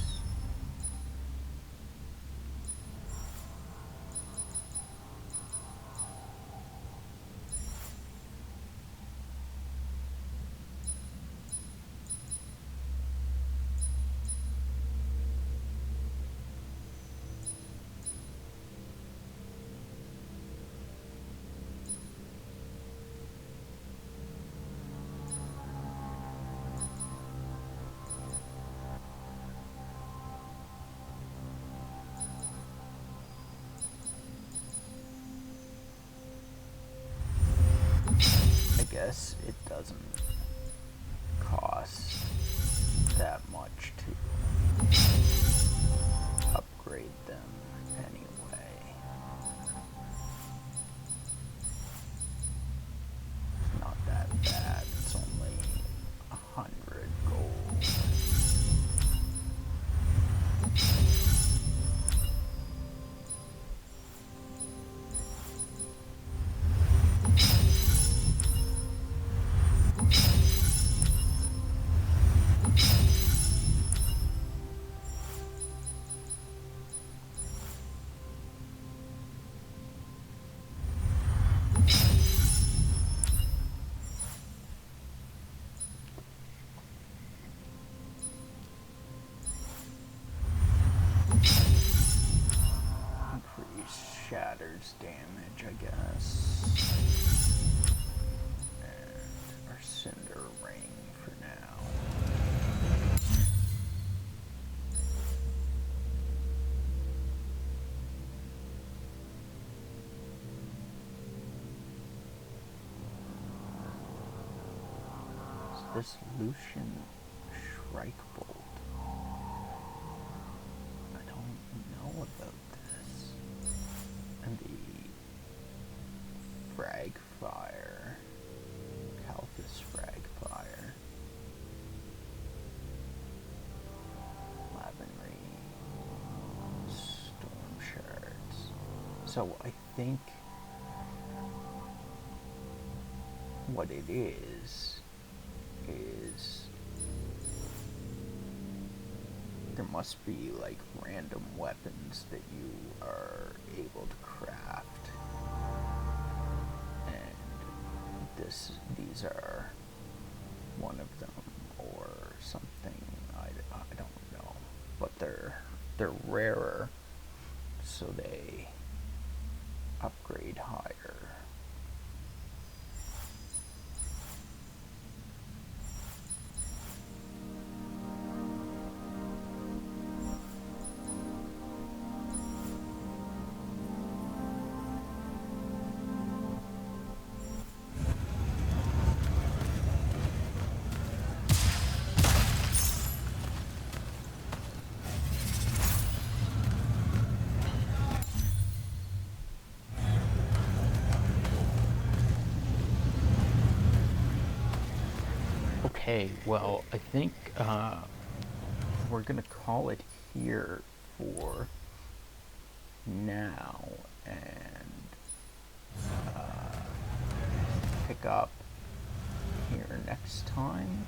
I guess it doesn't cost that much to upgrade them anyway. It's not that bad. It's only 100 gold. Shatters damage, I guess. And our Cinder Ring for now. Is this Lucian Shrike Bolt? I don't know about this. And the Frag Fire, Calthus Frag Fire, Lavenry, Storm Shards. So I think what it is there must be like random weapons that you are able to craft, and these are one of them or something. I don't know, but they're rarer, so they upgrade higher. Okay, well, I think we're gonna call it here for now and pick up here next time.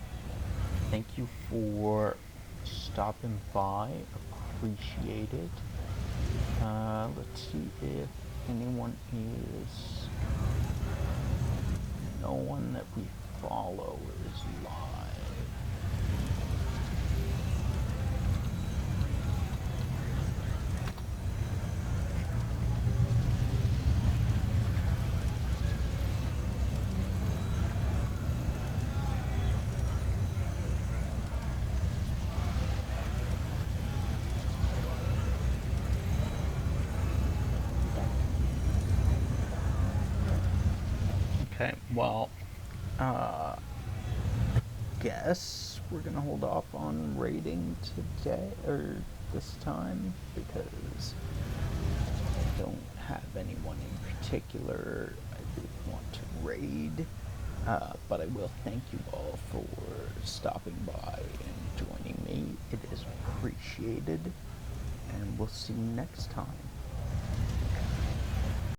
Thank you for stopping by, appreciate it. Let's see if anyone is... No one that we follow is live. Okay, well, I guess we're gonna hold off on raiding today, or this time, because I don't have anyone in particular I would want to raid. But I will thank you all for stopping by and joining me. It is appreciated, and we'll see you next time.